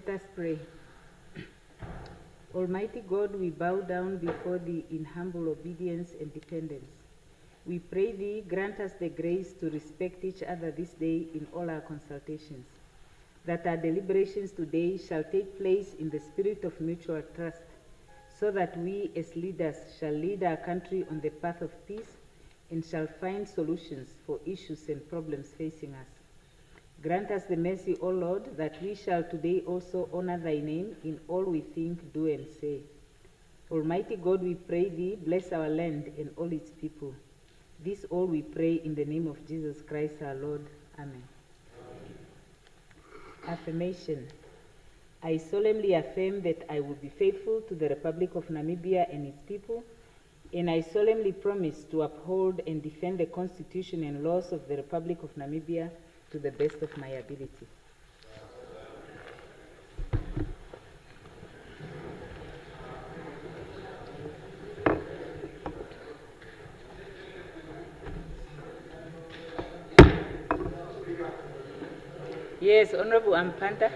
Let us pray. Almighty God, we bow down before Thee in humble obedience and dependence. We pray Thee, grant us the grace to respect each other this day in all our consultations, that our deliberations today shall take place in the spirit of mutual trust, so that we as leaders shall lead our country on the path of peace and shall find solutions for issues and problems facing us. Grant us the mercy, O Lord, that we shall today also honor Thy name in all we think, do, and say. Almighty God, we pray Thee, bless our land and all its people. This all we pray in the name of Jesus Christ our Lord. Amen. Affirmation. I solemnly affirm that I will be faithful to the Republic of Namibia and its people, and I solemnly promise to uphold and defend the Constitution and laws of the Republic of Namibia to the best of my ability. Yes, Honorable Ampanta.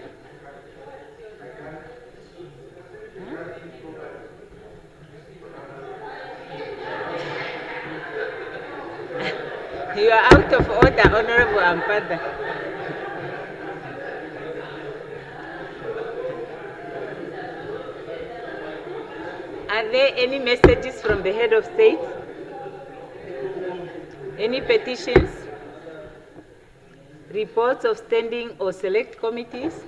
You are out of order, Honorable Ampanta. Are there any messages from the head of state? Any petitions? Reports of standing or select committees?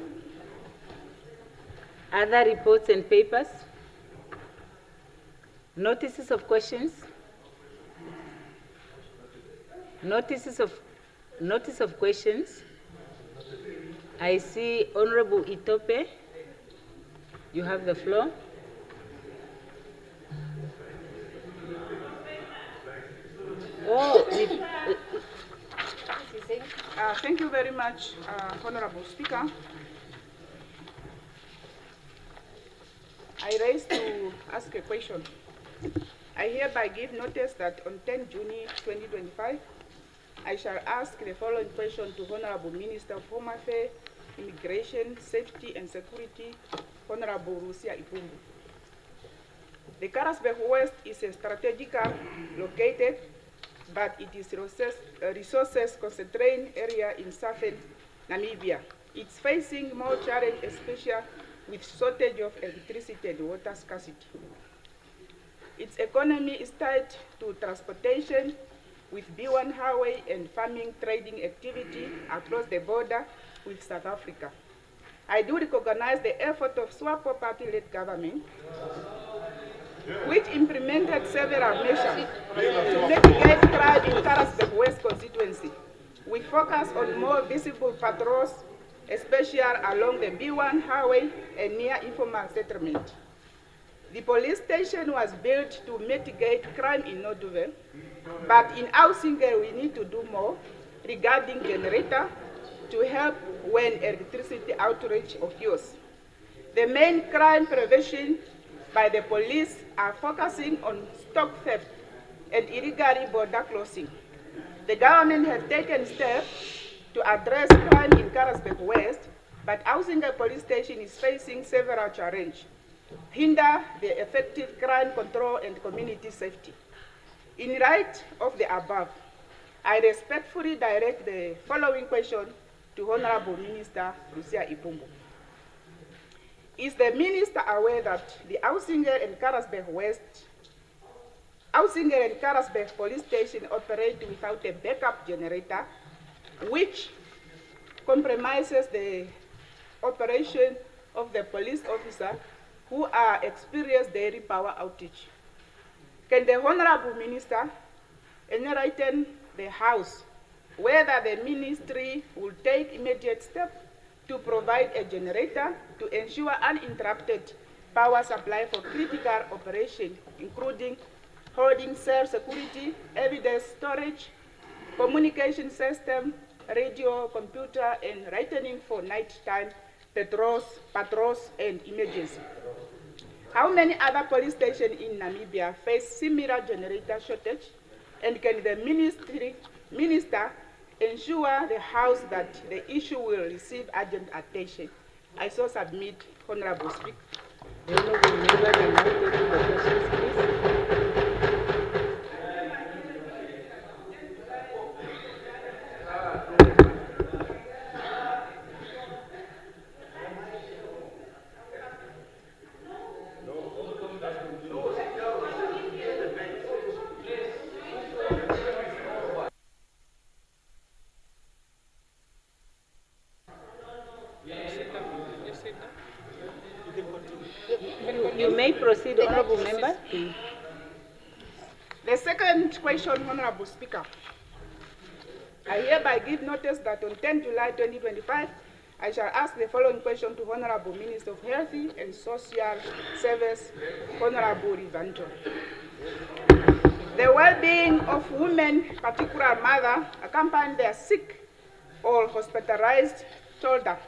Other reports and papers? Notices of questions? Notice of questions. I see Honorable Itope. You have the floor. Thank you very much, Honorable Speaker. I raise to ask a question. I hereby give notice that on 10 June 2025, I shall ask the following question to Honorable Minister of Home Affairs, Immigration, Safety and Security, Honorable Rusia Ipumbu. The Karasberg West is a strategically located, but it is a resources concentrated area in southern Namibia. It's facing more challenge, especially with shortage of electricity and water scarcity. Its economy is tied to transportation with B1 highway and farming trading activity across the border with South Africa. I do recognize the effort of SWAPO party-led government, which implemented several measures to mitigate crime in Karasberg West constituency. We focus on more visible patrols, especially along the B1 highway and near informal settlement. The police station was built to mitigate crime in Noduvel, but in Ausinger we need to do more regarding generator to help when electricity outage occurs. The main crime prevention by the police are focusing on stock theft and illegal border crossing. The government has taken steps to address crime in Karasberg West, but Ausinger police station is facing several challenges, hinder the effective crime control and community safety. In light of the above, I respectfully direct the following question to Honorable Minister Rusia Ipumbu. Is the Minister aware that the Ausinger and Karasberg police station operate without a backup generator, which compromises the operation of the police officer who are experienced daily power outage? Can the Honorable Minister enlighten the House whether the Ministry will take immediate steps to provide a generator to ensure uninterrupted power supply for critical operations, including holding cell security, evidence storage, communication system, radio, computer, and lightning for nighttime patrols, and emergency? How many other police stations in Namibia face similar generator shortage? And can the minister ensure the House that the issue will receive urgent attention? I so submit, Honorable Speaker. The honorable member may now table the questions, please. You may proceed, honorable member. The second question, Honorable Speaker. I hereby give notice that on 10 July 2025, I shall ask the following question to Honorable Minister of Health and Social Service, Honorable Rivanto. The well-being of women, particular mother, accompanying their sick or hospitalized toddler,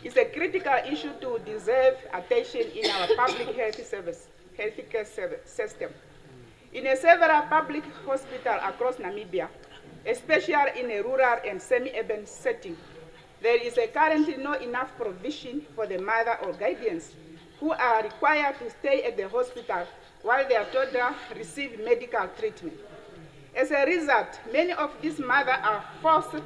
is a critical issue to deserve attention in our public healthcare system. In several public hospitals across Namibia, especially in a rural and semi-urban setting, there is currently not enough provision for the mother or guardians who are required to stay at the hospital while their toddler receive medical treatment. As a result, many of these mothers are forced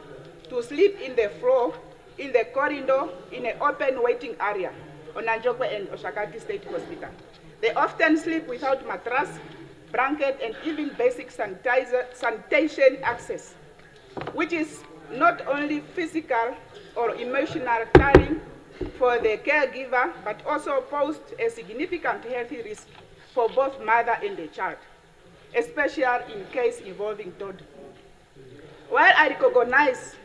to sleep in the floor, in the corridor, in an open waiting area on Nanjokwe and Oshakati State Hospital. They often sleep without mattress, blanket, and even basic sanitation access, which is not only physical or emotional tiring for the caregiver, but also poses a significant health risk for both mother and the child, especially in case involving toddler. While I recognize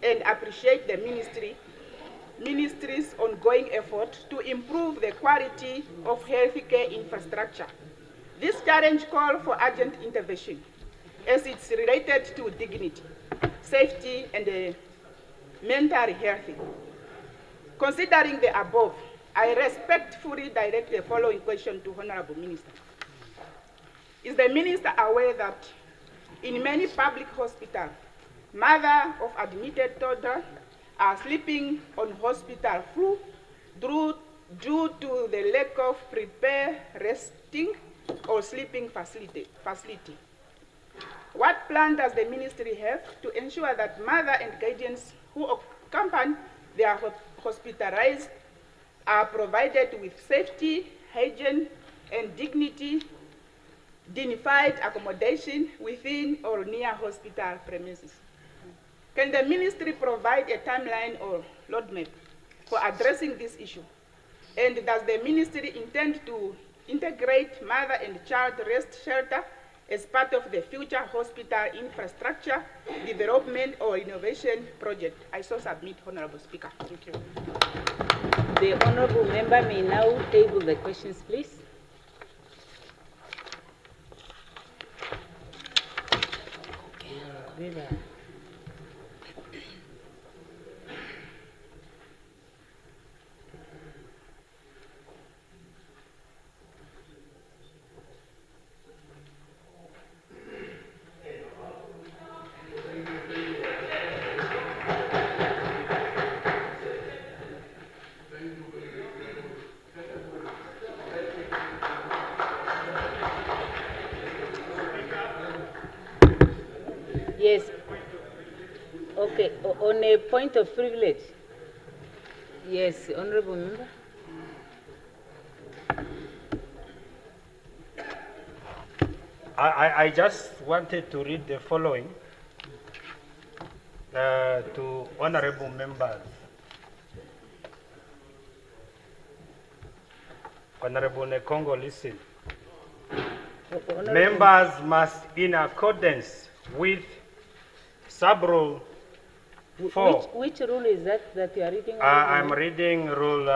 and appreciate the ministry's ongoing effort to improve the quality of healthcare infrastructure, this challenge calls for urgent intervention as it's related to dignity, safety, and mental health. Considering the above, I respectfully direct the following question to Honorable Minister. Is the Minister aware that in many public hospitals, mothers of admitted toddlers are sleeping on hospital floor due to the lack of prepared resting or sleeping facility? What plan does the ministry have to ensure that mothers and guardians who accompany their hospitalized are provided with safety, hygiene, and dignified accommodation within or near hospital premises? Can the ministry provide a timeline or roadmap for addressing this issue? And does the ministry intend to integrate mother and child rest shelter as part of the future hospital infrastructure development or innovation project? I so submit, Honorable Speaker. Thank you. The honorable member may now table the questions, please. Yes. Okay, on a point of privilege. Yes, honorable member. I just wanted to read the following to honorable members. Honorable Nekongo, listen. Members must, in accordance with sub-rule 4. Which rule is that you are reading? I'm reading Rule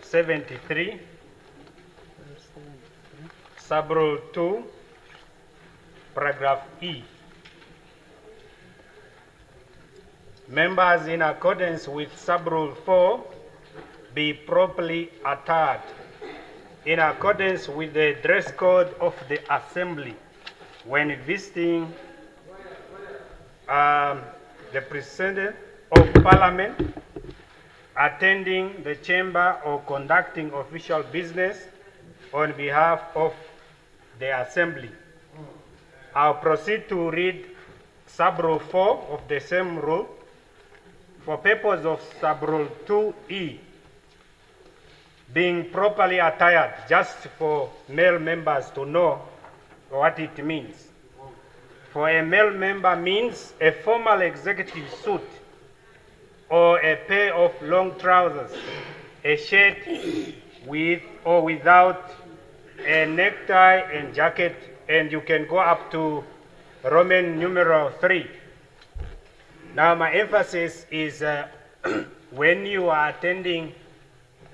73, sub-rule 2, paragraph E. Members, in accordance with sub-rule 4, be properly attired in accordance with the dress code of the Assembly when visiting the President of Parliament, attending the chamber or conducting official business on behalf of the Assembly. I'll proceed to read sub-rule 4 of the same rule. For purpose of sub-rule 2E, being properly attired, just for male members to know what it means. For a male member means a formal executive suit or a pair of long trousers, a shirt with or without a necktie and jacket, and you can go up to Roman numeral 3. Now my emphasis is when you are attending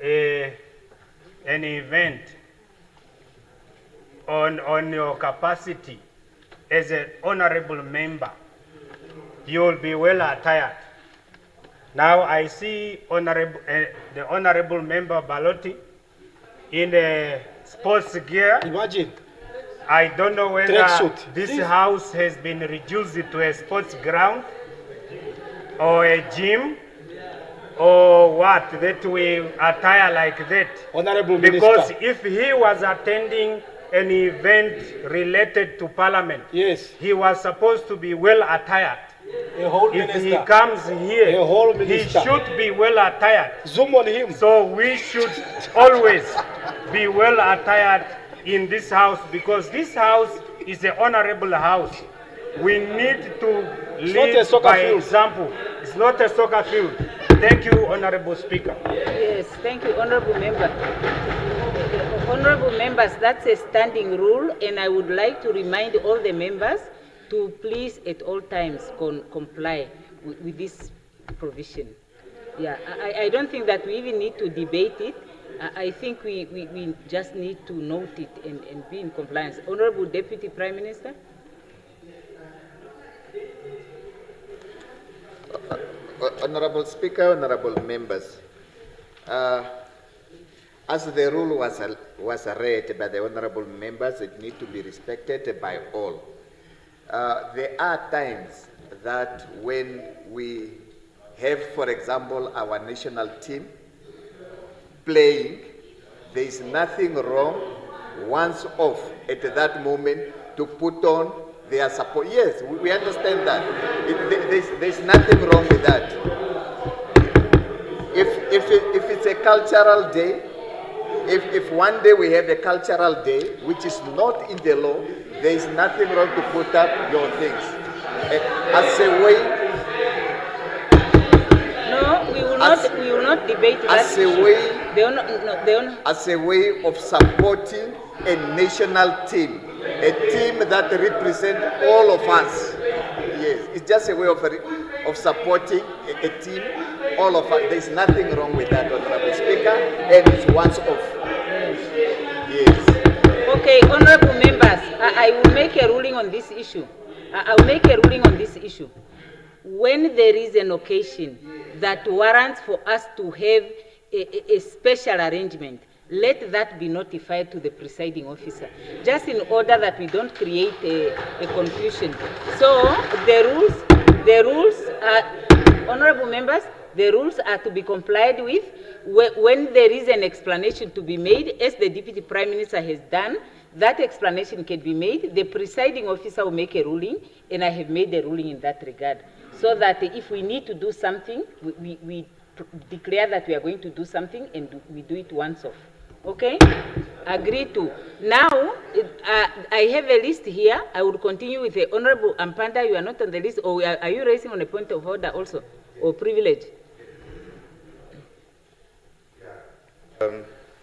an event on your capacity as an honorable member, you will be well attired. Now I see the honorable member Balotti in a sports gear. Imagine. I don't know whether Tracksuit. this house has been reduced to a sports ground or a gym or what, that we attire like that. Honorable Because Minister. if he was attending an event related to Parliament, Yes. he was supposed to be well attired. A whole If minister. he comes here, A whole he minister. should be well attired. Zoom on him. So we should always be well attired in this house, because this house is an honorable house. We need to not a lead soccer by field. example. It's not a soccer field. Thank you, Honorable Speaker. Yes, thank you, honorable member. Honorable members, that's a standing rule, and I would like to remind all the members to please at all times comply with this provision. Yeah, I don't think that we even need to debate it. I think we just need to note it and be in compliance. Honorable Deputy Prime Minister. Honorable Speaker, honorable members, as the rule was read by the honorable members, it needs to be respected by all. There are times that when we have, for example, our national team playing, there is nothing wrong once off at that moment to put on their support. Yes, we understand that. There's nothing wrong with that. If it's a cultural day, if one day we have a cultural day, which is not in the law, there is nothing wrong to put up your things. As a way, No, we will not debate that as a issue. way, As as a way of supporting a national team, a team that represents all of us. Yes, it's just a way of supporting a team, all of us. There's nothing wrong with that, Honorable Speaker, and it's once off. Yes. Okay, honorable members, I will make a ruling on this issue. I will make a ruling on this issue. When there is an occasion that warrants for us to have a special arrangement, let that be notified to the presiding officer, just in order that we don't create a confusion. So the rules are, honorable members, the rules are to be complied with when there is an explanation to be made, as the Deputy Prime Minister has done. That explanation can be made. The presiding officer will make a ruling, and I have made a ruling in that regard, so that if we need to do something, we declare that we are going to do something, and we do it once off. Okay? Agreed to. Now, I have a list here. I will continue with the Honorable Ampanda. You are not on the list, or are you raising on a point of order also, or privilege?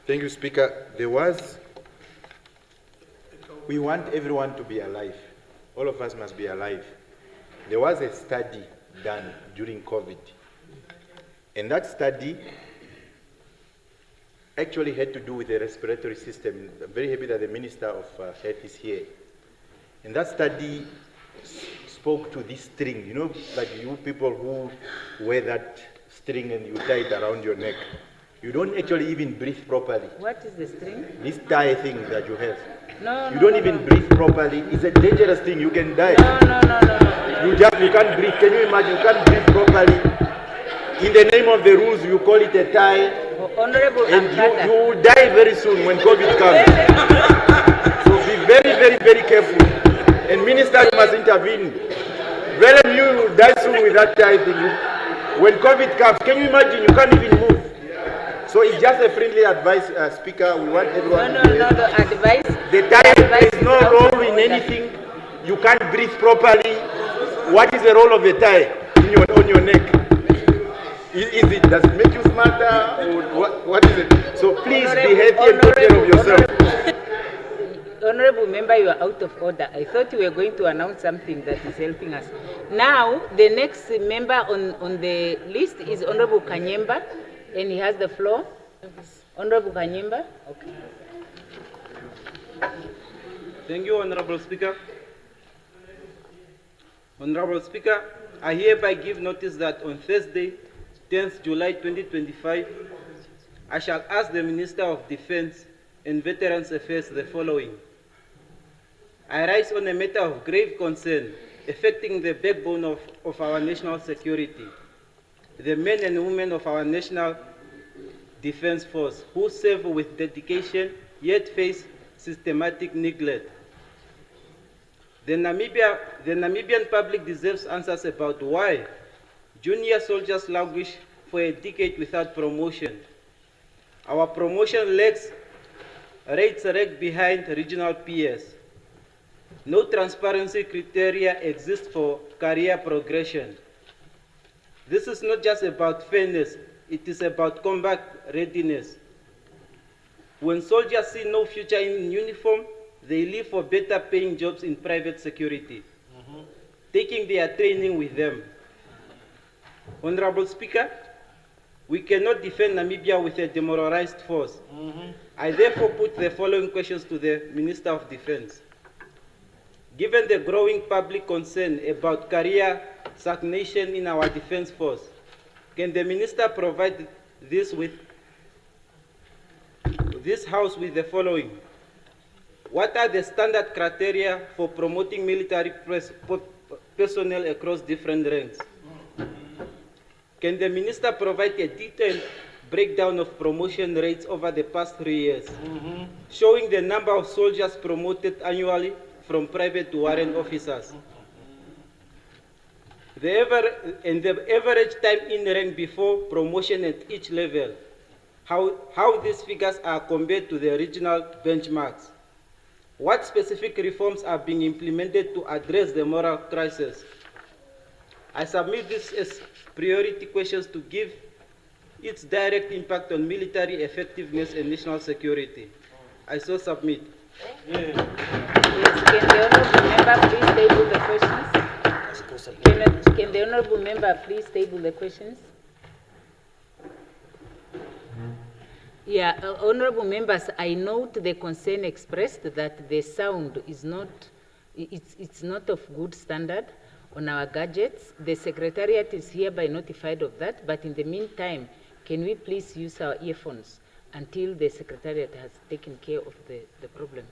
Thank you, Speaker. We want everyone to be alive. All of us must be alive. There was a study done during COVID. And that study actually had to do with the respiratory system. I'm very happy that the Minister of Health is here. And that study spoke to this string, you know, like you people who wear that string and you tie it around your neck. You don't actually even breathe properly. What is the string? This tie thing that you have. No, You no, don't no, even no. breathe properly. It's a dangerous thing. You can die. No. You can't breathe. Can you imagine? You can't breathe properly. in the name of the rules, you call it a tie, Honorable and Amkata. you will die very soon when COVID comes. So be very, very, very careful. And Minister, you must intervene. Very you will die soon with that tie thing. When COVID comes, can you imagine? You can't even move. So it's just a friendly advice, Speaker. We want everyone No, to the advice. The tie advice plays no is out role of in order. anything. You can't breathe properly. What is the role of the tie on your neck? Does it make you smarter, or what is it? So please be healthy and take care of yourself. Honorable Member, you are out of order. I thought you were going to announce something that is helping us. Now, the next member on the list is Honorable Kanyemba, and he has the floor. Honorable Kanyemba. Okay. Thank you, Honorable Speaker. Honorable Speaker, I hereby give notice that on Thursday, 10th July 2025, I shall ask the Minister of Defense and Veterans Affairs the following. I rise on a matter of grave concern affecting the backbone of our national security, the men and women of our national defense force who serve with dedication yet face systematic neglect. The Namibian public deserves answers about why junior soldiers languish for a decade without promotion. Our promotion rates lag behind regional peers. No transparency criteria exist for career progression. This is not just about fairness, it is about combat readiness. When soldiers see no future in uniform, they leave for better paying jobs in private security, taking their training with them. Honorable Speaker, we cannot defend Namibia with a demoralized force. I therefore put the following questions to the Minister of Defense. Given the growing public concern about career stagnation in our defense force, can the Minister provide this House with the following? What are the standard criteria for promoting military personnel across different ranks? Can the Minister provide a detailed breakdown of promotion rates over the past 3 years, showing the number of soldiers promoted annually from private to warrant officers? The average time in rank before promotion at each level, how these figures are compared to the regional benchmarks. What specific reforms are being implemented to address the moral crisis? I submit this as priority questions to give its direct impact on military effectiveness and national security. I so submit. Yes, can the Honorable Member please table the questions? Can the Honorable Member please table the questions? Yeah, Honorable Members, I note the concern expressed that the sound is not, it's not of good standard on our gadgets. The Secretariat is hereby notified of that, but in the meantime, can we please use our earphones until the Secretariat has taken care of the problem?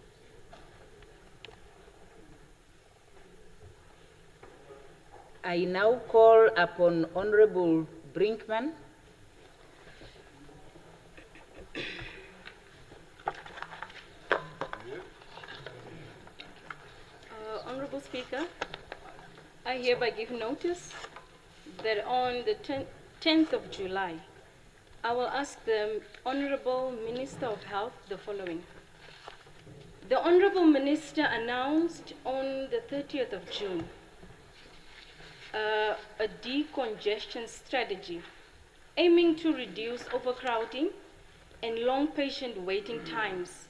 I now call upon Honorable Brinkman. Honorable Speaker, I hereby give notice that on the 10th of July, I will ask the Honorable Minister of Health the following. The Honorable Minister announced on the 30th of June a decongestion strategy aiming to reduce overcrowding and long patient waiting times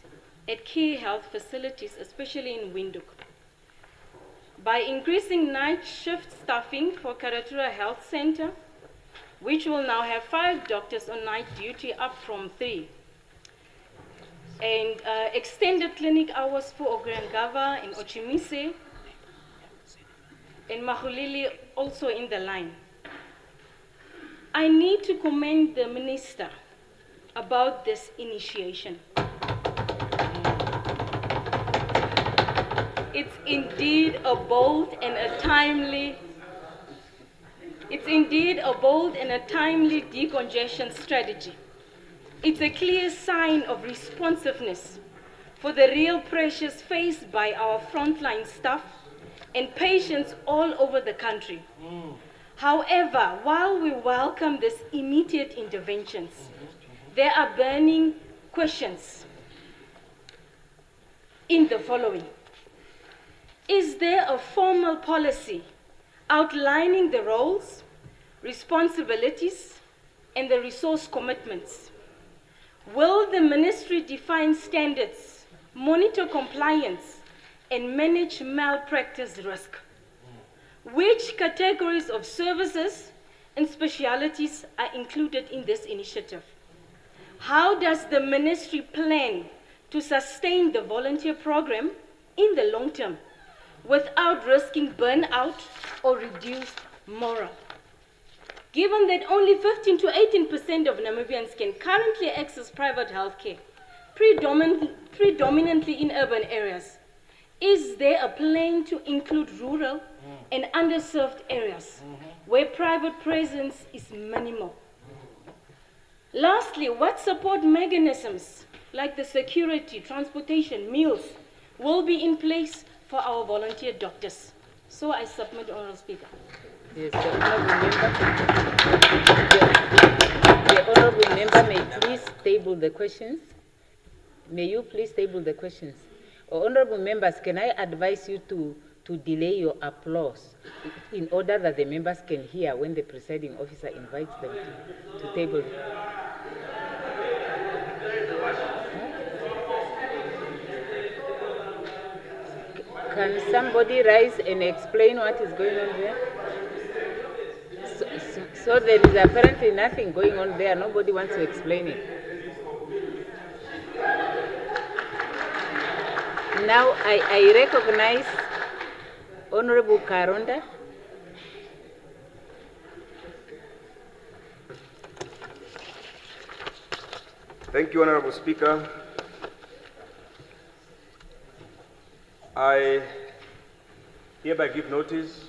at key health facilities, especially in Windhoek, by increasing night shift staffing for Karatura Health Center, which will now have 5 doctors on night duty up from 3, and extended clinic hours for Ograngava and Ochimise, and Mahulili also in the line. I need to commend the Minister about this initiation. It's indeed a bold and a timely It's indeed a bold and a timely decongestion strategy. It's a clear sign of responsiveness for the real pressures faced by our frontline staff and patients all over the country. However, while we welcome these immediate interventions, there are burning questions in the following. Is there a formal policy outlining the roles, responsibilities, and the resource commitments? Will the ministry define standards, monitor compliance, and manage malpractice risk? Which categories of services and specialities are included in this initiative? How does the ministry plan to sustain the volunteer program in the long term without risking burnout or reduced morale? Given that only 15 to 18% of Namibians can currently access private health care, predominantly in urban areas, is there a plan to include rural and underserved areas where private presence is minimal? Lastly, what support mechanisms like the security, transportation, meals will be in place for our volunteer doctors? So I submit, Honourable Speaker. Yes, the honourable member may please table the questions. May you please table the questions? Honourable members, can I advise you to delay your applause in order that the members can hear when the presiding officer invites them to table? Can somebody rise and explain what is going on there? So there is apparently nothing going on there. Nobody wants to explain it. Now I recognize Honorable Karonda. Thank you, Honorable Speaker. I hereby give notice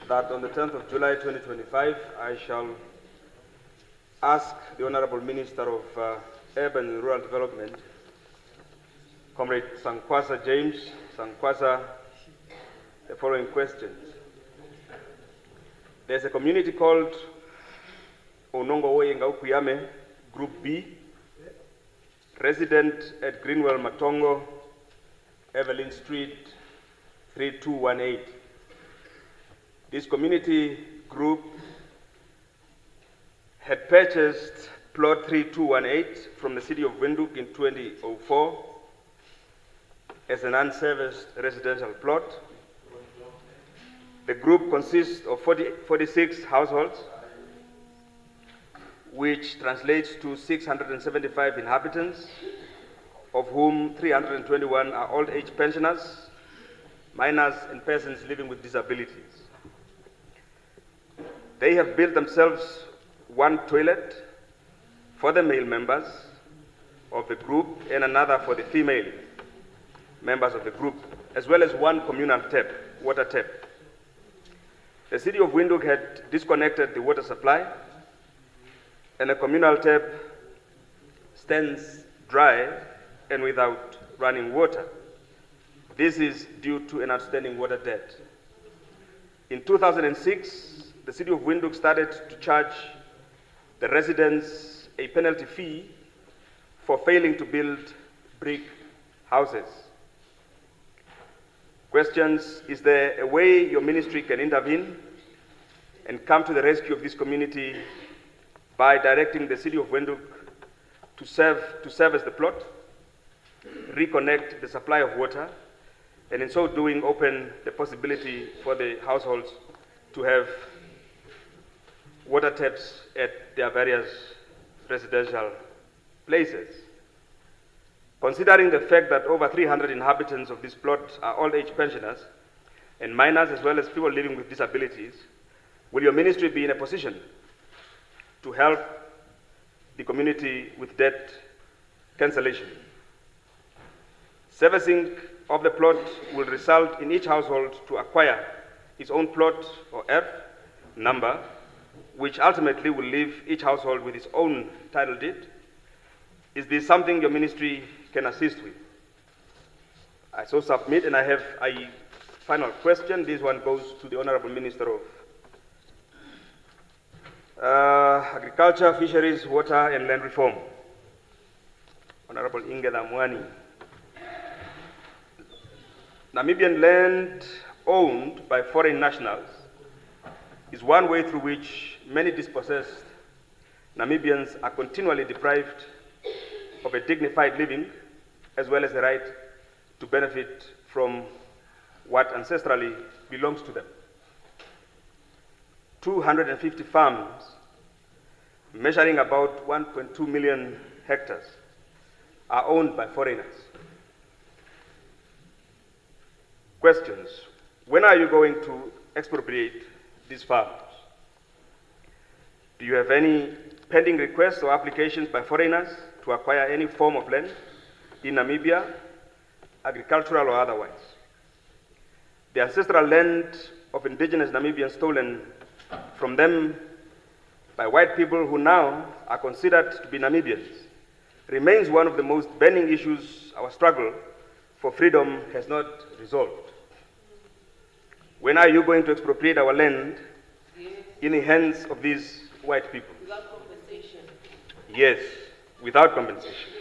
that on the 10th of July 2025, I shall ask the Honorable Minister of Urban and Rural Development, Comrade Sankwasa James Sankwasa, the following questions. There's a community called Onongowe Ngaukuyame, Group B, resident at Greenwell Matongo, Evelyn Street, 3218. This community group had purchased plot 3218 from the city of Windhoek in 2004 as an unserviced residential plot. The group consists of 46 households, which translates to 675 inhabitants, of whom 321 are old age pensioners, minors, and persons living with disabilities. They have built themselves one toilet for the male members of the group and another for the female members of the group, as well as one communal tap, water tap. The city of Windhoek had disconnected the water supply, and the communal tap stands dry and without running water. This is due to an outstanding water debt. In 2006, the city of Windhoek started to charge the residents a penalty fee for failing to build brick houses. Questions: is there a way your ministry can intervene and come to the rescue of this community by directing the city of Windhoek to service the plot, reconnect the supply of water, and in so doing open the possibility for the households to have water taps at their various residential places? Considering the fact that over 300 inhabitants of this plot are old age pensioners and minors, as well as people living with disabilities, will your ministry be in a position to help the community with debt cancellation? Servicing of the plot will result in each household to acquire its own plot or earth number, which ultimately will leave each household with its own title deed. Is this something your ministry can assist with? I so submit, and I have a final question. This one goes to the Honorable Minister of Agriculture, Fisheries, Water and Land Reform, Honorable Ingela Mwani. Namibian land owned by foreign nationals is one way through which many dispossessed Namibians are continually deprived of a dignified living, as well as the right to benefit from what ancestrally belongs to them. 250 farms, measuring about 1.2 million hectares, are owned by foreigners. Questions: when are you going to expropriate these farms? Do you have any pending requests or applications by foreigners to acquire any form of land in Namibia, agricultural or otherwise? The ancestral land of indigenous Namibians stolen from them by white people who now are considered to be Namibians remains one of the most burning issues our struggle for freedom has not resolved. When are you going to expropriate our land in the hands of these white people? Without compensation. Yes, without compensation.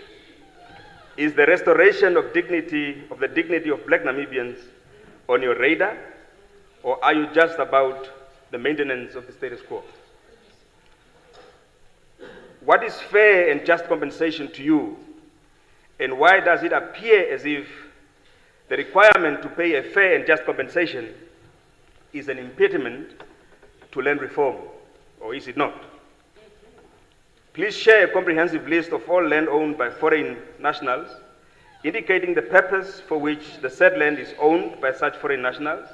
Is the restoration of the dignity of black Namibians on your radar, or are you just about the maintenance of the status quo? What is fair and just compensation to you, and why does it appear as if the requirement to pay a fair and just compensation is an impediment to land reform, or is it not? Please share a comprehensive list of all land owned by foreign nationals, indicating the purpose for which the said land is owned by such foreign nationals,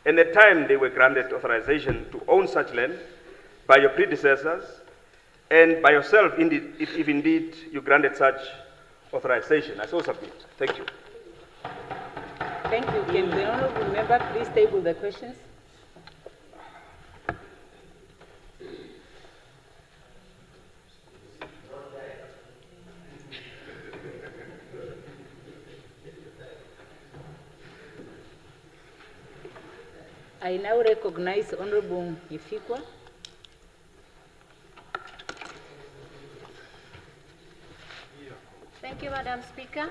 and the time they were granted authorization to own such land by your predecessors, and by yourself, if indeed you granted such authorization. I so submit. Thank you. Thank you. Can the honorable member please table the questions? I now recognize Honorable Ifikwa. Thank you, Madam Speaker.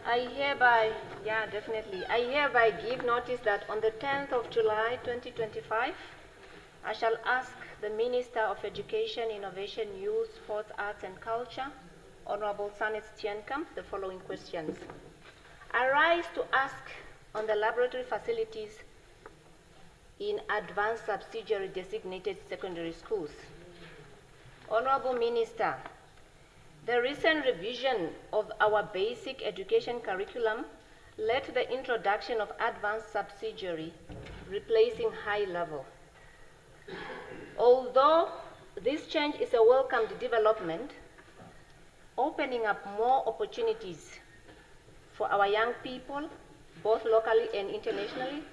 I hereby give notice that on the 10th of July 2025, I shall ask the Minister of Education, Innovation, Youth, Sports, Arts and Culture, Honorable Sanet Steenkamp, the following questions. I rise to ask on the laboratory facilities in advanced subsidiary designated secondary schools. Honorable Minister, the recent revision of our basic education curriculum led to the introduction of advanced subsidiary, replacing high level. Although this change is a welcomed development, opening up more opportunities for our young people, both locally and internationally,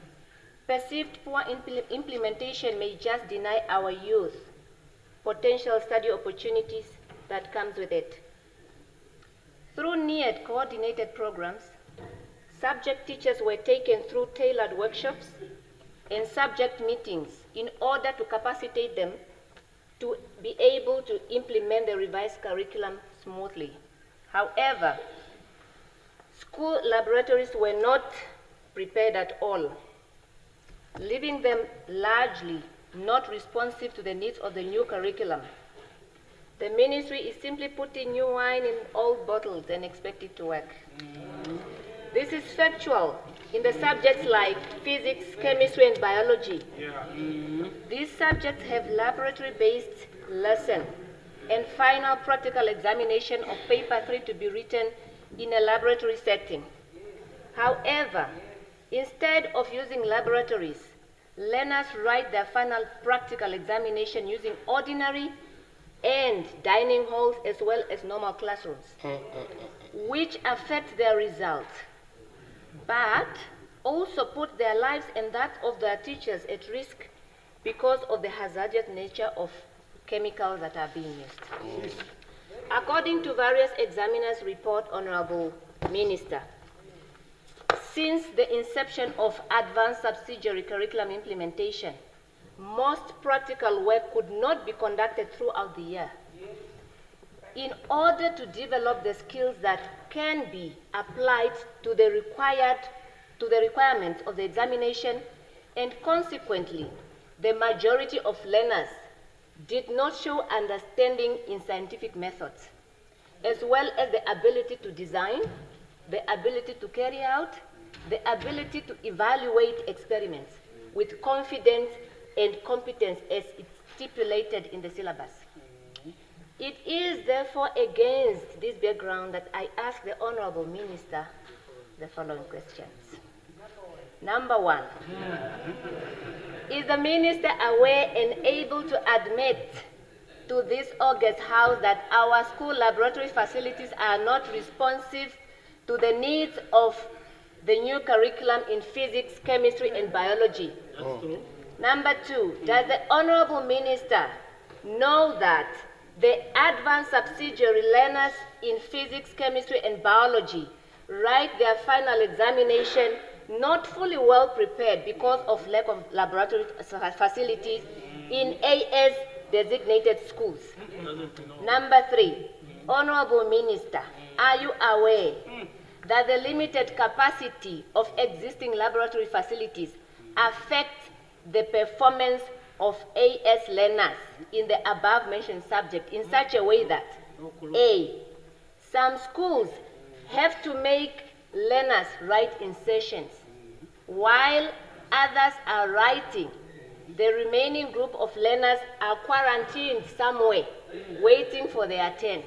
perceived poor implementation may just deny our youth potential study opportunities that comes with it. Through NEAD coordinated programs, subject teachers were taken through tailored workshops and subject meetings in order to capacitate them to be able to implement the revised curriculum smoothly. However, school laboratories were not prepared at all, leaving them largely not responsive to the needs of the new curriculum. The ministry is simply putting new wine in old bottles and expect it to work. This is factual in the subjects like physics, chemistry, and biology. These subjects have laboratory-based lesson and final practical examination of paper 3 to be written in a laboratory setting. However, instead of using laboratories, learners write their final practical examination using ordinary and dining halls as well as normal classrooms, which affect their results. But also put their lives and that of their teachers at risk because of the hazardous nature of chemicals that are being used. According to various examiners' report, Honorable Minister, since the inception of advanced subsidiary curriculum implementation, most practical work could not be conducted throughout the year. In order to develop the skills that can be applied to the requirements of the examination, and consequently, the majority of learners did not show understanding in scientific methods, as well as the ability to design, the ability to carry out, the ability to evaluate experiments with confidence and competence as it's stipulated in the syllabus. It is therefore against this background that I ask the Honorable Minister the following questions. Number one, is the Minister aware and able to admit to this August House that our school laboratory facilities are not responsive to the needs of the new curriculum in physics, chemistry, and biology? Number two, does the Honorable Minister know that the advanced subsidiary learners in physics, chemistry, and biology write their final examination not fully well prepared because of lack of laboratory facilities in AS designated schools? Number three, Honorable Minister, are you aware that the limited capacity of existing laboratory facilities affects the performance of AS learners in the above mentioned subject in such a way that A, some schools have to make learners write insertions, while others are writing, the remaining group of learners are quarantined somewhere, waiting for their turn.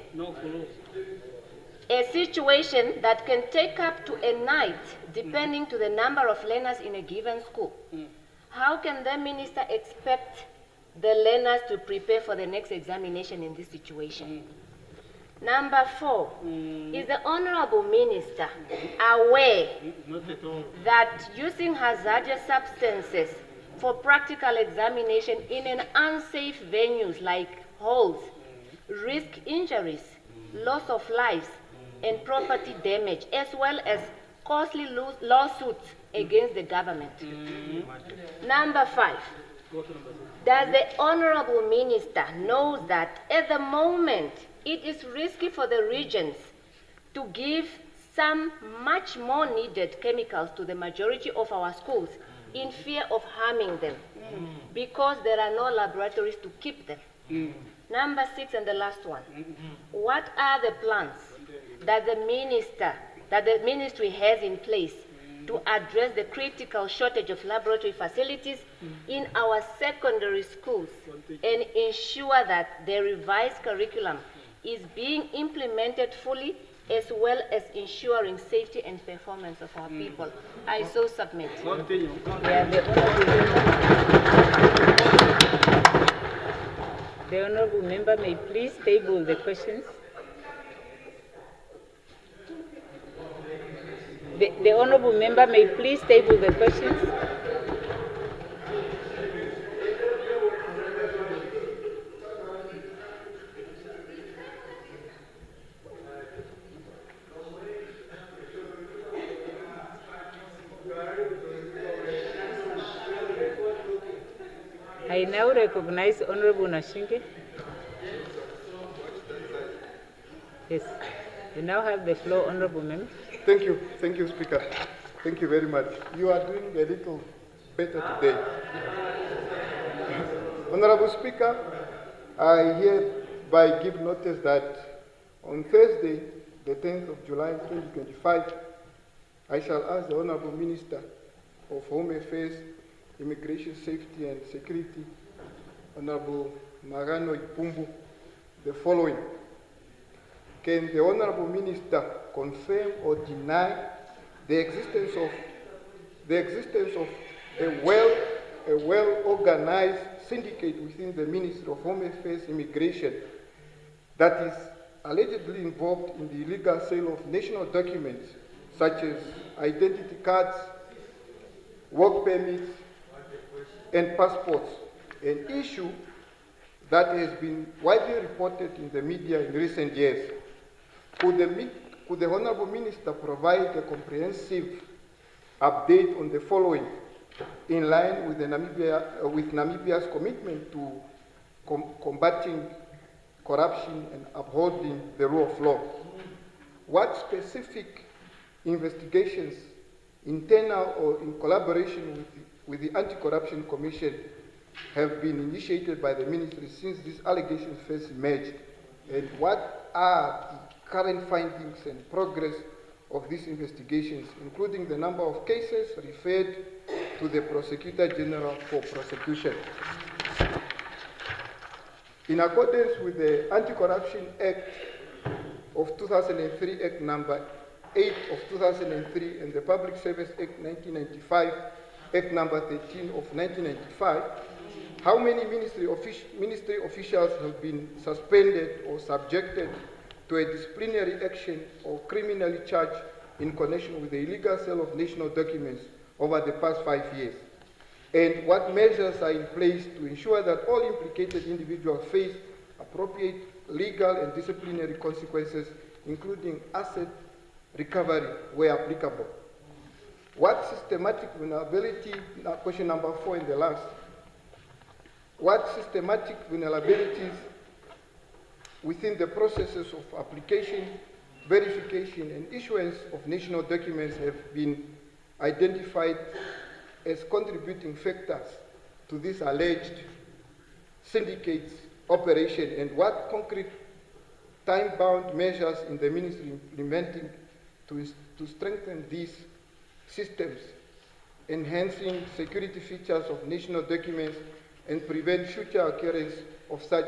A situation that can take up to a night, depending to the number of learners in a given school. How can the Minister expect the learners to prepare for the next examination in this situation? Number four, is the Honorable Minister aware that using hazardous substances for practical examination in an unsafe venues like halls risk injuries, loss of lives, and property damage, as well as costly lawsuits against the government? Number five, does the Honorable Minister know that at the moment it is risky for the regions to give some much more needed chemicals to the majority of our schools in fear of harming them because there are no laboratories to keep them? Number six, and the last one, what are the plans that the ministry has in place to address the critical shortage of laboratory facilities in our secondary schools and ensure that the revised curriculum is being implemented fully, as well as ensuring safety and performance of our people? I so submit. The Honourable Member may please table the questions. The Honourable Member may please table the questions. I now recognize Honourable Nashinge. Yes, you now have the floor, Honourable Member. Thank you, Speaker. Thank you very much. You are doing a little better today. Honourable Speaker, I hereby give notice that on Thursday, the 10th of July 2025, I shall ask the Honourable Minister of Home Affairs, Immigration, Safety and Security, Honourable Marano Ipumbu, the following. Can the Honourable Minister confirm or deny the existence of a well-organized syndicate within the Ministry of Home Affairs, Immigration that is allegedly involved in the illegal sale of national documents such as identity cards, work permits, and passports, an issue that has been widely reported in the media in recent years. Could the Honorable Minister provide a comprehensive update on the following, in line with, Namibia's commitment to combating corruption and upholding the rule of law? What specific investigations, internal or in collaboration with the Anti-Corruption Commission, have been initiated by the ministry since these allegations first emerged? And what are the current findings and progress of these investigations, including the number of cases referred to the Prosecutor General for prosecution? In accordance with the Anti-Corruption Act of 2003, Act number 8 of 2003, and the Public Service Act 1995, Act number 13 of 1995, how many ministry officials have been suspended or subjected to a disciplinary action or criminally charged in connection with the illegal sale of national documents over the past 5 years? And what measures are in place to ensure that all implicated individuals face appropriate legal and disciplinary consequences, including asset recovery where applicable? What systematic vulnerability, question number 4 in the last, what systematic vulnerabilities within the processes of application, verification, and issuance of national documents have been identified as contributing factors to this alleged syndicate's operation, and what concrete time-bound measures in the ministry implementing to strengthen these systems, enhancing security features of national documents, and prevent future occurrence of such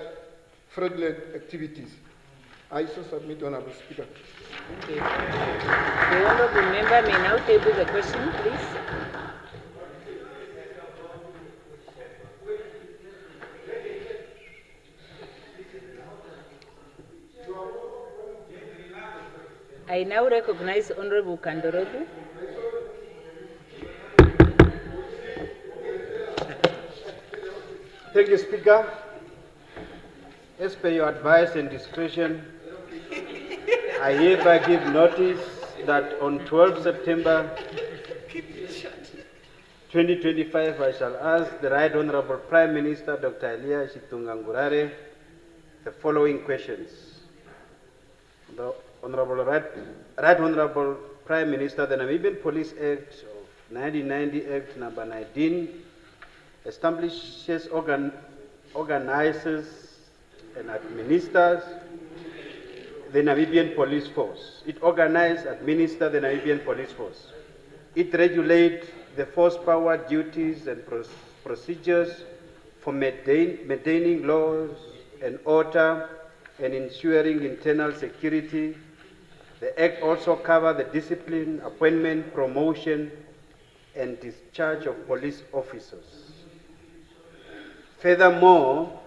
fraudulent activities? I so submit, Honorable Speaker. Thank you. The Honorable Member may now table the question, please. I now recognize Honorable Kandorobu. Thank you, Speaker. As per your advice and discretion, I hereby give notice that on 12 September 2025, I shall ask the Right Honorable Prime Minister, Dr. Elia Shitungangurare, the following questions. The Honorable Right Honorable Prime Minister, the Namibian Police Act of 1990, Act number 19, establishes, organizes, and administers the Namibian Police Force. It organizes, administers the Namibian Police Force. It regulates the force power, duties, and procedures for maintaining laws and order and ensuring internal security. The Act also covers the discipline, appointment, promotion, and discharge of police officers. Furthermore,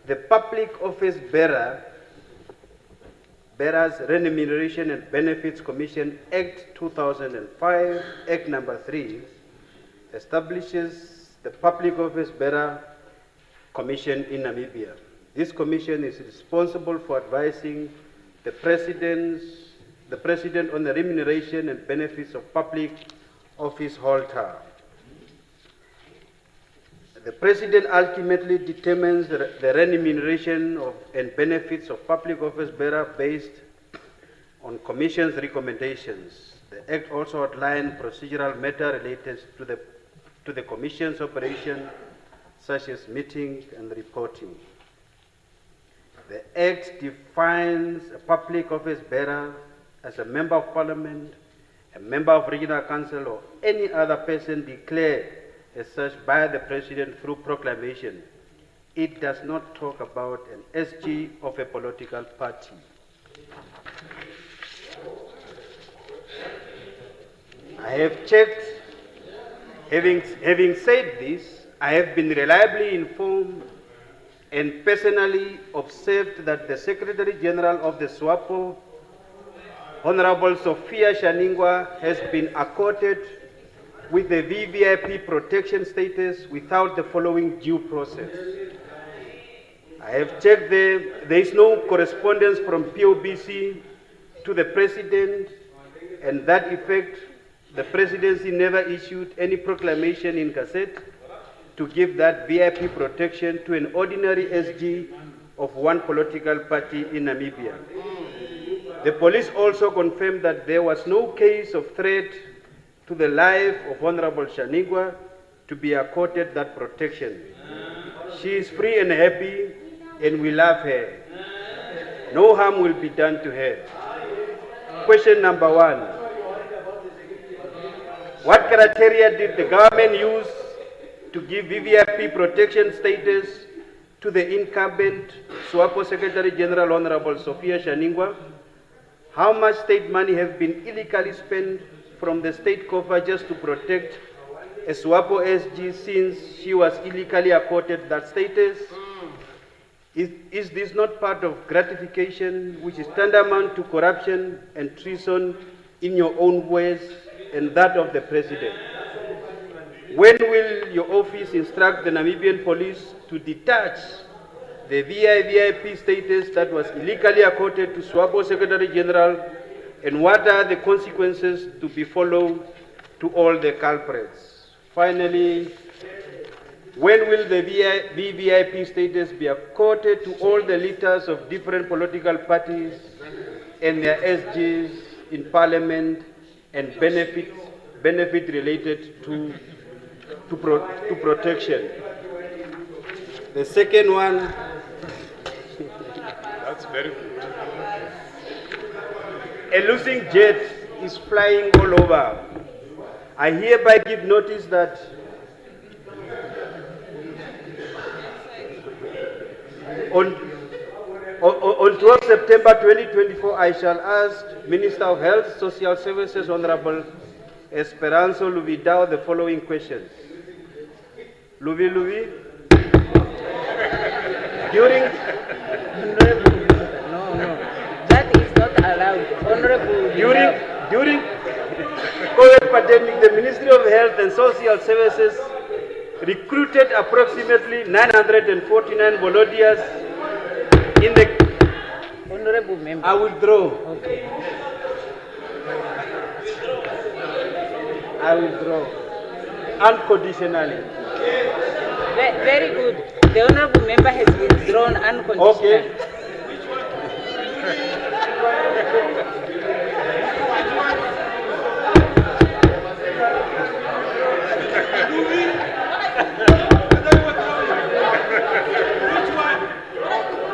the Public Office Bearers Remuneration and Benefits Commission Act 2005, Act number 3, establishes the Public Office Bearer Commission in Namibia. This commission is responsible for advising the President on the remuneration and benefits of public office holders. The President ultimately determines the remuneration and benefits of public office bearers based on Commission's recommendations. The Act also outlines procedural matters related to the Commission's operation, such as meeting and reporting. The Act defines a public office bearer as a member of Parliament, a member of Regional Council, or any other person declared as such by the President through proclamation. It does not talk about an SG of a political party. I have checked. Having said this, I have been reliably informed and personally observed that the Secretary General of the SWAPO, Honorable Sophia Shaningwa, has been accorded with the VVIP protection status without the following due process. I have checked there is no correspondence from POBC to the President, and that effect, the Presidency never issued any proclamation in Gazette to give that VIP protection to an ordinary SG of one political party in Namibia. The police also confirmed that there was no case of threat to the life of Honorable Shanigwa to be accorded that protection. She is free and happy, and we love her. No harm will be done to her. Question number 1. What criteria did the government use to give VVIP protection status to the incumbent SWAPO Secretary General Honorable Sophia Shaningwa? How much state money has been illegally spent from the state coffer just to protect a SWAPO SG since she was illegally accorded that status? Is this not part of gratification, which is tantamount to corruption and treason in your own ways and that of the President? When will your office instruct the Namibian police to detach the VIP status that was illegally accorded to SWAPO Secretary General, and what are the consequences to be followed to all the culprits? Finally, when will the VVIP status be accorded to all the leaders of different political parties and their SGs in Parliament and benefit related to protection? The second one. That's very good. A losing jet is flying all over. I hereby give notice that on 12 September 2024, I shall ask Minister of Health, Social Services, Honorable Esperanzo Luvidao, the following questions. Luvi, during that is not allowed. Honorable, during COVID pandemic, the Ministry of Health and Social Services recruited approximately 949 volunteers in the... Honorable Member. I withdraw. Okay. I withdraw. Unconditionally. Very good. The Honorable Member has withdrawn unconditionally. Okay.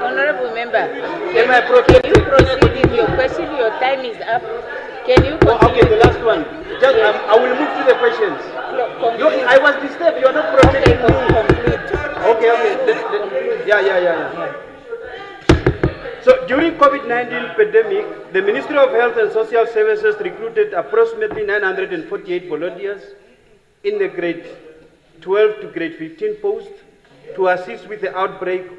Honorable Member, Can you proceed with your question? Your time is up. Can you continue? Okay, the last one. Just, I will move to the questions. I was disturbed. You are not protecting me. Okay. Yeah. So during COVID-19 pandemic, the Ministry of Health and Social Services recruited approximately 948 volunteers in the grade 12 to grade 15 post to assist with the outbreak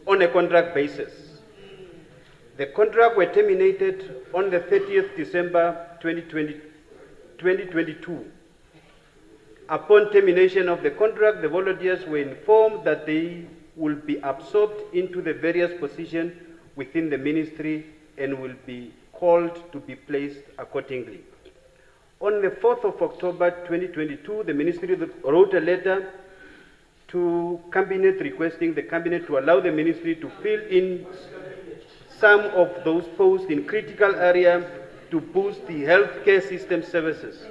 on a contract basis. The contract were terminated on the 30th December 2022. Upon termination of the contract, the volunteers were informed that they will be absorbed into the various positions within the ministry and will be called to be placed accordingly. On the 4th of October 2022, the ministry wrote a letter to Cabinet requesting the Cabinet to allow the ministry to fill in some of those posts in critical areas to boost the healthcare system services.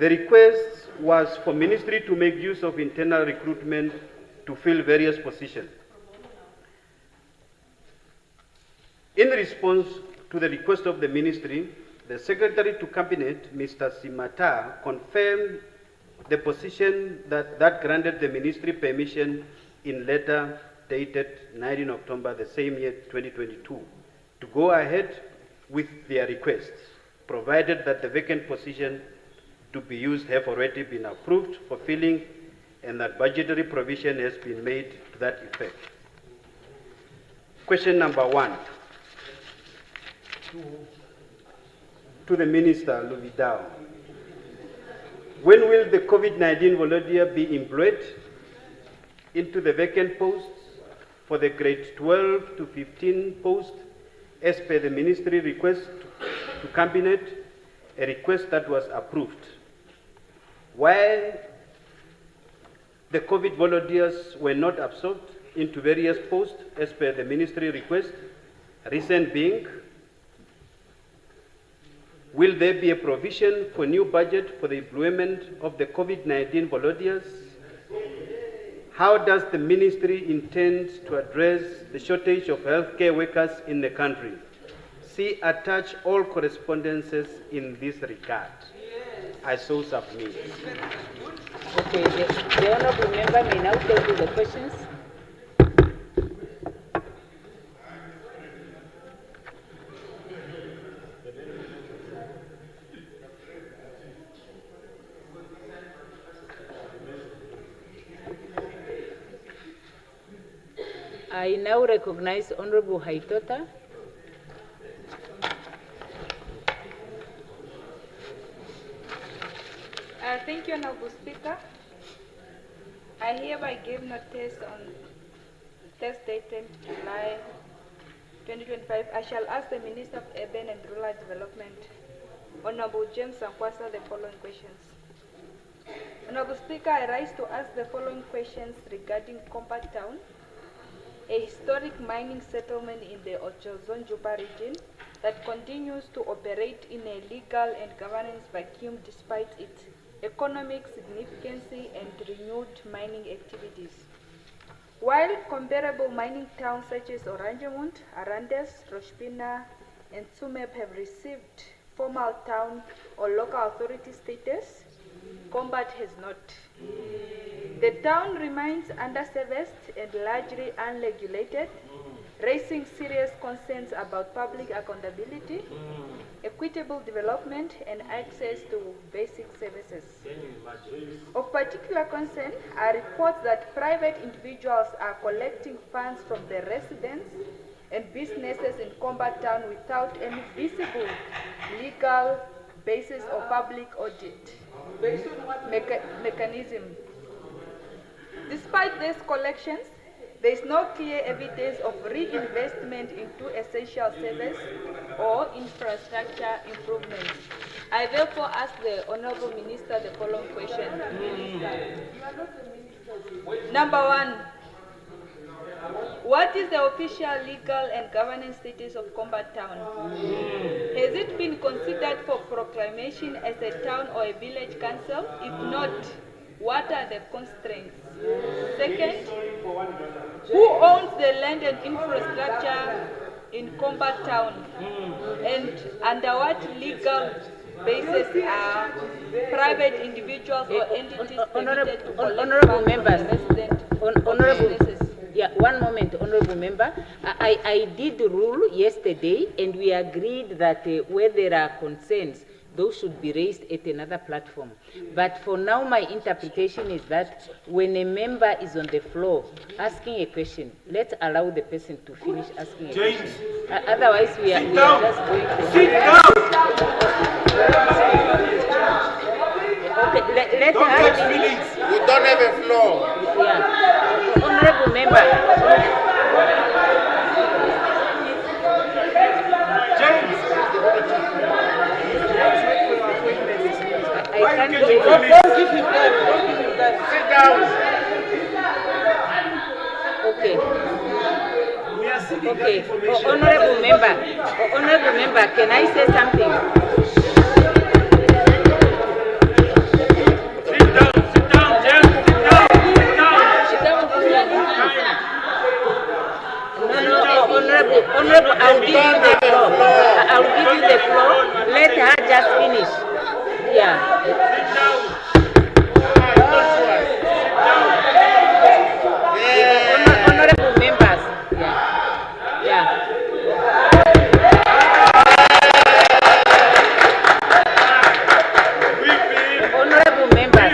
The request was for ministry to make use of internal recruitment to fill various positions. In response to the request of the ministry, the Secretary to Cabinet, Mr. Simata, confirmed the position that granted the ministry permission in letter dated 19 October the same year, 2022, to go ahead with their requests, provided that the vacant position to be used have already been approved for filling and that budgetary provision has been made to that effect. Question number 1. To the Minister, Luvidao. When will the COVID-19 volunteer be employed into the vacant posts for the grade 12 to 15 posts as per the ministry request to cabinet, a request that was approved? Why the COVID volunteers were not absorbed into various posts as per the ministry request? Reason being, will there be a provision for new budget for the employment of the COVID-19 volunteers? How does the ministry intend to address the shortage of healthcare workers in the country? See attach all correspondences in this regard. I so submit. Okay, the honorable member may now table the questions. I now recognize Honorable Haitota. Thank you, Honorable Speaker. I hereby give notice on Thursday, 10th July 2025. I shall ask the Minister of Urban and Rural Development, Honorable James Sankwasa, the following questions. Honorable Speaker, I rise to ask the following questions regarding Combat Town, a historic mining settlement in the Ochozon-Juba region that continues to operate in a legal and governance vacuum despite its economic significance and renewed mining activities. While comparable mining towns such as Oranjemund, Arandes, Roshpina, and Tsumeb have received formal town or local authority status, Combat has not. The town remains underserviced and largely unregulated, raising serious concerns about public accountability, equitable development, and access to basic services. Of particular concern are reports that private individuals are collecting funds from the residents and businesses in Combat Town without any visible legal basis or public audit mechanism. Despite these collections, there is no clear evidence of reinvestment into essential service or infrastructure improvements. I therefore ask the Honorable Minister the following question. Number one, what is the official legal and governance status of Combat Town? Has it been considered for proclamation as a town or a village council? If not, what are the constraints? Second, who owns the land and infrastructure in Combat Town? And under what legal basis are private individuals or entities permitted to collect Honorable funds from members, the resident Honorable, businesses? yeah, one moment, Honorable Member. I did rule yesterday, and we agreed that where there are concerns, those should be raised at another platform. But for now, my interpretation is that when a member is on the floor asking a question, let's allow the person to finish asking a question. Otherwise, we are just going to... Sit down! Okay, let's have feelings. You don't have a floor. Yeah. Honorable Member. I can't hear you. Don't give him that. Don't give him that. Sit down. Okay. We are seeking Okay. information. Honorable member, can I say something? Sit down, James. Sit down. Honorable, I'll give you the floor. I'll give you the floor. Let her just finish. Yeah. Honorable members. Yeah. Honorable members.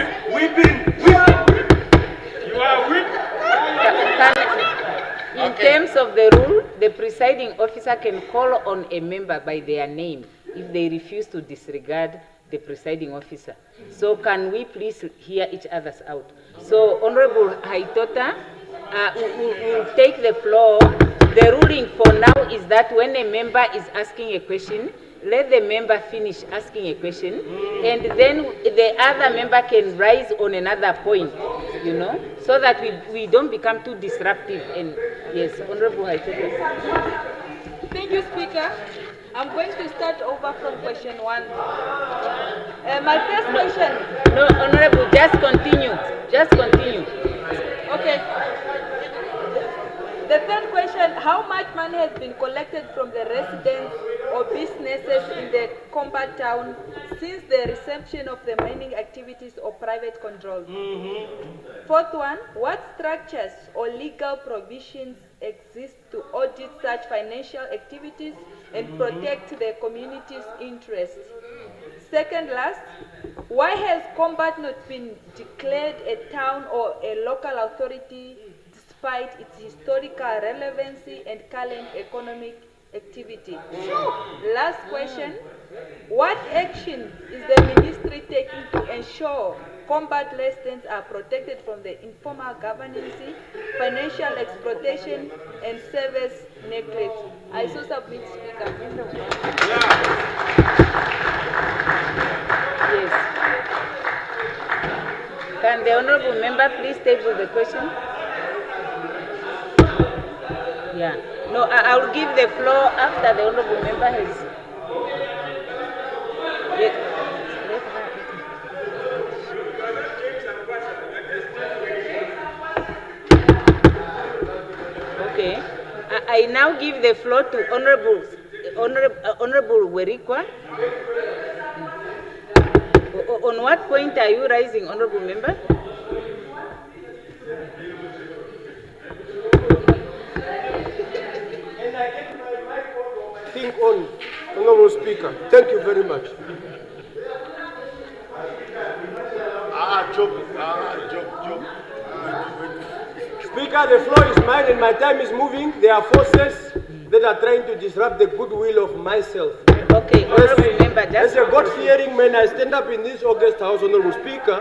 You are weak. In terms of the rule, the presiding officer can call on a member by their name if they refuse to disregard the presiding officer. So can we please hear each other's out? So Honorable Haitota will take the floor. The ruling for now is that when a member is asking a question, let the member finish asking a question, and then the other member can rise on another point, you know, so that we don't become too disruptive. And yes, Honorable Haitota. Thank you, Speaker. I'm going to start over from question 1. My first question. No, Honorable, just continue. Just continue. Okay. The third question, how much money has been collected from the residents or businesses in the combat town since the reception of the mining activities or private control? Fourth one, what structures or legal provisions exist to audit such financial activities and protect the community's interests? Second last, why has combat not been declared a town or a local authority despite its historical relevancy and current economic activity? Last question, what action is the ministry taking to ensure combat residents are protected from the informal governance, financial exploitation, and service neglect? I so submit, Speaker. Yes. Can the honorable member please table the question? Yeah. No, I will give the floor after the honorable member has. Yes. Okay. I now give the floor to Honorable Werikwa. On what point are you rising, honorable member? Think on, Honorable Speaker. Thank you very much. Speaker, the floor is mine and my time is moving. There are forces that are trying to disrupt the goodwill of myself. Okay, honorable member, as a God-fearing man, I stand up in this August House, Honorable Speaker,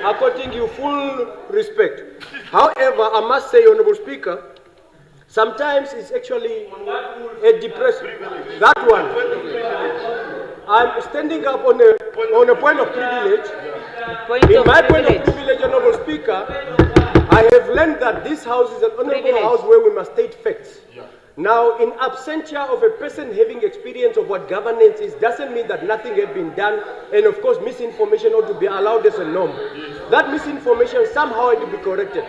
according you full respect. However, I must say, Honorable Speaker, sometimes it's actually a depressing. That one. I'm standing up on a point of privilege. In my point of privilege, Honorable Speaker, I have learned that this house is an honorable house where we must state facts. Now, in absentia of a person having experience of what governance is, doesn't mean that nothing has been done, and of course, misinformation ought to be allowed as a norm. That misinformation somehow had to be corrected.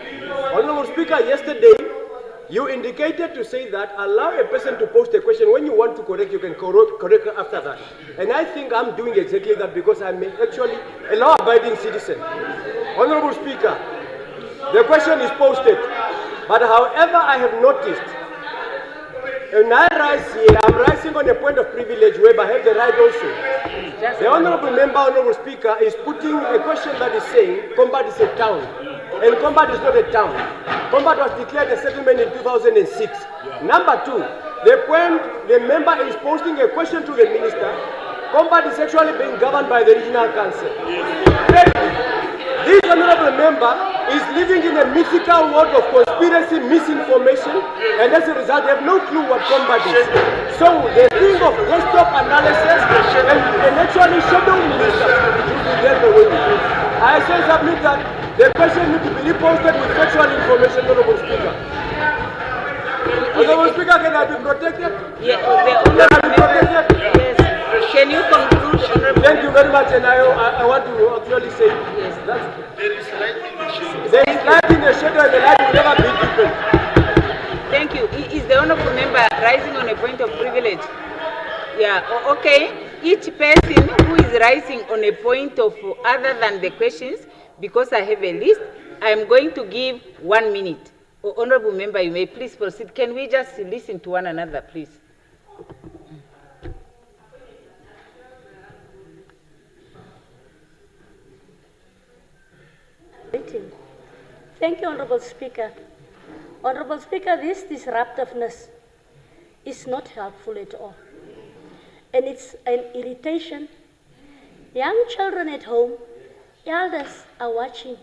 Honorable Speaker, yesterday, you indicated to say that allow a person to post a question. When you want to correct, you can correct after that. And I think I'm doing exactly that because I'm actually a law-abiding citizen. Honorable Speaker, the question is posted, but however I have noticed, when I rise here, I'm rising on a point of privilege whereby I have the right also. The honorable member, honorable speaker, is putting a question that is saying Combat is a town, and Combat is not a town. Combat was declared a settlement in 2006. Number two, the member is posting a question to the minister. Combat is actually being governed by the regional council. This honorable member is living in a mythical world of conspiracy, misinformation, and as a result, they have no clue what combat is. So they think of desktop analysis and actually shadow minister to be dealt with. I say submit that the question needs to be reposted with factual information, Honorable Speaker. Honorable Speaker, can I be protected? Yeah, can I be protected? Yes. Can you conclude, Honorable? Thank you very much, and I want to actually say yes. There is light in the shadow, and the light will never be different. Thank you. Is the honorable member rising on a point of privilege? Yeah. Okay. Each person who is rising on a point of other than the questions, because I have a list, I am going to give 1 minute. Honorable member, you may please proceed. Can we just listen to one another, please? Thank you, Honorable Speaker. Honorable Speaker, this disruptiveness is not helpful at all. And it's an irritation Young children at home, elders are watching,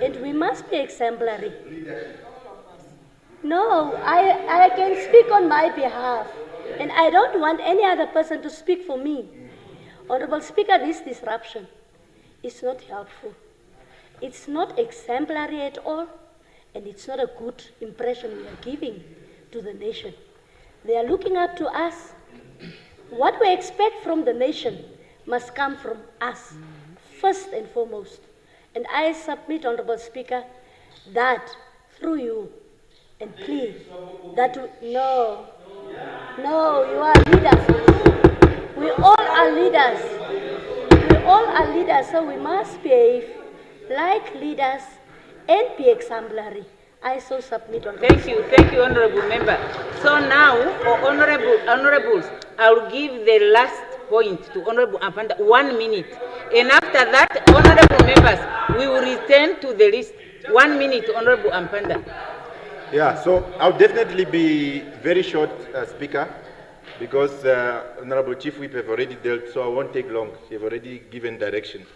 and we must be exemplary. No, I can speak on my behalf, and I don't want any other person to speak for me. Honorable Speaker, this disruption is not helpful. It's not exemplary at all, and it's not a good impression we are giving to the nation. They are looking up to us. What we expect from the nation must come from us, first and foremost. And I submit, Honorable Speaker, that through you, and please, that you are leaders. We all are leaders. We all are leaders, so we must behave like leaders and be exemplary. I so submit on. Thank you, Honorable Member. So now, honorables, I will give the last point to Honorable Ampanda, 1 minute. And after that, honorable members, we will return to the list. 1 minute, Honorable Ampanda. Yeah, so I'll definitely be very short, Speaker, because Honorable Chief Whip have already dealt, so I won't take long. They've already given direction.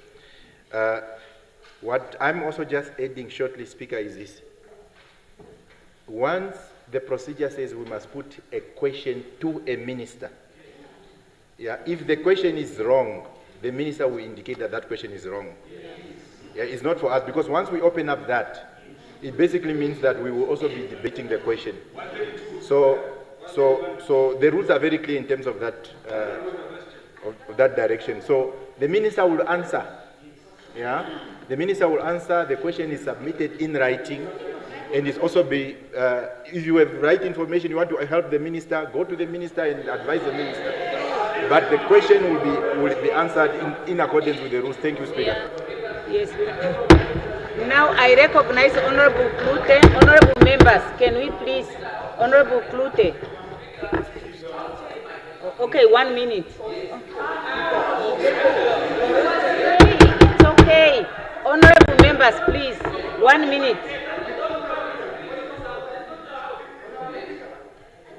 What I'm also just adding shortly, Speaker, is this. Once the procedure says we must put a question to a minister, yeah, if the question is wrong, the minister will indicate that that question is wrong. Yeah, it's not for us, because once we open up that, it basically means that we will also be debating the question. So the rules are very clear in terms of that, of that direction. So the minister will answer. Yeah, the minister will answer. The question is submitted in writing, and it's also be. If you have right information, you want to help the minister, go to the minister and advise the minister. But the question will be answered in accordance with the rules. Thank you, Speaker. Yes. Now I recognize Honorable Klute. Honorable members, can we please, Honorable Klute. Okay, 1 minute. It's okay. Honorable members, please, 1 minute.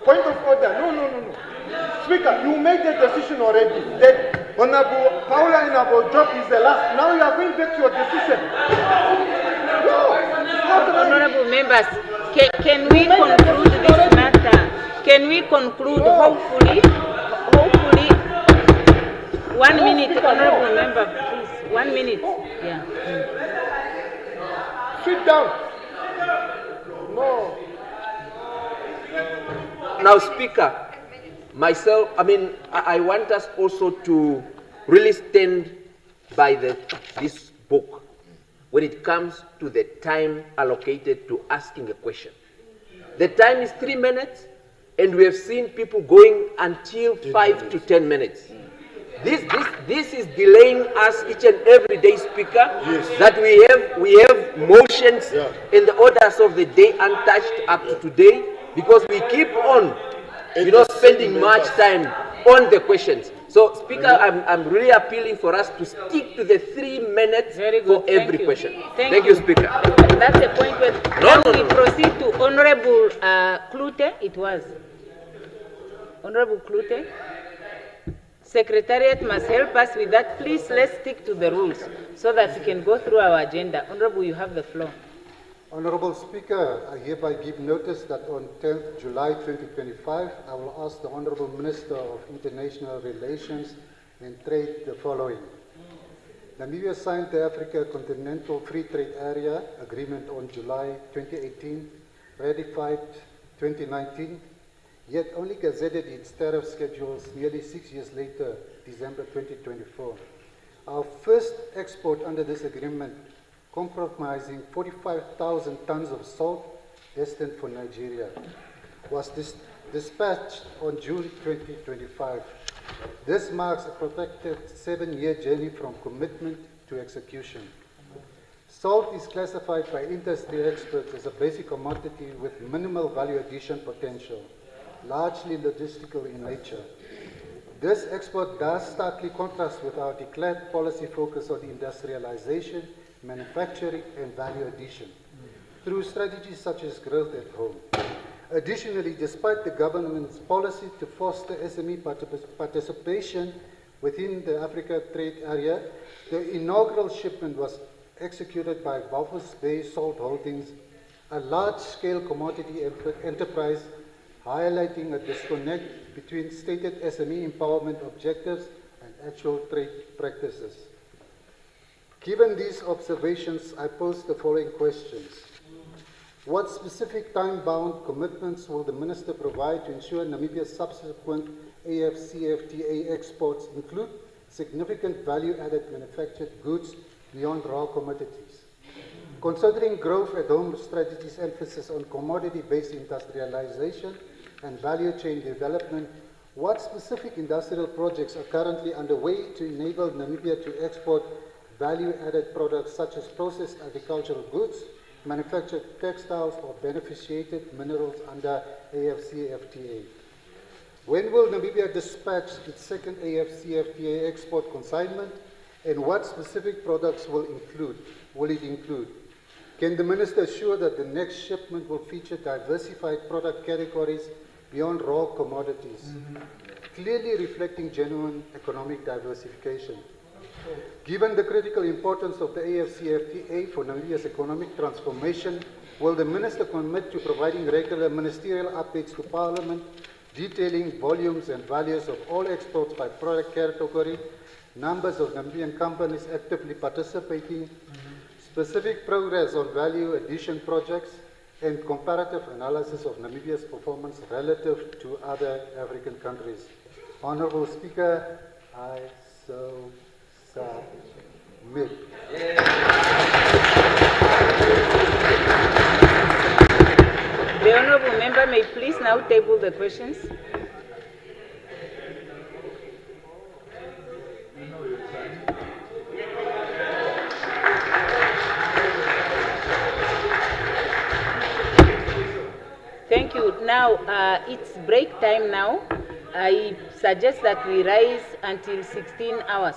Point of order. No. Speaker, you made the decision already that Honorable Paula and Honorable Job is the last. Now you are going back to your decision. No. Honorable members, can we conclude this matter? Can we conclude, hopefully, 1 minute, Honorable member, please, 1 minute. Yeah. Sit down. No. Now, Speaker, myself, I want us also to really stand by this book when it comes to the time allocated to asking a question. The time is 3 minutes, and we have seen people going until 5 to 10 minutes. This is delaying us each and every day, Speaker, that we have motions in the orders of the day untouched up to today, because we keep on spending much time on the questions. So, Speaker, I'm really appealing for us to stick to the 3 minutes for every question. Thank you, Speaker. That's a point where we proceed to Honorable Klute. It was Honorable Klute. Secretariat must help us with that. Please, let's stick to the rules so that we can go through our agenda. Honorable, you have the floor. Honorable Speaker, I hereby give notice that on 10th July 2025, I will ask the Honorable Minister of International Relations and Trade the following. Namibia signed the Africa Continental Free Trade Area Agreement on July 2018, ratified 2019, yet only gazetted its tariff schedules nearly 6 years later, December 2024. Our first export under this agreement, compromising 45,000 tons of salt destined for Nigeria, was dispatched on June 2025. This marks a protracted 7-year journey from commitment to execution. Salt is classified by industry experts as a basic commodity with minimal value addition potential, largely logistical in nature. This export does starkly contrast with our declared policy focus on industrialization, manufacturing, and value addition through strategies such as growth at home. Additionally, despite the government's policy to foster SME participation within the Africa Trade Area. The inaugural shipment was executed by Walvis Bay Salt Holdings, a large-scale commodity enterprise, highlighting a disconnect between stated SME empowerment objectives and actual trade practices. Given these observations, I pose the following questions. What specific time-bound commitments will the Minister provide to ensure Namibia's subsequent AFCFTA exports include significant value-added manufactured goods beyond raw commodities? Considering growth at home strategy's emphasis on commodity-based industrialization and value chain development, what specific industrial projects are currently underway to enable Namibia to export value-added products such as processed agricultural goods, manufactured textiles, or beneficiated minerals under AFCFTA? When will Namibia dispatch its second AFCFTA export consignment, and what specific products will it include? Can the Minister assure that the next shipment will feature diversified product categories beyond raw commodities, clearly reflecting genuine economic diversification? Given the critical importance of the AFCFTA for Namibia's economic transformation, will the Minister commit to providing regular ministerial updates to Parliament detailing volumes and values of all exports by product category, numbers of Namibian companies actively participating, specific progress on value addition projects, and comparative analysis of Namibia's performance relative to other African countries? Honourable Speaker, I so submit. The honourable member may please now table the questions. Thank you. Now, it's break time now. I suggest that we rise until 16 hours.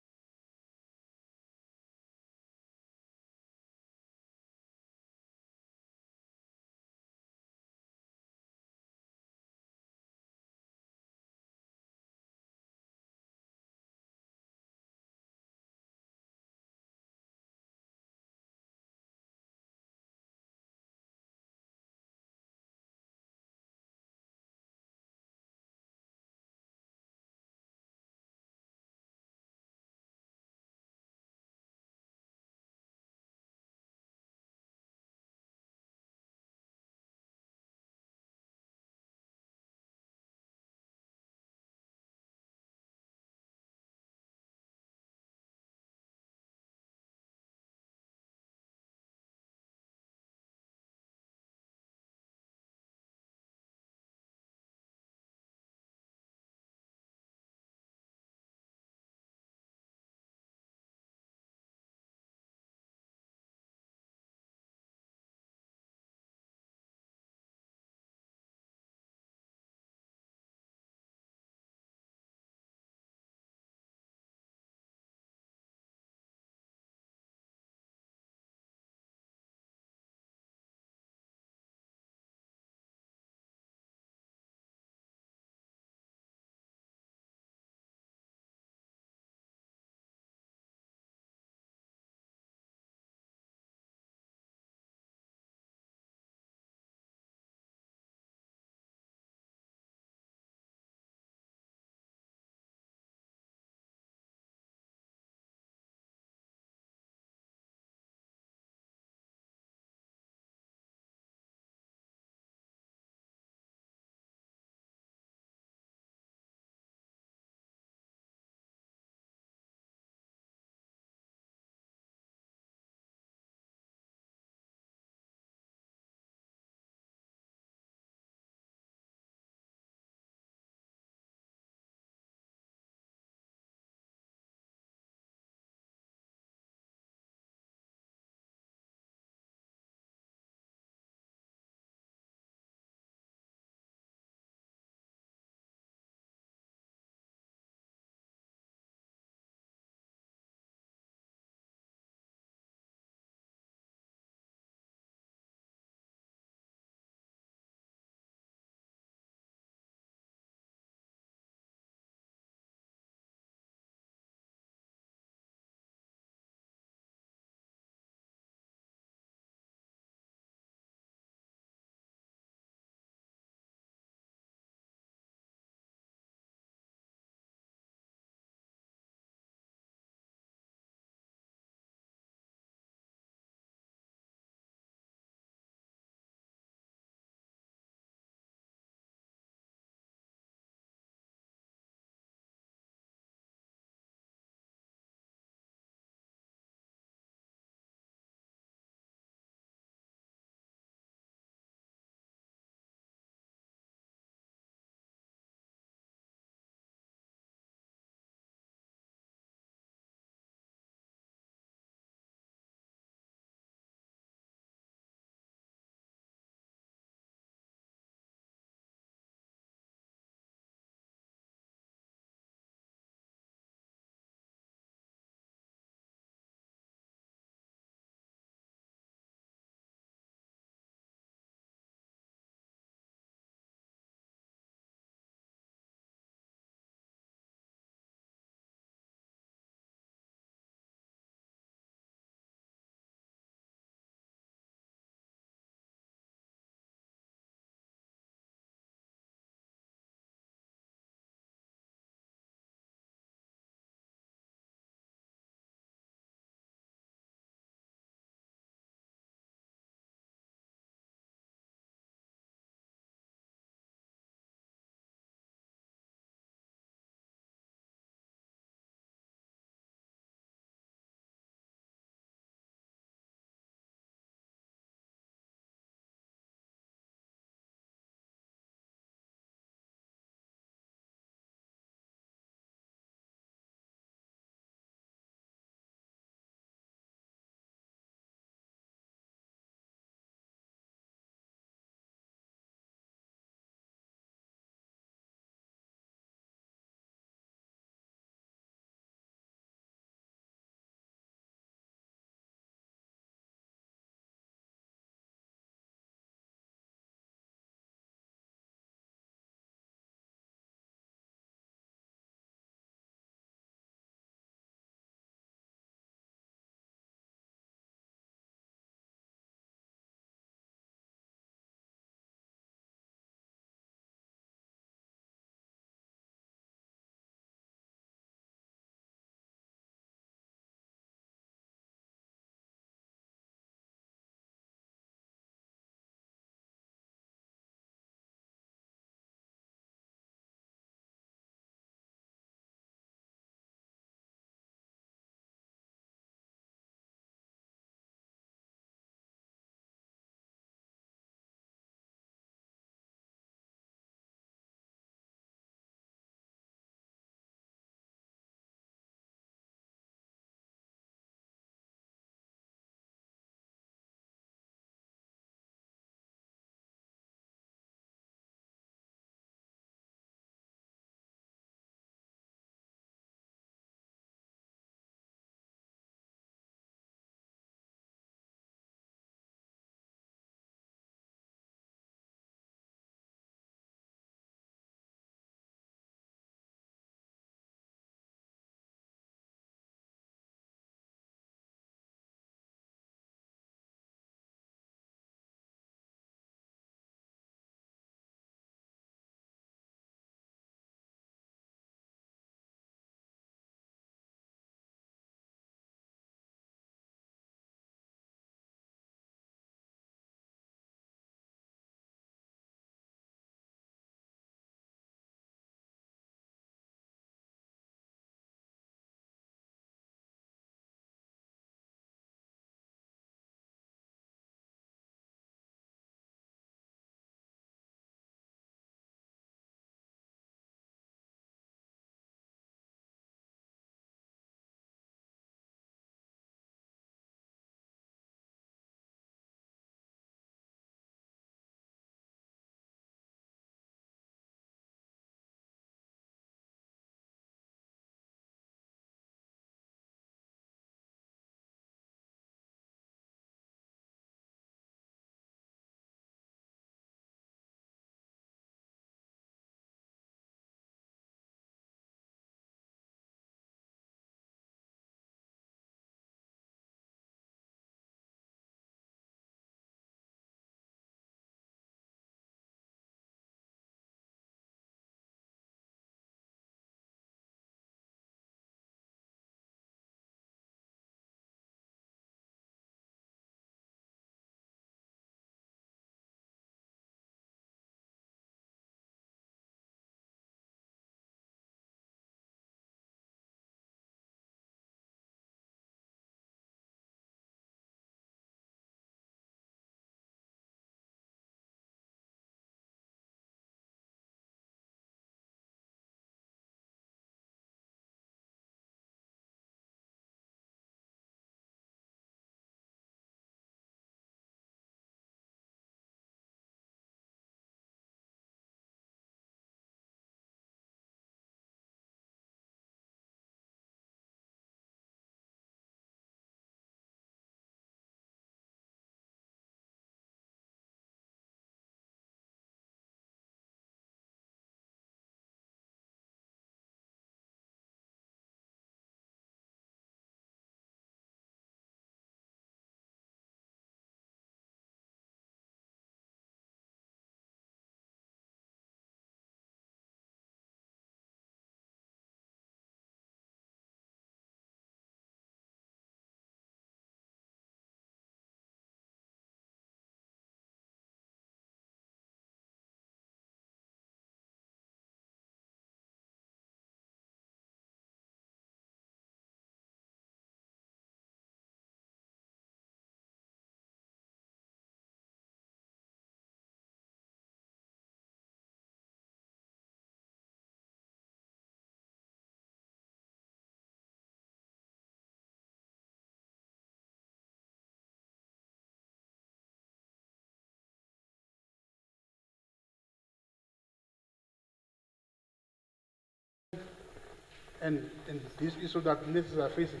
and this issue that ministers are facing.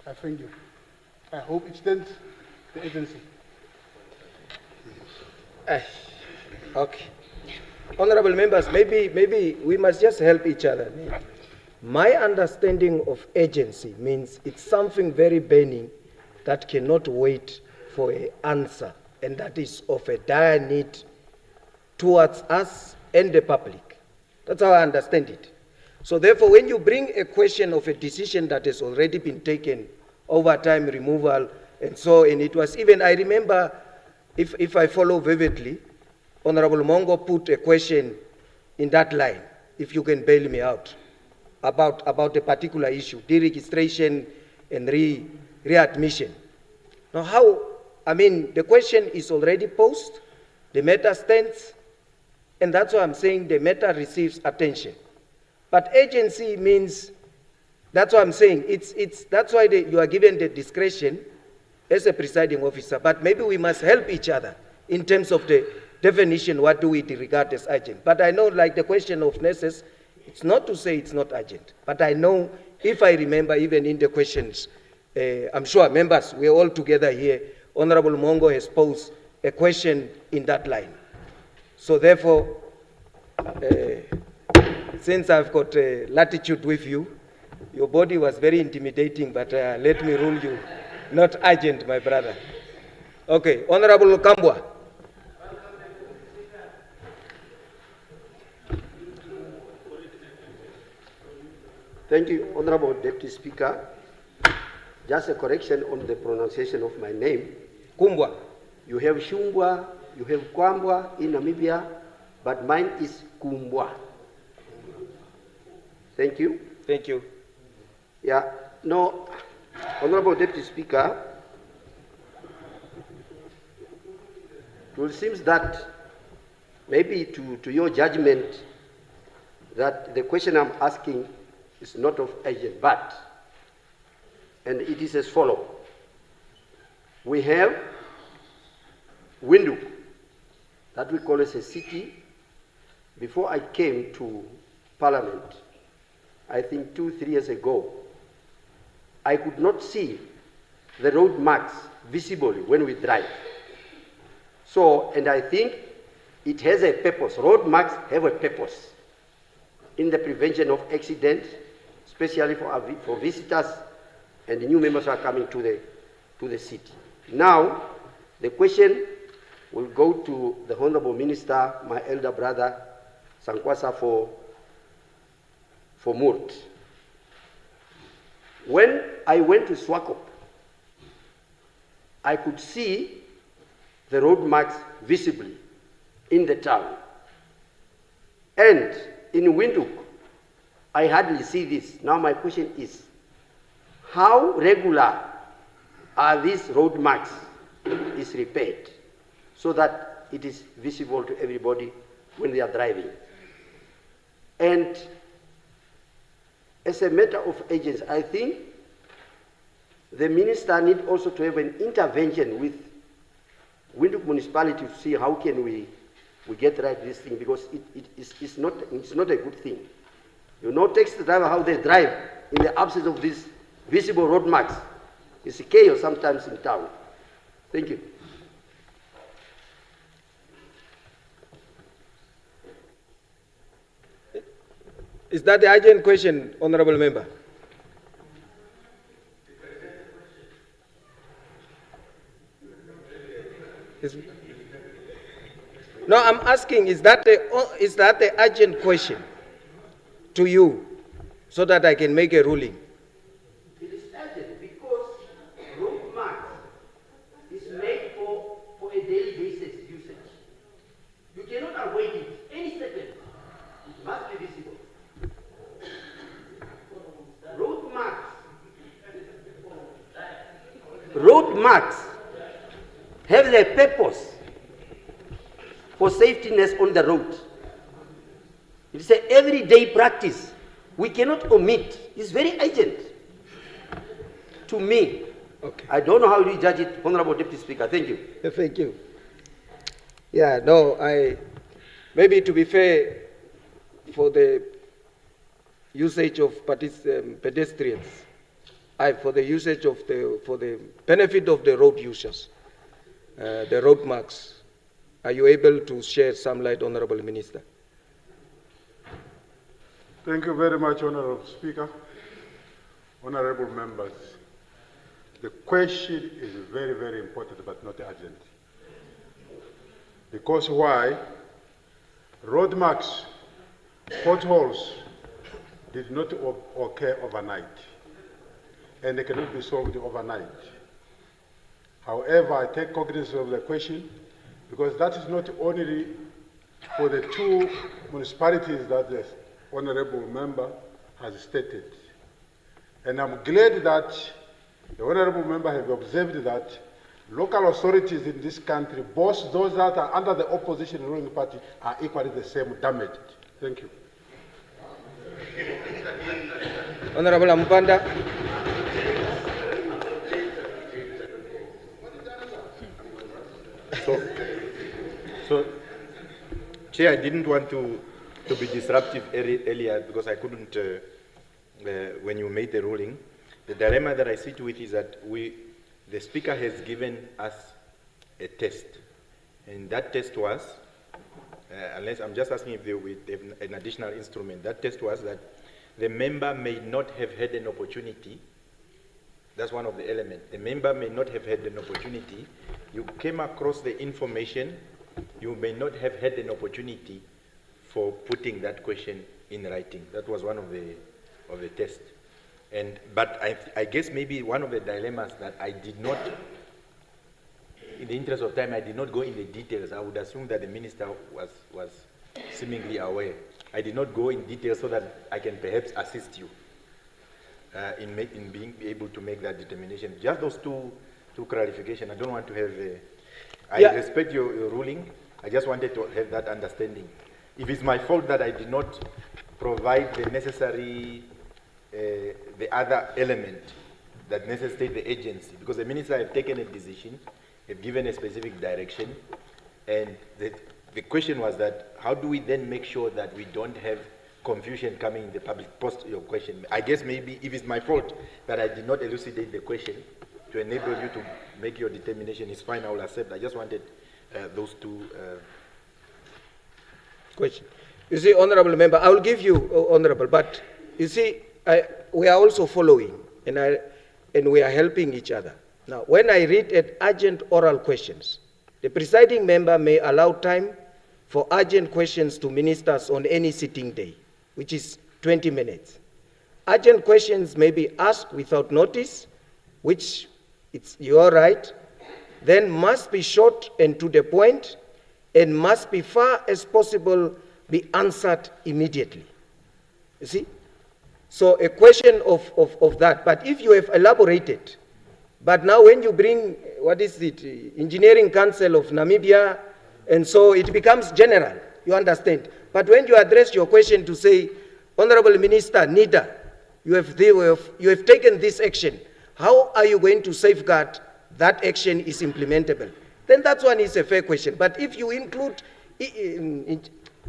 I thank you. I hope it stands the agency. Okay. Honorable members, maybe we must just help each other. My understanding of agency means it's something very burning that cannot wait for an answer, and that is of a dire need towards us and the public. That's how I understand it. So therefore, when you bring a question of a decision that has already been taken, overtime removal, and so, and it was even, I remember, if I follow vividly, Honorable Mongo put a question in that line, if you can bail me out, about a particular issue, deregistration and readmission. Now how, the question is already posed, the matter stands, and that's why I'm saying the matter receives attention. But agency means, that's what I'm saying, that's why you are given the discretion as a presiding officer, but maybe we must help each other in terms of the definition, what do we regard as urgent. But I know, like the question of nurses, it's not to say it's not urgent, but I know, if I remember even in the questions, I'm sure members, we're all together here, Honorable Mongo has posed a question in that line. So therefore, since I've got latitude with you, your body was very intimidating, but let me rule you, not urgent, my brother. Okay, Honorable Kambwa. Thank you, Honorable Deputy Speaker. Just a correction on the pronunciation of my name. Kumbwa. You have Shumbwa, you have Kwambwa in Namibia, but mine is Kumbwa. Thank you. Thank you. Yeah, no, Honorable Deputy Speaker, it seems that maybe to your judgment that the question I'm asking is not of urgent, but, and it is as follows. We have Windhoek, that we call as a city. Before I came to Parliament, I think 2-3 years ago, I could not see the road marks visibly when we drive. So, and I think it has a purpose. Road marks have a purpose in the prevention of accidents, especially for visitors and the new members who are coming to the city. Now, the question will go to the Honorable Minister, my elder brother, Sankwasa, for Murt. When I went to Swakop, I could see the road marks visibly in the town. And in Windhoek, I hardly see this. Now my question is, how regular are these road marks is repaired so that it is visible to everybody when they are driving? And as a matter of agency, I think the minister needs also to have an intervention with Windhoek municipality to see how can we get right this thing, because it's not a good thing. You know, taxi driver, how they drive in the absence of these visible road marks. It's a chaos sometimes in town. Thank you. Is that the urgent question, Honorable Member? No, I'm asking, is that the urgent question to you, so that I can make a ruling? It is urgent because road marks is made for a daily basis usage. You cannot avoid it any second. It must be visible. Road marks have their purpose for safetyness on the road. It's an everyday practice. We cannot omit. It's very urgent to me. Okay. I don't know how you judge it, Honorable Deputy Speaker. Thank you. Thank you. Yeah, no, maybe to be fair, for the usage of pedestrians, for the usage of for the benefit of the road users, the road marks. Are you able to share some light, Honorable Minister? Thank you very much, Honorable Speaker. Honorable members, the question is very, very important but not urgent. Because why? Road marks, potholes did not occur overnight, and they cannot be solved overnight. However, I take cognizance of the question because that is not only for the two municipalities that the honorable member has stated. And I'm glad that the honorable member has observed that local authorities in this country, both those that are under the opposition ruling party, are equally the same damaged. Thank you. Honorable Ampanda. So, Chair, I didn't want to be disruptive earlier because I couldn't, when you made the ruling. The dilemma that I sit with is that the Speaker has given us a test. And that test was, unless I'm just asking if they have an additional instrument, that test was that the member may not have had an opportunity. That's one of the elements. The member may not have had an opportunity. You came across the information. You may not have had an opportunity for putting that question in writing. That was one of the tests. But I guess maybe one of the dilemmas that I did not, in the interest of time, I did not go in the details. I would assume that the minister was seemingly aware. I did not go in detail so that I can perhaps assist you in being able to make that determination. Just those two clarifications. I don't want to have I respect your ruling. I just wanted to have that understanding. If it's my fault that I did not provide the necessary, the other element that necessitates the agency, because the minister have taken a decision, have given a specific direction, and the question was that how do we then make sure that we don't have confusion coming in the public? Post your question. I guess maybe if it's my fault that I did not elucidate the question to enable you to make your determination, it's fine, I will accept. I just wanted those two questions. You see, Honorable Member, I will give you, Honorable, but you see, we are also following, and we are helping each other. Now, when I read at urgent oral questions, the presiding member may allow time for urgent questions to ministers on any sitting day, which is 20 minutes. Urgent questions may be asked without notice, which it's your right, then must be short and to the point, and must be far as possible be answered immediately. You see? So a question of that. But if you have elaborated, but now when you bring, what is it, Engineering Council of Namibia, and so it becomes general, you understand. But when you address your question to say, Honorable Minister, NIDA, you have taken this action, how are you going to safeguard that action is implementable? Then that one is a fair question. But if you include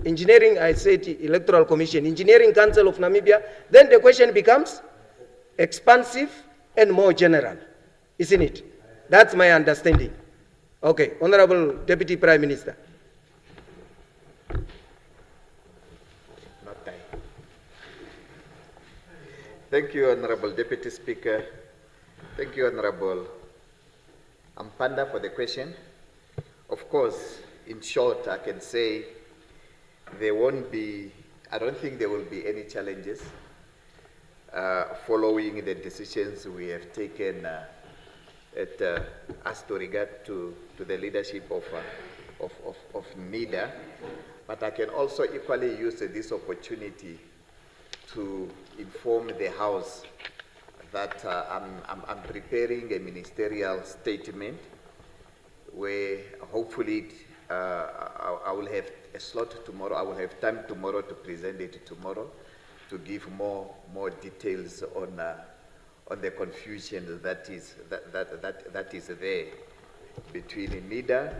engineering, I said Electoral Commission, Engineering Council of Namibia, then the question becomes expansive and more general, isn't it? That's my understanding. Okay, Honorable Deputy Prime Minister. Thank you, Honorable Deputy Speaker. Thank you, Honorable Ampanda, for the question. Of course, in short, I can say there won't be, I don't think there will be any challenges following the decisions we have taken as to regard to the leadership of NIDA. But I can also equally use this opportunity to inform the House that I'm preparing a ministerial statement where hopefully I will have a slot tomorrow. I will have time tomorrow to present it tomorrow to give more details on the confusion that is there between NIDA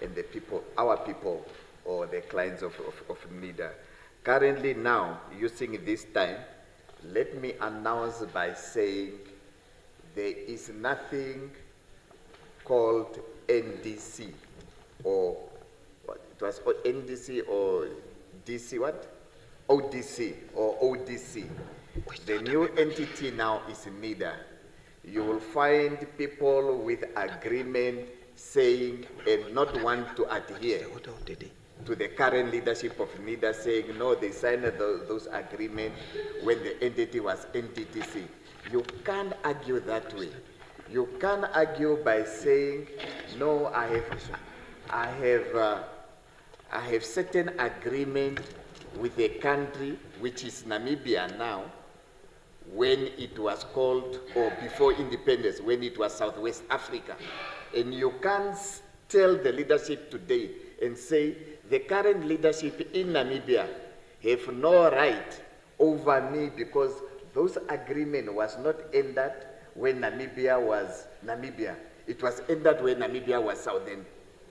and the people, our people, or the clients of NIDA. Currently now, using this time, let me announce by saying there is nothing called NDC or what? It was NDC or DC what? ODC or ODC. The new entity now is NIDA. You will find people with agreement saying and not want to adhere to the current leadership of NIDA, saying no, they signed those agreements when the entity was NTTC. You can't argue that way. You can't argue by saying no, I have certain agreement with a country which is Namibia now, when it was called, or before independence, when it was Southwest Africa. And you can't tell the leadership today and say the current leadership in Namibia have no right over me because those agreement was not ended when Namibia was Namibia. It was ended when Namibia was Southern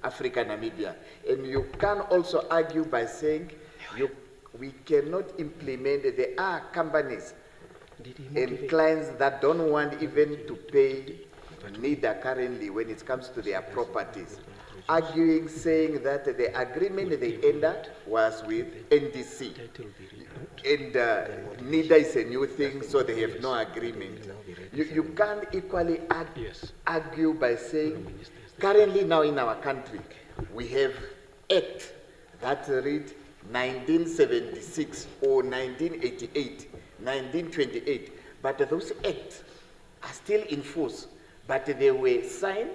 Africa, Namibia. And you can also argue by saying we cannot implement, there are companies and clients that don't want even to pay NIDA currently when it comes to their properties. Arguing, saying that the agreement they ended was with NDC. And NIDA is a new thing, so they have no agreement. You can't equally argue by saying, currently now in our country, we have Act that read 1976 or 1988, 1928, but those acts are still in force, but they were signed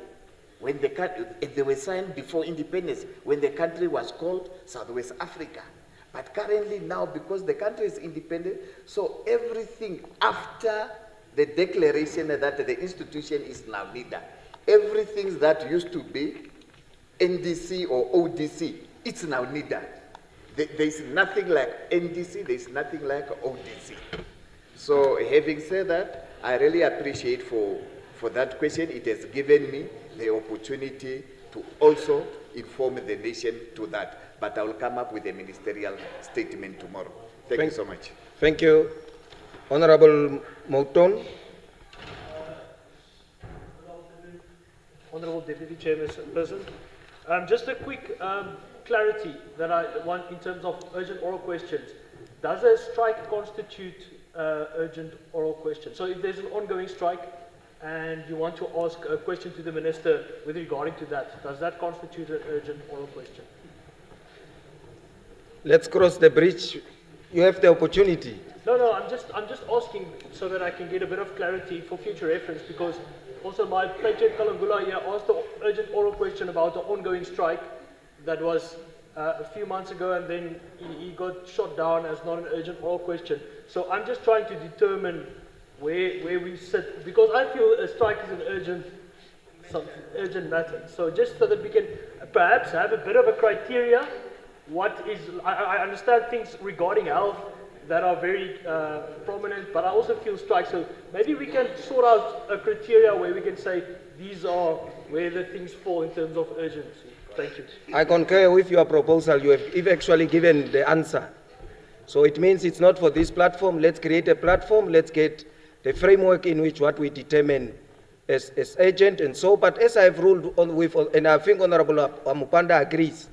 when they were signed before independence, when the country was called Southwest Africa. But currently now, because the country is independent, so everything after the declaration that the institution is now NIDA, everything that used to be NDC or ODC, it's now NIDA. There's nothing like NDC, there's nothing like ODC. So having said that, I really appreciate for that question. It has given me the opportunity to also inform the nation to that. But I will come up with a ministerial statement tomorrow. Thank you so much. Thank you. Honorable Mouton. Honorable Deputy Chairperson. Just a quick clarity that I want in terms of urgent oral questions. Does a strike constitute urgent oral question? So if there's an ongoing strike and you want to ask a question to the minister with regarding to that, does that constitute an urgent oral question? Let's cross the bridge. You have the opportunity. No, I'm just asking so that I can get a bit of clarity for future reference, because also my Patriot Kalangula here asked the urgent oral question about the ongoing strike that was a few months ago, and then he got shot down as not an urgent oral question. So I'm just trying to determine where we sit, because I feel a strike is an urgent matter. So just so that we can perhaps have a bit of a criteria, what is, I understand things regarding health that are very prominent, but I also feel strikes. So maybe we can sort out a criteria where we can say these are where the things fall in terms of urgency. Thank you. I concur with your proposal. You've actually given the answer. So it means it's not for this platform. Let's create a platform. Let's get the framework in which what we determine as urgent and so. But as I've ruled on with, and I think Honorable Amupanda agrees,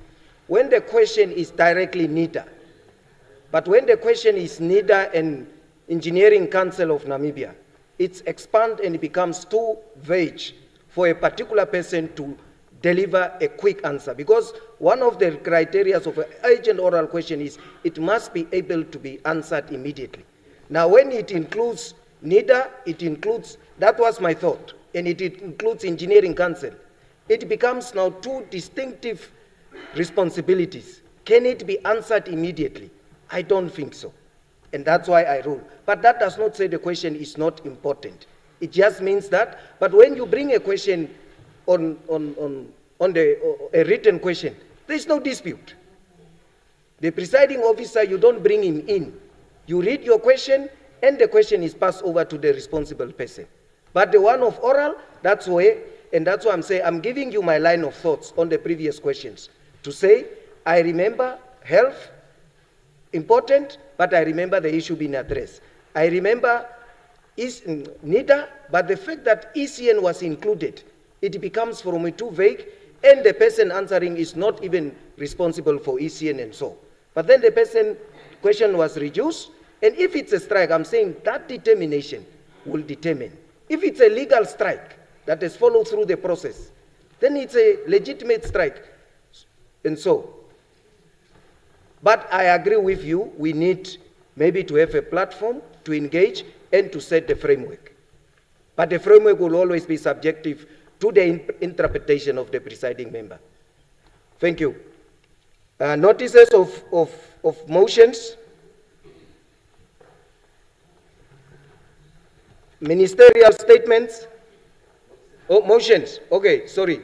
when the question is directly NIDA, but when the question is NIDA and Engineering Council of Namibia, it's expanded and it becomes too vague for a particular person to deliver a quick answer. Because one of the criteria of an urgent oral question is it must be able to be answered immediately. Now, when it includes NIDA, it includes, that was my thought, and it includes Engineering Council, it becomes now two distinctive responsibilities. Can it be answered immediately? I don't think so. And that's why I rule. But that does not say the question is not important. It just means that, but when you bring a question on a written question, there is no dispute. The presiding officer, you don't bring him in. You read your question, and the question is passed over to the responsible person. But the one of oral, that's where, and that's why I'm saying, I'm giving you my line of thoughts on the previous questions. To say, I remember health, important, but I remember the issue being addressed. I remember NIDA, but the fact that ECN was included, it becomes for me too vague, and the person answering is not even responsible for ECN and so. But then the person question was reduced, and if it's a strike, I'm saying that determination will determine. If it's a legal strike that has followed through the process, then it's a legitimate strike, and so. But I agree with you, we need maybe to have a platform to engage and to set the framework. But the framework will always be subjective to the interpretation of the presiding member. Thank you. Notices of motions. Ministerial statements. Oh, motions. Okay, sorry.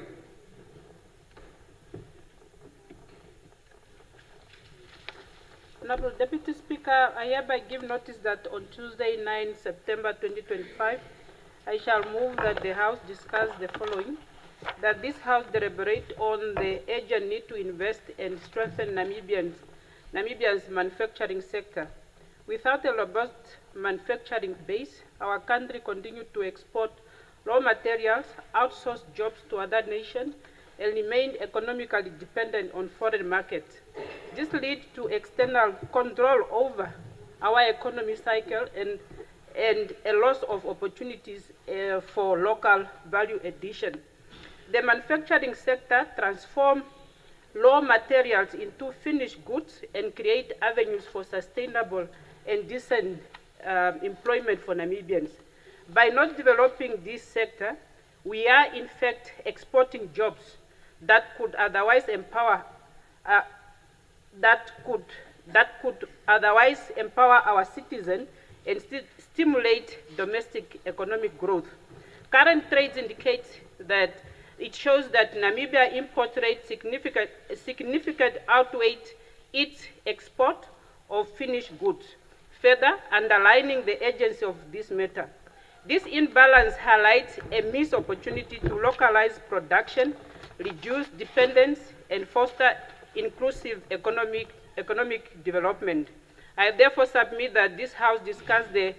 Honorable Deputy Speaker, I hereby give notice that on Tuesday, 9 September 2025, I shall move that the House discuss the following: that this House deliberate on the urgent need to invest and strengthen Namibia's manufacturing sector. Without a robust manufacturing base, our country continues to export raw materials, outsource jobs to other nations, and remain economically dependent on foreign markets. This leads to external control over our economy cycle and a loss of opportunities for local value addition. The manufacturing sector transforms raw materials into finished goods and create avenues for sustainable and decent employment for Namibians. By not developing this sector, we are in fact exporting jobs that could otherwise empower our citizens and stimulate domestic economic growth. Current trades indicate that it shows that Namibia import rate significant outweigh its export of finished goods, further underlining the urgency of this matter. This imbalance highlights a missed opportunity to localize production, reduce dependence, and foster inclusive economic development. I therefore submit that this House discuss and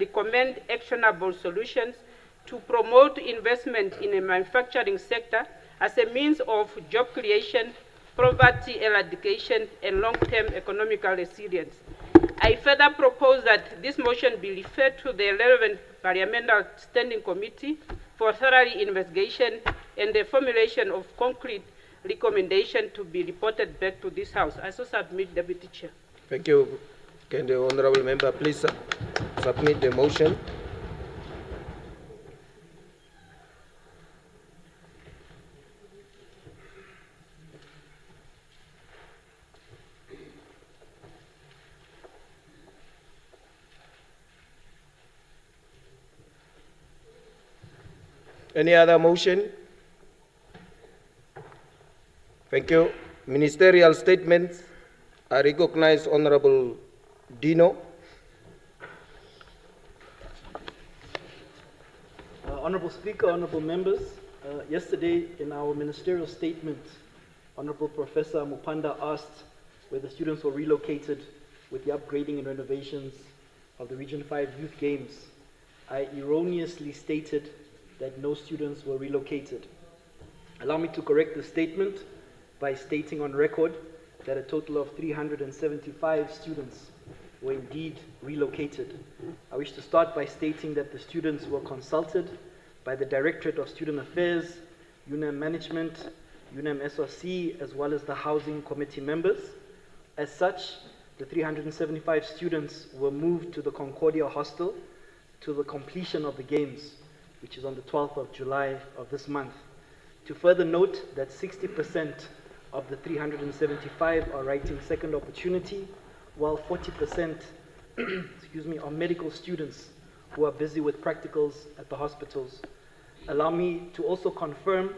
recommend actionable solutions to promote investment in the manufacturing sector as a means of job creation, poverty eradication, and long-term economical resilience. I further propose that this motion be referred to the relevant Parliamentary Standing Committee for thorough investigation and the formulation of concrete recommendation to be reported back to this House. I so submit, Deputy Chair. Thank you. Can the honorable member please submit the motion? Any other motion? Thank you. Ministerial statements. I recognize Honorable Dino. Honorable Speaker, honorable members, yesterday in our ministerial statement, Honorable Professor Mupanda asked whether students were relocated with the upgrading and renovations of the Region 5 Youth Games. I erroneously stated that no students were relocated. Allow me to correct the statement by stating on record that a total of 375 students were indeed relocated. I wish to start by stating that the students were consulted by the Directorate of Student Affairs, UNAM Management, UNAM SRC, as well as the Housing Committee members. As such, the 375 students were moved to the Concordia Hostel to the completion of the games, which is on the 12th of July of this month. To further note that 60% of the 375 are writing second opportunity, while 40% are medical students who are busy with practicals at the hospitals. Allow me to also confirm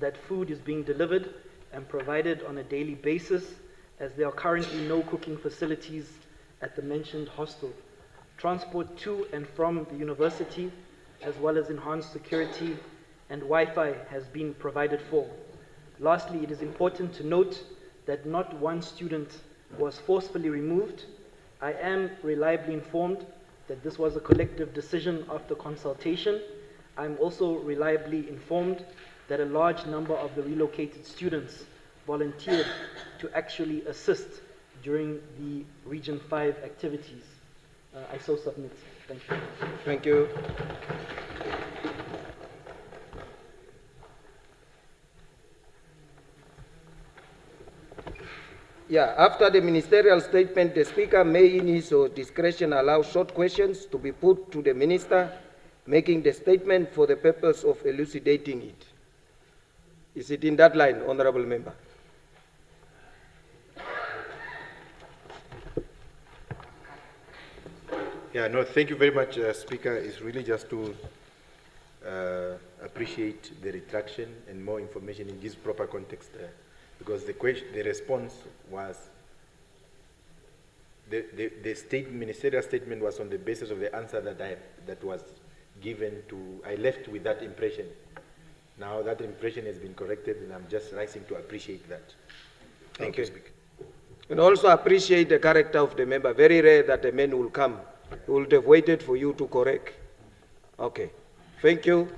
that food is being delivered and provided on a daily basis, as there are currently no cooking facilities at the mentioned hostel. Transport to and from the university, as well as enhanced security and Wi-Fi, has been provided for. Lastly, it is important to note that not one student was forcefully removed, I am reliably informed that this was a collective decision after consultation. I'm also reliably informed that a large number of the relocated students volunteered to actually assist during the Region 5 activities. I so submit. Thank you. Thank you. Yeah, after the ministerial statement, the Speaker may, in his discretion, allow short questions to be put to the Minister, making the statement for the purpose of elucidating it. Is it in that line, Honourable Member? Yeah, no, thank you very much, Speaker. It's really just to appreciate the retraction and more information in this proper context, because the response was, the ministerial statement was on the basis of the answer that was given to, I left with that impression. Now that impression has been corrected, and I'm just rising to appreciate that. Thank you, Speaker. And also appreciate the character of the member. Very rare that a man will come. He would have waited for you to correct. Okay. Thank you.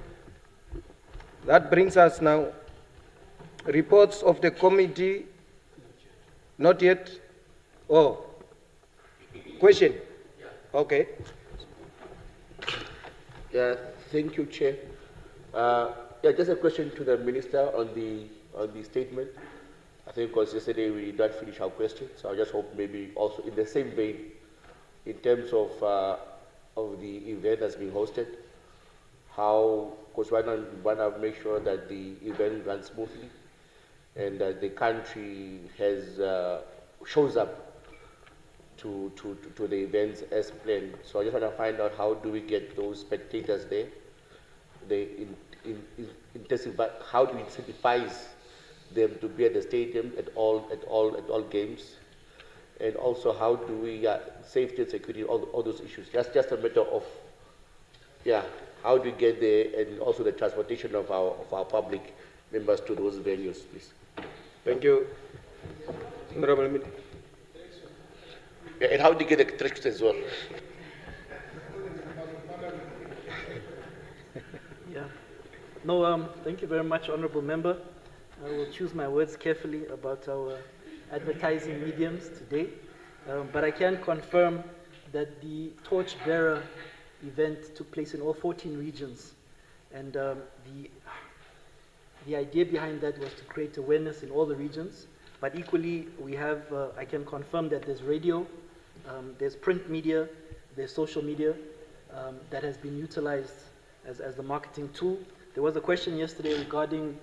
That brings us now. Reports of the committee. Not yet. Oh. Question. Okay. Yeah, thank you, Chair. Yeah, just a question to the Minister on the statement. I think because yesterday we did not finish our questions, so I just hope maybe also in the same vein, in terms of the event that's being hosted, how, because we want to make sure that the event runs smoothly and that the country has shows up to the events as planned. So I just want to find out how do we get those spectators there? How do we incentivize them to be at the stadium at all games? And also, how do we safety and security, all those issues? Just a matter of, yeah, how do we get there, and also the transportation of our public members to those venues, please. Thank you, Honourable Minister. Yeah, and how do you get the tricks as well? Yeah. No, thank you very much, Honourable Member. I will choose my words carefully about our advertising mediums today, but I can confirm that the torchbearer event took place in all 14 regions, and the idea behind that was to create awareness in all the regions, but equally we have, I can confirm that there's radio, there's print media, there's social media that has been utilized as the marketing tool. There was a question yesterday regarding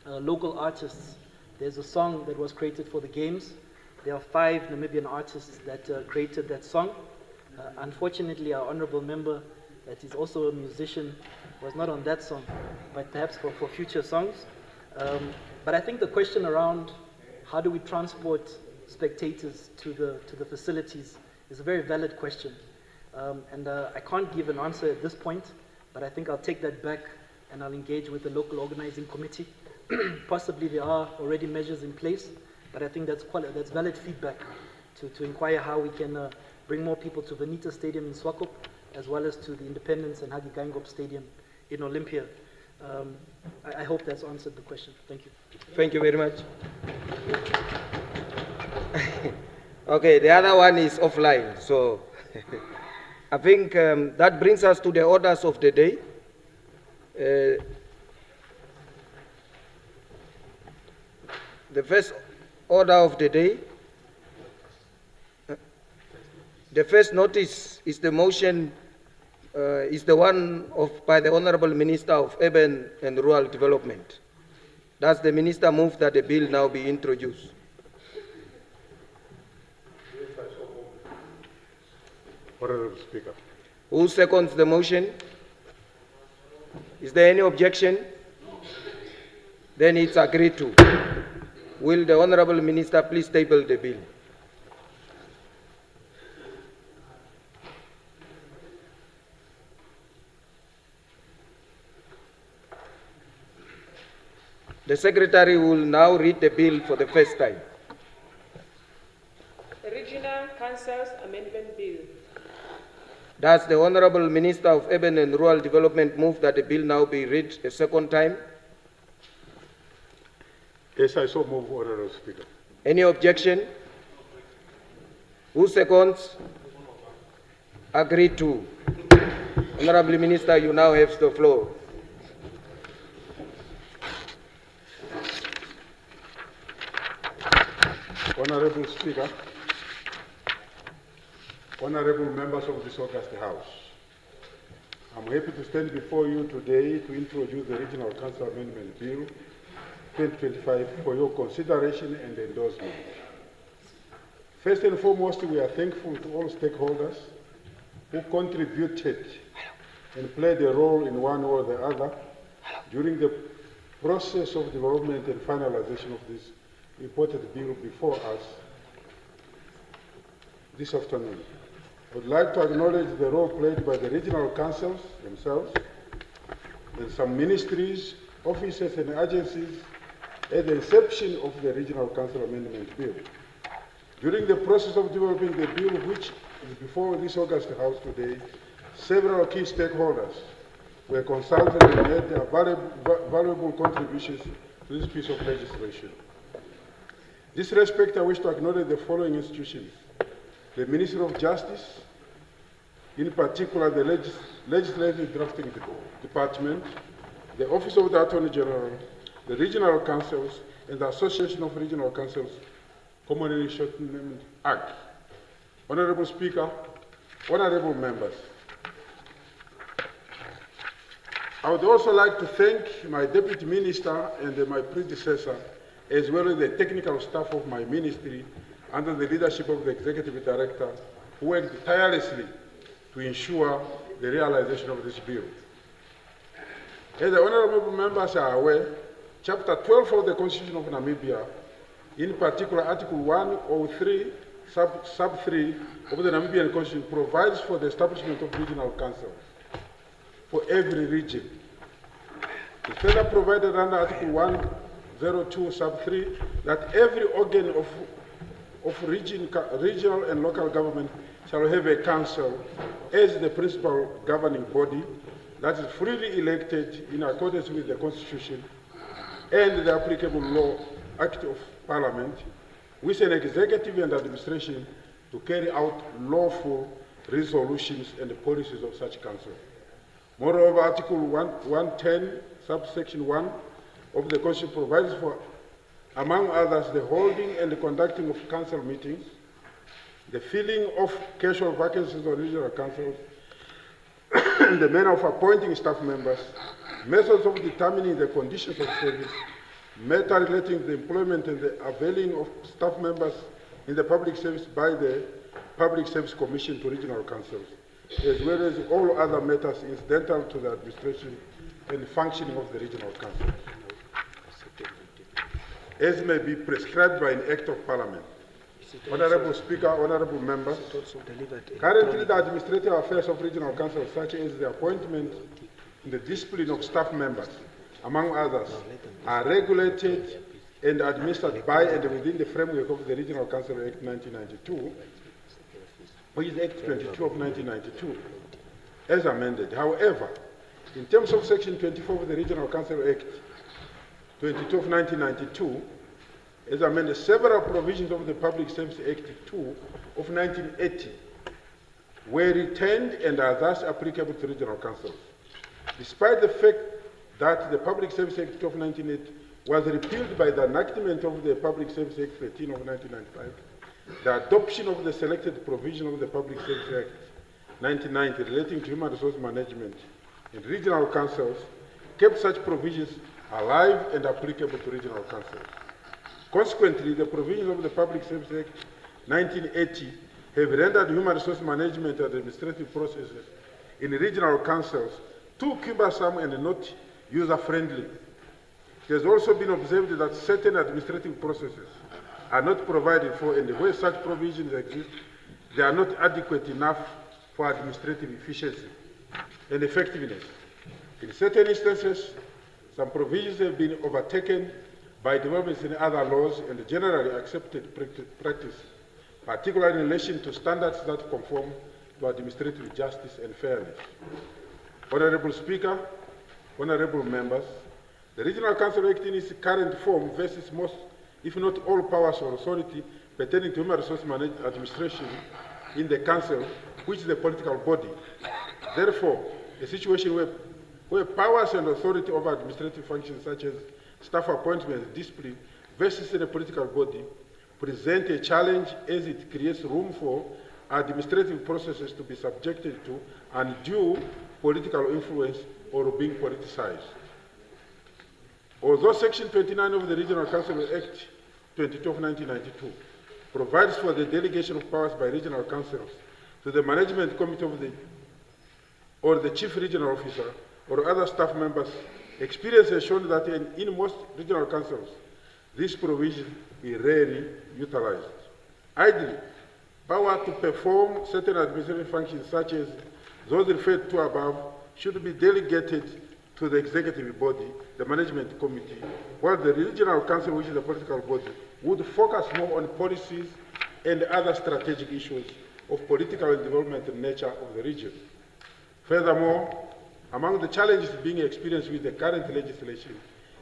local artists. There's a song that was created for the games. There are 5 Namibian artists that created that song. Unfortunately, our honourable member, that is also a musician, was not on that song, but perhaps for future songs. But I think the question around how do we transport spectators to the facilities is a very valid question. And I can't give an answer at this point, but I think I'll take that back and I'll engage with the local organizing committee. Possibly there are already measures in place, but I think that's valid feedback to inquire how we can bring more people to Venita Stadium in Swakop, as well as to the Independence and Hagi Geingob Stadium in Olympia. I hope that's answered the question. Thank you. Thank you very much. Okay, the other one is offline, so I think that brings us to the orders of the day. The first order of the day, the first notice is the motion, is the one by the Honourable Minister of Urban and Rural Development. Does the Minister move that the bill now be introduced? Honourable Speaker. Who seconds the motion? Is there any objection? Then it's agreed to. Will the Honourable Minister please table the bill? The Secretary will now read the bill for the first time. The Regional Council Councils Amendment Bill. Does the Honorable Minister of Urban and Rural Development move that the bill now be read a second time? Yes, I so move, Honorable Speaker. Any objection? Who seconds? Agreed to. Honorable Minister, you now have the floor. Honorable Speaker, honorable members of this August House, I'm happy to stand before you today to introduce the Regional Council Amendment Bill 2025 for your consideration and endorsement. First and foremost, we are thankful to all stakeholders who contributed and played a role in one or the other during the process of development and finalization of this important bill before us this afternoon. I would like to acknowledge the role played by the regional councils themselves and some ministries, offices and agencies at the inception of the Regional Council Amendment Bill. During the process of developing the bill, which is before this August House today, several key stakeholders were consulted and made their valuable contributions to this piece of legislation. In this respect, I wish to acknowledge the following institutions: the Ministry of Justice, in particular the Legislative Drafting Department, the Office of the Attorney General, the Regional Councils, and the Association of Regional Councils, commonly shortened AG. Honorable Speaker, honorable members, I would also like to thank my Deputy Minister and my predecessor, as well as the technical staff of my ministry under the leadership of the Executive Director, who worked tirelessly to ensure the realization of this bill. As the honorable members are aware, Chapter 12 of the Constitution of Namibia, in particular Article 103, sub 3 of the Namibian Constitution, provides for the establishment of regional councils for every region. It further provided under Article 102, sub 3, that every organ of regional and local government shall have a council as the principal governing body that is freely elected in accordance with the Constitution and the applicable law Act of Parliament, with an executive and administration to carry out lawful resolutions and policies of such council. Moreover, Article 110, subsection 1 of the Constitution provides for, among others, the holding and the conducting of council meetings, the filling of casual vacancies on regional councils, the manner of appointing staff members, methods of determining the conditions of service, matter relating to the employment and the availing of staff members in the public service by the Public Service Commission to regional councils, as well as all other matters incidental to the administration and functioning of the regional councils, as may be prescribed by an Act of Parliament. Honorable Speaker, honorable members, currently the administrative affairs of regional councils, such as the appointment and the discipline of staff members, among others, are regulated and administered by and within the framework of the Regional Council Act 1992, which is Act 22 of 1992, as amended. However, in terms of Section 24 of the Regional Council Act 22 of 1992, as amended, several provisions of the Public Service Act 2 of 1980 were retained and are thus applicable to regional councils. Despite the fact that the Public Service Act of 1980 was repealed by the enactment of the Public Service Act 13 of 1995, the adoption of the selected provision of the Public Service Act 1990 relating to human resource management in regional councils kept such provisions alive and applicable to regional councils. Consequently, the provisions of the Public Service Act 1980 have rendered human resource management and administrative processes in regional councils too cumbersome and not user-friendly. It has also been observed that certain administrative processes are not provided for, and where such provisions exist, they are not adequate enough for administrative efficiency and effectiveness. In certain instances, some provisions have been overtaken by developments in other laws and generally accepted practice. particularly in relation to standards that conform to administrative justice and fairness. Honorable Speaker, honorable members, the Regional Council Act in its current form vests most, if not all, powers or authority pertaining to human resource administration in the Council, which is the political body. Therefore, a situation where powers and authority over administrative functions such as staff appointments, discipline, vests in a political body present a challenge as it creates room for administrative processes to be subjected to undue political influence or being politicized. Although Section 29 of the Regional Council Act 22 of 1992 provides for the delegation of powers by regional councils to the management committee of or the chief regional officer or other staff members, experience has shown that in most regional councils, this provision is rarely utilized. Ideally, power to perform certain administrative functions such as those referred to above should be delegated to the executive body, the management committee, while the regional council, which is the political body, would focus more on policies and other strategic issues of political and developmental nature of the region. Furthermore, among the challenges being experienced with the current legislation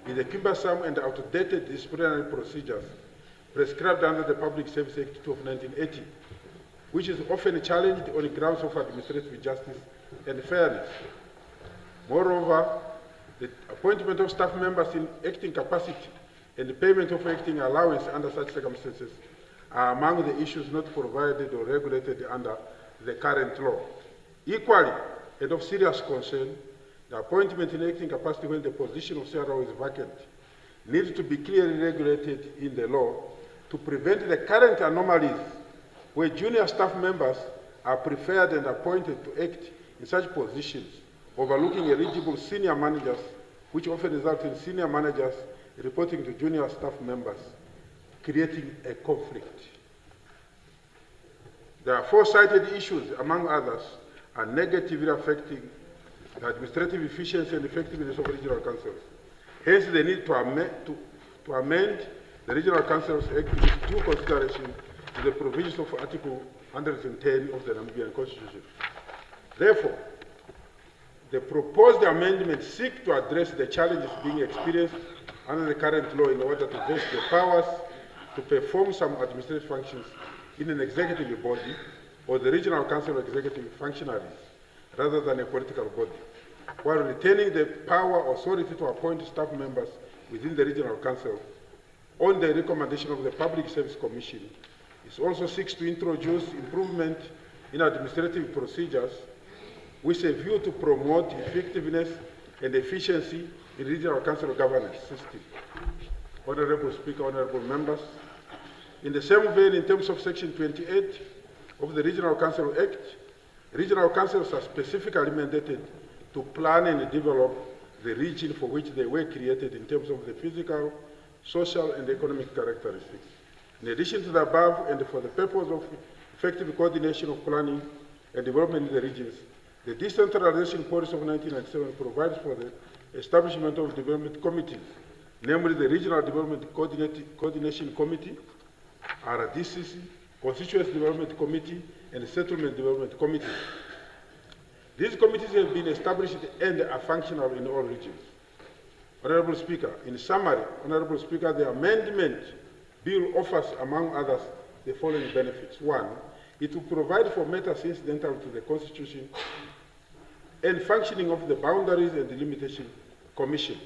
is the cumbersome and outdated disciplinary procedures prescribed under the Public Service Act 2 of 1980, which is often challenged on the grounds of administrative justice and fairness. Moreover, the appointment of staff members in acting capacity and the payment of acting allowance under such circumstances are among the issues not provided or regulated under the current law. Equally, and of serious concern, the appointment in acting capacity when the position of CRO is vacant needs to be clearly regulated in the law to prevent the current anomalies where junior staff members are preferred and appointed to act in such positions, overlooking eligible senior managers, which often result in senior managers reporting to junior staff members, creating a conflict. The aforecited issues, among others, are negatively affecting the administrative efficiency and effectiveness of regional councils. Hence, the need to amend the Regional Councils Act with due consideration to the provisions of Article 110 of the Namibian Constitution. Therefore, the proposed amendments seek to address the challenges being experienced under the current law in order to vest the powers to perform some administrative functions in an executive body or the regional council executive functionaries rather than a political body, while retaining the power or authority to appoint staff members within the regional council on the recommendation of the Public Service Commission. It also seeks to introduce improvement in administrative procedures with a view to promote effectiveness and efficiency in regional council governance system. Honorable Speaker, honorable members, in the same vein, in terms of Section 28 of the Regional Council Act, regional councils are specifically mandated to plan and develop the region for which they were created in terms of the physical, social, and economic characteristics. In addition to the above, and for the purpose of effective coordination of planning and development in the regions, the decentralization policy of 1997 provides for the establishment of development committees, namely the Regional Development Coordination Committee, RDCC, Constituency Development Committee, and Settlement Development Committee. These committees have been established and are functional in all regions. Honorable Speaker, in summary, Honorable Speaker, the amendment bill offers, among others, the following benefits. One, it will provide for matters incidental to the Constitution and functioning of the Boundaries and Delimitation Commission.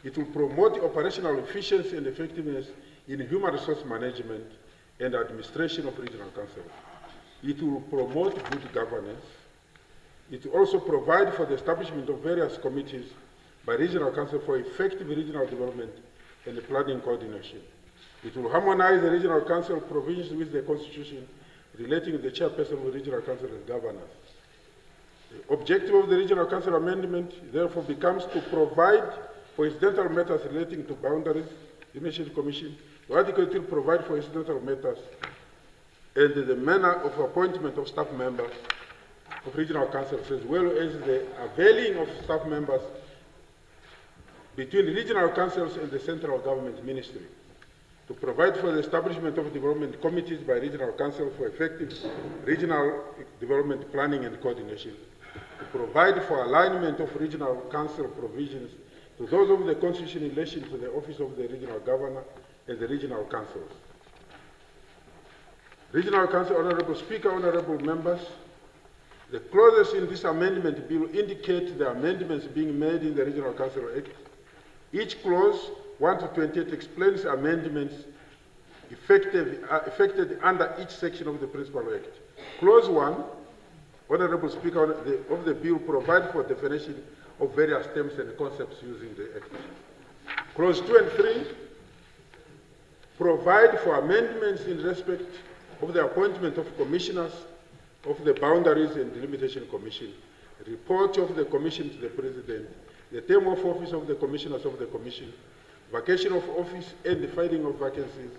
It will promote operational efficiency and effectiveness in human resource management and administration of regional councils. It will promote good governance. It will also provide for the establishment of various committees by regional council for effective regional development and planning coordination. It will harmonize the regional council provisions with the Constitution relating to the chairperson of the regional council and governors. The objective of the regional council amendment therefore becomes to provide for incidental matters relating to boundaries, Delimitation Commission. The article will provide for incidental matters and the manner of appointment of staff members of regional councils, as well as the availing of staff members between regional councils and the central government ministry. to provide for the establishment of development committees by regional council for effective regional development planning and coordination, to provide for alignment of regional council provisions to those of the Constitution in relation to the office of the regional governor and the regional councils. Regional Council, Honorable Speaker, honorable members, the clauses in this amendment bill indicate the amendments being made in the Regional Council Act. Each clause, 1 to 28, explains amendments effected under each section of the Principal Act. Clause 1, Honorable Speaker, of the bill provide for definition of various terms and concepts used in the Act. Clause 2 and 3 provide for amendments in respect of the appointment of commissioners of the Boundaries and Delimitation Commission, report of the Commission to the President, the term of office of the commissioners of the Commission, vacation of office and the filling of vacancies,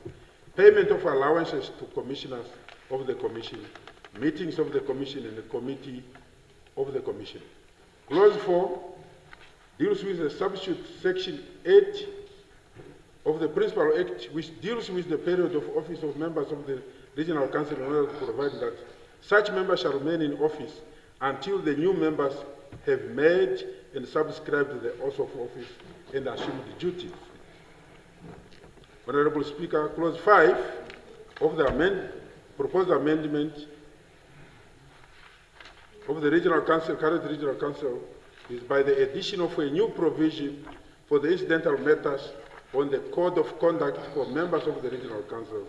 payment of allowances to commissioners of the Commission, meetings of the Commission and the committee of the Commission. Clause 4 deals with the substitute section 8 of the Principal Act, which deals with the period of office of members of the Regional Council in order to provide that such members shall remain in office until the new members have made and subscribed the oath of office and assumed duties. Honorable Speaker, Clause 5 of the proposed amendment of the Regional Council, current Regional Council, is by the addition of a new provision for the incidental matters on the Code of Conduct for members of the Regional Council,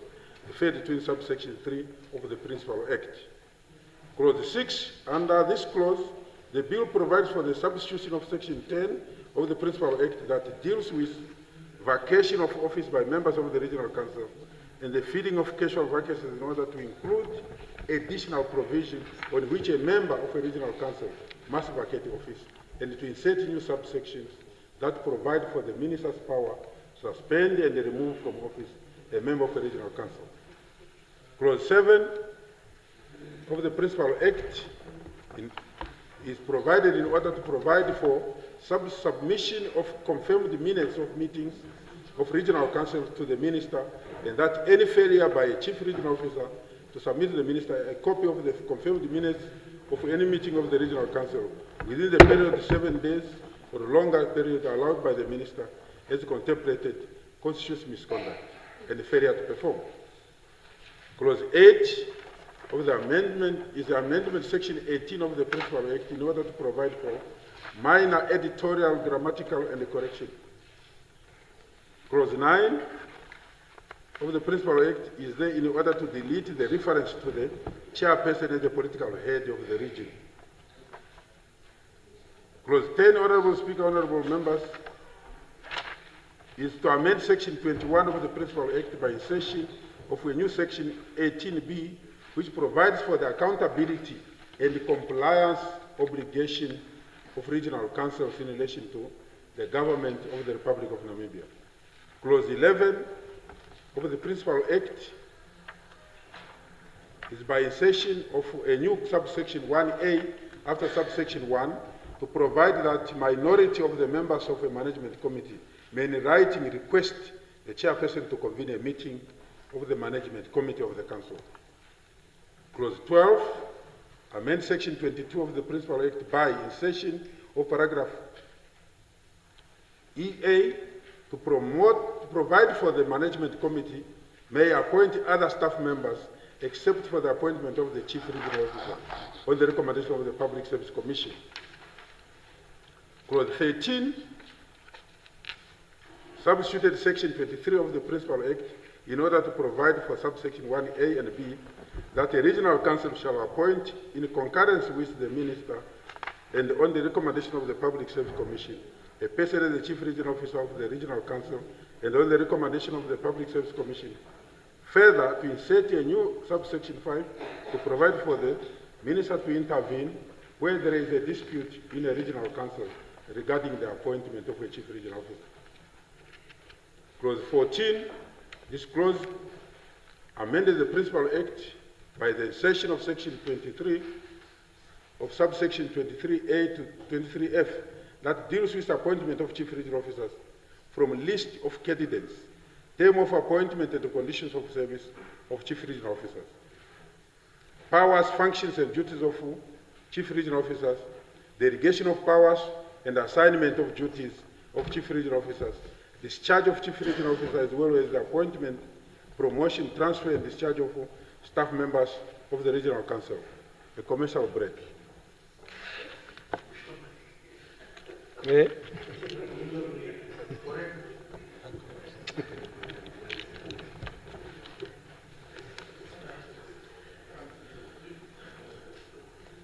referred to in subsection 3 of the Principal Act. Clause 6, under this clause, the bill provides for the substitution of section 10 of the Principal Act that deals with vacation of office by members of the Regional Council and the filling of casual vacancies in order to include additional provision on which a member of a Regional Council must vacate office, and to insert new subsections that provide for the minister's power to suspend and remove from office a member of a Regional Council. Clause 7 of the Principal Act is provided in order to provide for submission of confirmed minutes of meetings of Regional Councils to the Minister, and that any failure by a Chief Regional Officer to submit to the Minister a copy of the confirmed minutes of any meeting of the Regional Council within the period of 7 days or longer period allowed by the Minister as contemplated constitutes misconduct and failure to perform. Clause 8 of the amendment is the amendment section 18 of the Principal Act in order to provide for minor editorial, grammatical, and correction. Clause 9 of the Principal Act is there in order to delete the reference to the chairperson and the political head of the region. Clause 10, Honorable Speaker, honorable members, is to amend section 21 of the Principal Act by insertion of a new section 18B, which provides for the accountability and the compliance obligation of regional councils in relation to the government of the Republic of Namibia. Clause 11 of the Principal Act is by insertion of a new subsection 1A after subsection 1 to provide that minority of the members of a management committee may in writing request the chairperson to convene a meeting of the management committee of the council. Clause 12 amend section 22 of the Principal Act by insertion of paragraph EA to provide for the management committee may appoint other staff members except for the appointment of the Chief Regional Officer on the recommendation of the Public Service Commission. Clause 13 substituted section 23 of the Principal Act in order to provide for subsection 1A and B that a regional council shall appoint in concurrence with the minister and on the recommendation of the Public Service Commission a person as the Chief Regional Officer of the Regional Council and on the recommendation of the Public Service Commission. Further, to insert a new subsection 5 to provide for the minister to intervene where there is a dispute in a regional council regarding the appointment of a Chief Regional Officer. Clause 14, this clause amended the Principal Act by the insertion of section 23 of subsection 23A to 23F that deals with appointment of Chief Regional Officers from a list of candidates term of appointment and the conditions of service of Chief Regional Officers. Powers, functions and duties of Chief Regional Officers, delegation of powers and assignment of duties of Chief Regional Officers, discharge of Chief Regional Officers, as well as the appointment, promotion, transfer and discharge of staff members of the Regional Council. A commercial break.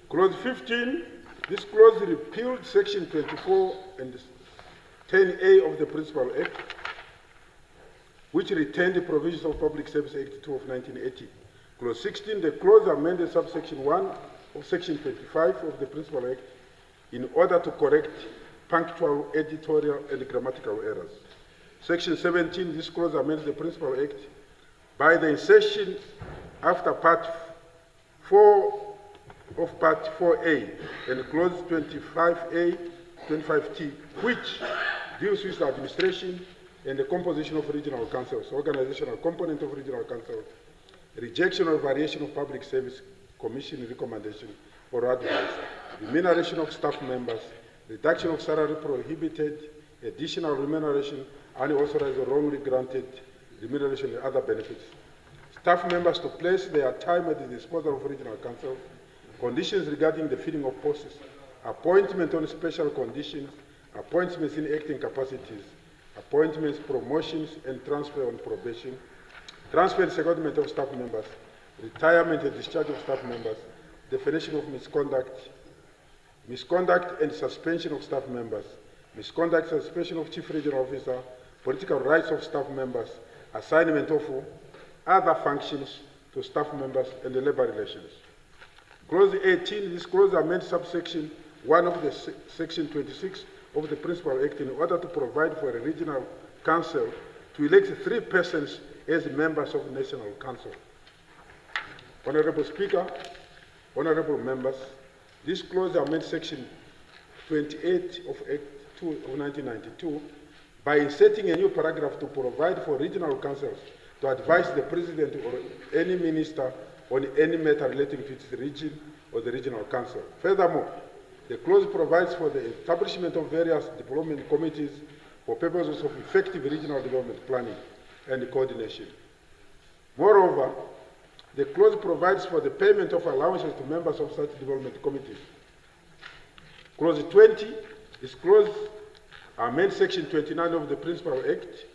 Clause 15, this clause repealed section 24 and 10A of the Principal Act, which retained the provisions of Public Service Act 2 of 1980. Clause 16, the clause amended subsection 1 of section 25 of the Principal Act in order to correct punctual, editorial, and grammatical errors. Section 17, this clause amends the Principal Act by the insertion after Part 4 of Part 4A and Clause 25A, 25T, which deals with the administration and the composition of regional councils, organizational component of regional councils, rejection or variation of public service commission recommendation or advice, remuneration of staff members, reduction of salary prohibited, additional remuneration, unauthorized or wrongly granted remuneration and other benefits. Staff members to place their time at the disposal of regional council, conditions regarding the filling of posts, appointment on special conditions, appointments in acting capacities, appointments, promotions, and transfer on probation, transfer and secondment of staff members, retirement and discharge of staff members, definition of misconduct, misconduct and suspension of staff members, misconduct, suspension of chief regional officer, political rights of staff members, assignment of other functions to staff members, and the labor relations. Clause 18, this clause amends subsection 1 of the section 26 of the Principal Act in order to provide for a regional council to elect 3 persons as members of the National Council. Honorable Speaker, honorable members, this clause amends section 28 of Act 2 of 1992 by inserting a new paragraph to provide for regional councils to advise the President or any minister on any matter relating to its region or the regional council. Furthermore, the clause provides for the establishment of various development committees for purposes of effective regional development planning and coordination. Moreover, the clause provides for the payment of allowances to members of such development committees. Clause 20, this clause amends section 29 of the Principal Act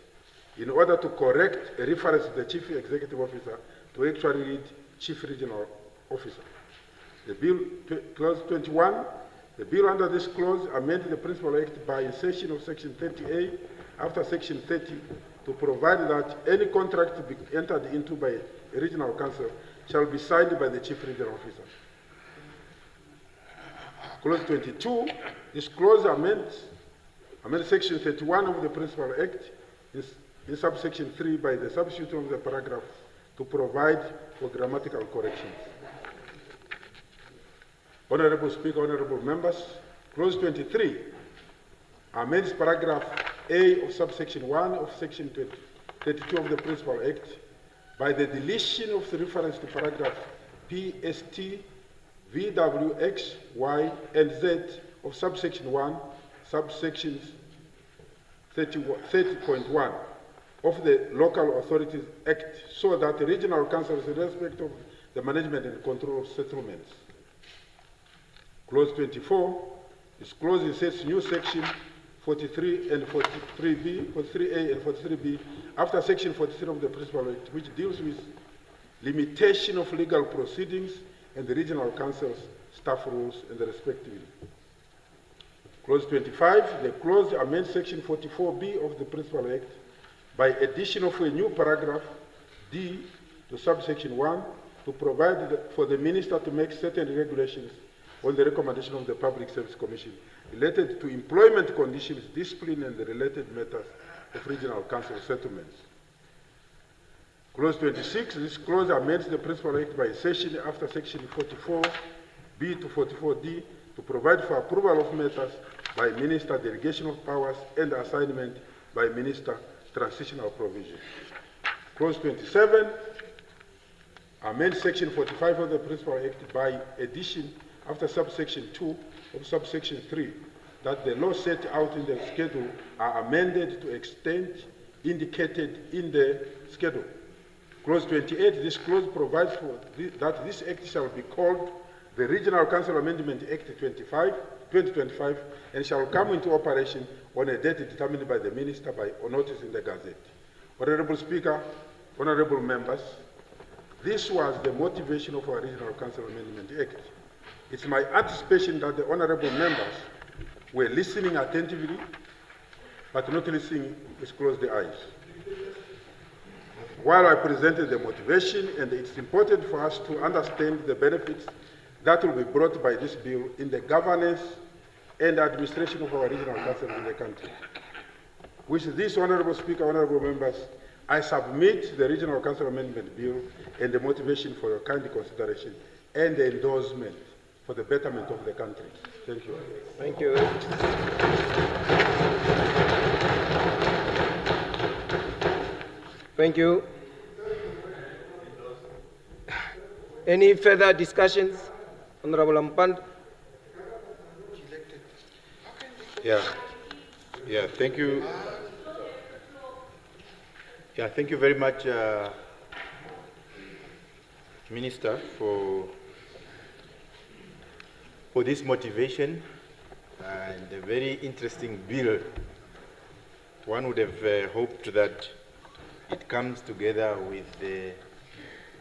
in order to correct a reference to the Chief Executive Officer to actually read Chief Regional Officer. The bill, clause 21, the bill under this clause amended the Principal Act by insertion of section 30A after section 30 to provide that any contract to be entered into by a regional council shall be signed by the Chief Regional Officer. Clause 22, this clause amends section 31 of the Principal Act in subsection 3 by the substitution of the paragraph to provide for grammatical corrections. Honorable Speaker, honorable members, clause 23 amends paragraph A of subsection 1 of section 32 of the Principal Act by the deletion of the reference to paragraph P, S, T, V, W, X, Y, and Z of subsection 1, subsections 30.1 of the Local Authorities Act, so that the regional councils in respect of the management and control of settlements. Clause 24, this clause inserts new section 43 and 43B, 43A and 43B after section 43 of the Principal Act, which deals with limitation of legal proceedings and the regional council's staff rules and the respectively. Clause 25, the clause amends section 44B of the Principal Act by addition of a new paragraph D to subsection 1 to provide for the minister to make certain regulations on the recommendation of the Public Service Commission related to employment conditions, discipline, and the related matters of regional council settlements. Clause 26, this clause amends the Principal Act by insertion after section 44B to 44D to provide for approval of matters by minister, delegation of powers, and assignment by minister, transitional provision. Clause 27, amend Section 45 of the Principal Act by addition after subsection 2 of subsection 3 that the law set out in the schedule are amended to extent indicated in the schedule. Clause 28, this clause provides for that this act shall be called the Regional Council Amendment Act 2025 and shall come into operation on a date determined by the Minister by notice in the Gazette. Honorable Speaker, honorable members, this was the motivation of our Regional Council Amendment Act. It's my anticipation that the honorable members were listening attentively, but not listening with closed eyes. While I presented the motivation, and it's important for us to understand the benefits that will be brought by this bill in the governance and administration of our regional councils in the country. With this, Honorable Speaker, honorable members, I submit the Regional Council Amendment Bill and the motivation for your kind consideration and the endorsement for the betterment of the country. Thank you. Thank you. Thank you. Any further discussions? Honorable Ampand. Yeah, thank you. Yeah, thank you very much, Minister, for this motivation and a very interesting bill. One would have hoped that it comes together with the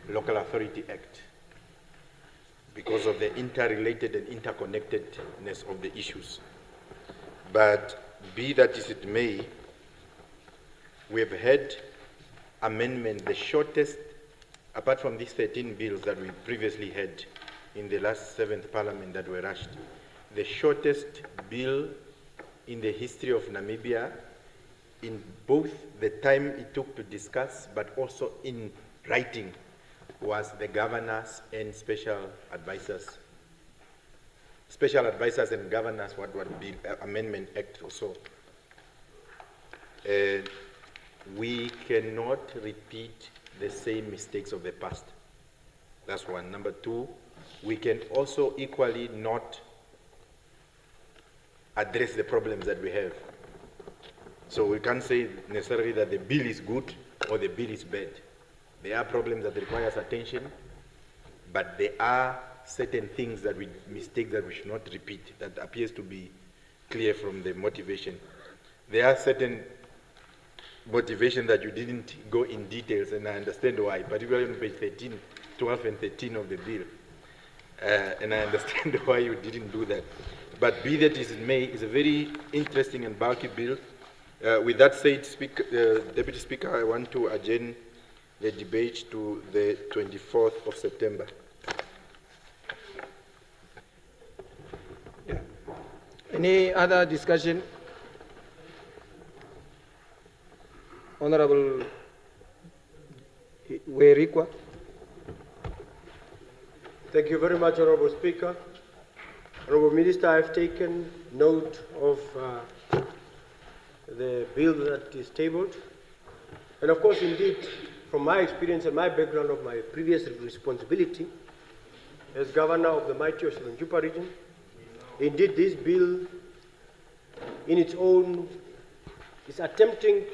Local Authority Act because of the interrelated and interconnectedness of the issues. But be that as it may, we have had amendment, the shortest, apart from these 13 bills that we previously had in the last 7th Parliament that were rushed, the shortest bill in the history of Namibia in both the time it took to discuss but also in writing was the governors and special advisors. Special advisors and governors, what the Amendment Act also. We cannot repeat the same mistakes of the past. That's one. Number two, we can also equally not address the problems that we have. So we can't say necessarily that the bill is good or the bill is bad. There are problems that require attention, but there are certain things that mistakes that we should not repeat. That appears to be clear from the motivation. There are certain motivation that you didn't go in details, and I understand why, particularly on page 13, 12 and 13 of the bill. And I understand why you didn't do that. But be that as it may, it's a very interesting and bulky bill. With that said, Deputy Speaker, I want to adjourn the debate to the 24th of September. Yeah. Any other discussion? Honorable Werikwa. Thank you very much, Honorable Speaker. Honorable Minister, I've taken note of the bill that is tabled. And of course, indeed, from my experience and my background of my previous responsibility as governor of the mighty Osirunjupa region, indeed this bill in its own is attempting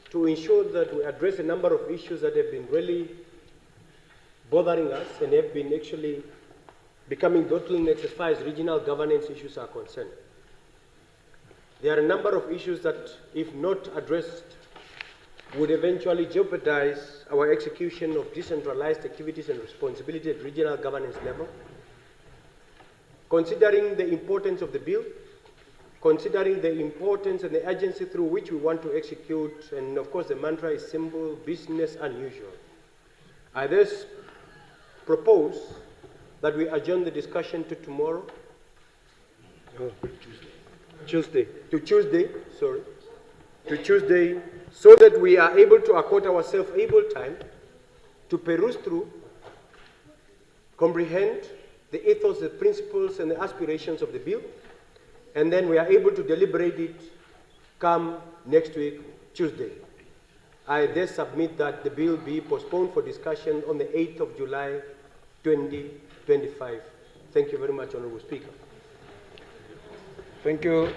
to ensure that we address a number of issues that have been really bothering us and have been actually becoming bottlenecks as far as regional governance issues are concerned. There are a number of issues that, if not addressed, would eventually jeopardize our execution of decentralized activities and responsibility at regional governance level. Considering the importance of the bill, considering the importance and the urgency through which we want to execute, and of course the mantra is simple, business unusual, I thus propose that we adjourn the discussion to tomorrow. Tuesday, so that we are able to accord ourselves able time to peruse through, comprehend the ethos, the principles, and the aspirations of the bill, and then we are able to deliberate it come next week, Tuesday. I then submit that the bill be postponed for discussion on the 8th of July 2025. Thank you very much, Honorable Speaker. Thank you,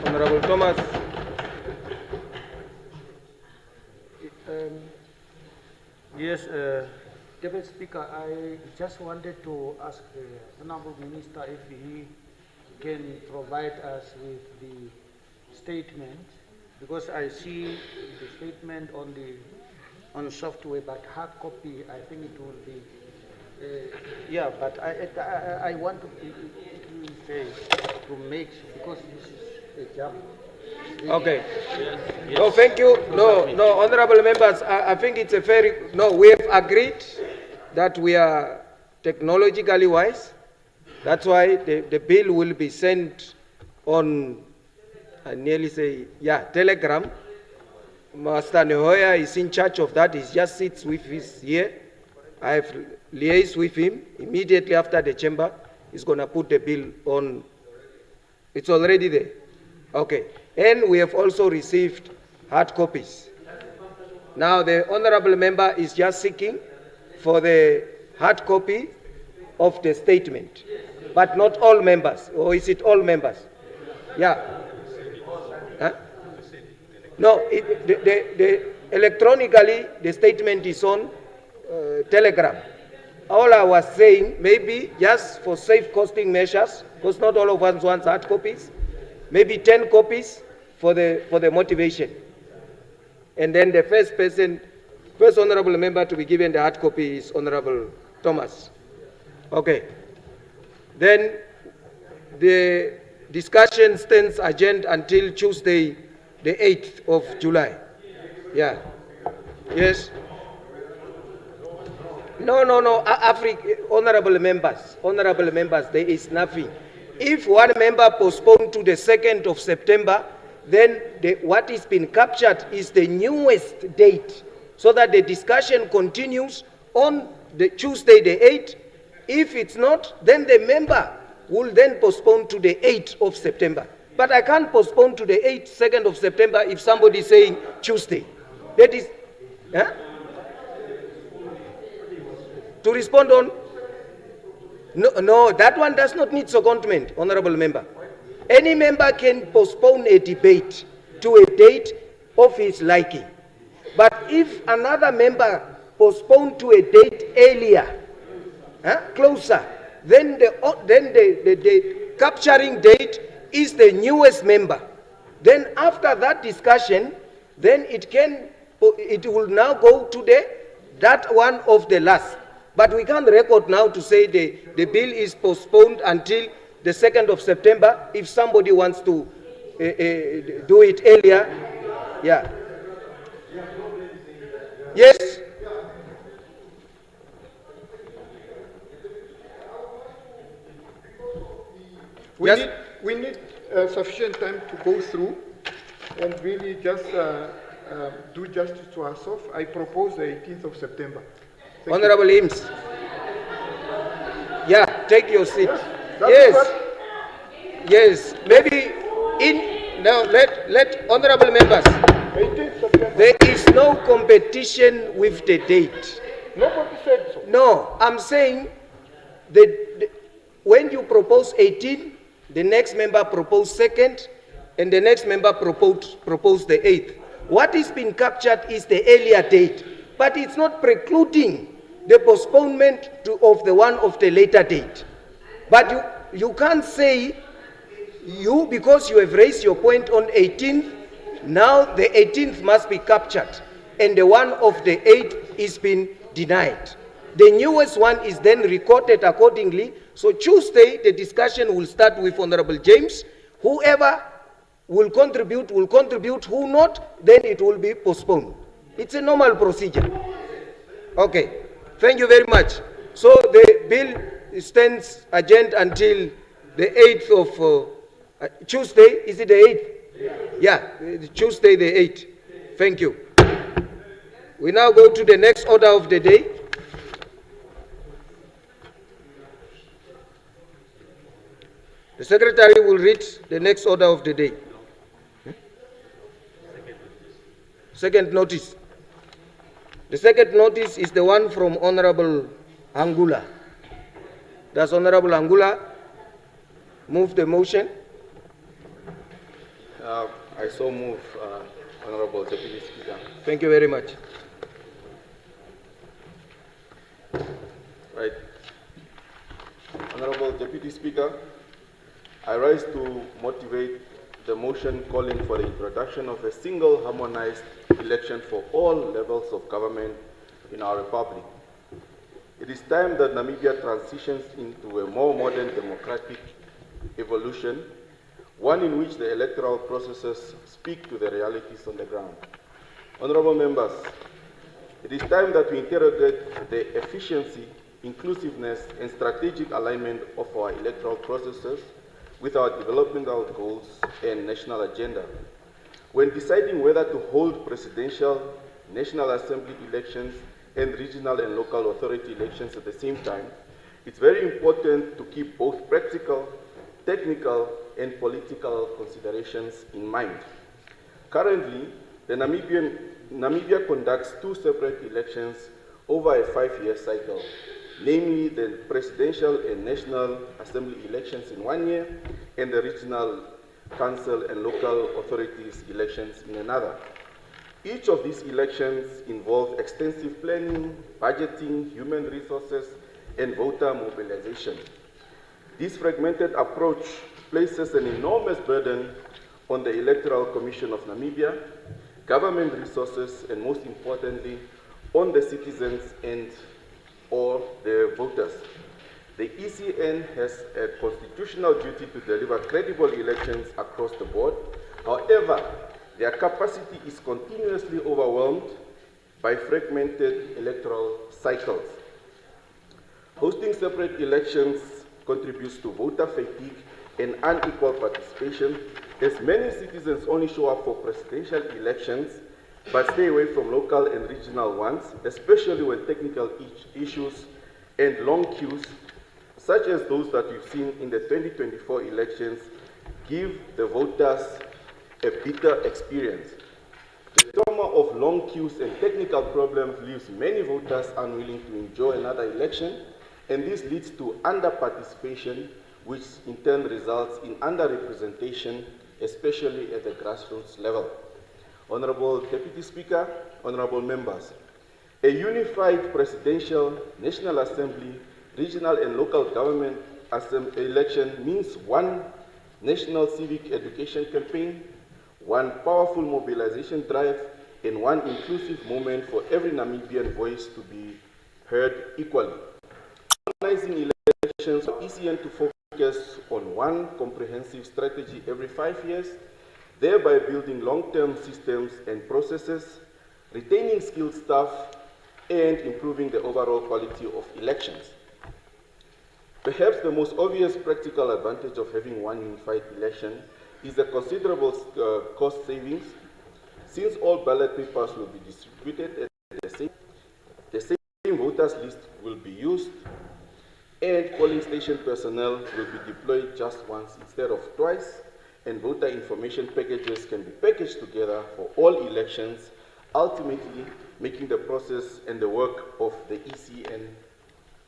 Honorable Thomas. Yes, Deputy Speaker, I just wanted to ask the Honorable Minister if he can provide us with the statement, because I see the statement on software, but hard copy, I think it will be, yeah, but I want to make, because this is a jump. Okay. No, thank you. No, honorable members, I think it's a very, we have agreed that we are technologically wise. That's why the bill will be sent on, I nearly say, Telegram. Master Nehoya is in charge of that. He just sits with us here. I have liaised with him immediately after the chamber. He's going to put the bill on. It's already there. Okay. And we have also received hard copies. Now the honorable member is just seeking for the hard copy of the statement, but not all members. Or is it all members? Yeah. Huh? No, electronically the statement is on Telegram. All I was saying, maybe just for safe costing measures, because not all of us want hard copies, maybe 10 copies for the motivation. And then the first honorable member to be given the hard copy is Honorable Thomas. Okay. Then the discussion stands adjourned until Tuesday, the 8th of July. Yeah. Yes. No. Honorable members, there is nothing. If one member postponed to the 2nd of September, then what is been captured is the newest date, so that the discussion continues on the Tuesday the 8th. If it's not, then the member will then postpone to the 8th of September. But I can't postpone to the 2nd of September if somebody is saying Tuesday. That is, to respond on? No, that one does not need secondment, honorable member. Any member can postpone a debate to a date of his liking. But if another member postponed to a date earlier, closer, then the capturing date is the newest member. Then after that discussion, then it will now go to that one of the last. But we can't record now to say the bill is postponed until the 2nd of September. If somebody wants to do it earlier, yeah. Yes? We need sufficient time to go through and really just do justice to ourselves. I propose the 18th of September. Honorable Eames. Yeah, take your seat. Yes. Maybe let honorable members. There is no competition with the date. Nobody said so. No, I'm saying that when you propose 18, the next member proposed 2nd, and the next member proposed the 8th. What is being captured is the earlier date, but it's not precluding the postponement of the one of the later date. But you can't say, because you have raised your point on 18th, now the 18th must be captured, and the one of the 8th is been denied. The newest one is then recorded accordingly. So Tuesday, the discussion will start with Honorable James. Whoever will contribute, who not, then it will be postponed. It's a normal procedure. Okay, thank you very much. So the bill stands adjourned until the 8th of Tuesday. Is it the 8th? Yeah, Tuesday the 8th. Thank you. We now go to the next order of the day. The Secretary will read the next order of the day. second notice. The second notice is the one from Honorable Angula. Does Honorable Angula move the motion? I so move, Honorable Deputy Speaker. Thank you very much. Right. Honorable Deputy Speaker, I rise to motivate the motion calling for the introduction of a single harmonized election for all levels of government in our republic. It is time that Namibia transitions into a more modern democratic evolution, one in which the electoral processes speak to the realities on the ground. Honorable members, it is time that we interrogate the efficiency, inclusiveness, and strategic alignment of our electoral processes with our developmental goals and national agenda. When deciding whether to hold presidential, National Assembly elections, and regional and local authority elections at the same time, it's very important to keep both practical, technical, and political considerations in mind. Currently, Namibia conducts two separate elections over a 5-year cycle, namely the presidential and National Assembly elections in 1 year and the regional council and local authorities elections in another. Each of these elections involve extensive planning, budgeting, human resources, and voter mobilization. This fragmented approach places an enormous burden on the Electoral Commission of Namibia, government resources, and most importantly, on the citizens and or the voters. The ECN has a constitutional duty to deliver credible elections across the board. However, their capacity is continuously overwhelmed by fragmented electoral cycles. Hosting separate elections contributes to voter fatigue and unequal participation, as many citizens only show up for presidential elections but stay away from local and regional ones, especially when technical issues and long queues, such as those that we've seen in the 2024 elections, give the voters a bitter experience. The trauma of long queues and technical problems leaves many voters unwilling to enjoy another election, and this leads to under-participation, which in turn results in under-representation, especially at the grassroots level. Honorable Deputy Speaker, honorable members, a unified presidential, National Assembly, regional and local government election means one national civic education campaign, one powerful mobilization drive, and one inclusive moment for every Namibian voice to be heard equally. Organizing elections for ECN to focus on one comprehensive strategy every 5 years, thereby building long-term systems and processes, retaining skilled staff, and improving the overall quality of elections. Perhaps the most obvious practical advantage of having one unified election is the considerable cost savings, since all ballot papers will be distributed at the same voters list will be used, and polling station personnel will be deployed just once instead of twice, and voter information packages can be packaged together for all elections, ultimately making the process and the work of the ECN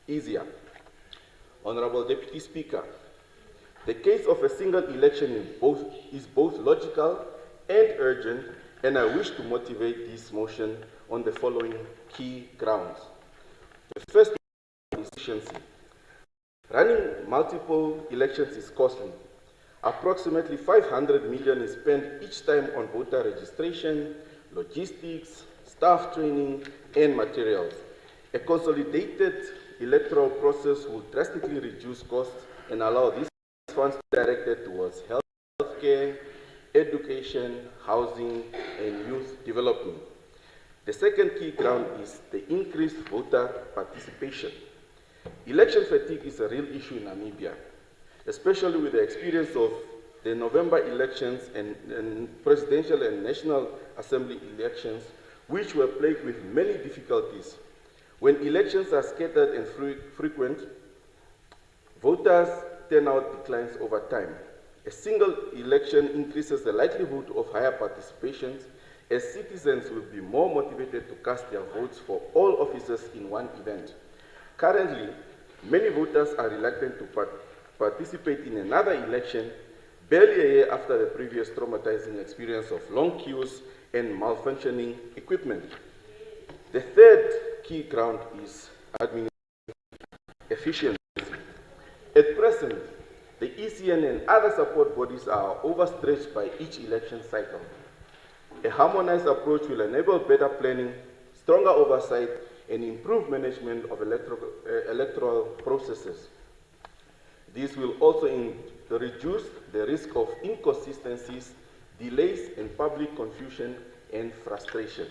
easier. Honorable Deputy Speaker, the case of a single election is both logical and urgent, and I wish to motivate this motion on the following key grounds. The first is efficiency. Running multiple elections is costly. Approximately 500 million is spent each time on voter registration, logistics, staff training, and materials. A consolidated electoral process will drastically reduce costs and allow these funds directed towards healthcare, education, housing, and youth development. The second key ground is the increased voter participation. Election fatigue is a real issue in Namibia, especially with the experience of the November elections and presidential and National Assembly elections, which were plagued with many difficulties. When elections are scattered and frequent, voters' turnout declines over time. A single election increases the likelihood of higher participations, as citizens will be more motivated to cast their votes for all officers in one event. Currently, many voters are reluctant to participate in another election barely a year after the previous traumatizing experience of long queues and malfunctioning equipment. The third key ground is administrative efficiency. At present, the ECN and other support bodies are overstretched by each election cycle. A harmonized approach will enable better planning, stronger oversight, and improved management of electoral processes. This will also reduce the risk of inconsistencies, delays, and public confusion and frustration.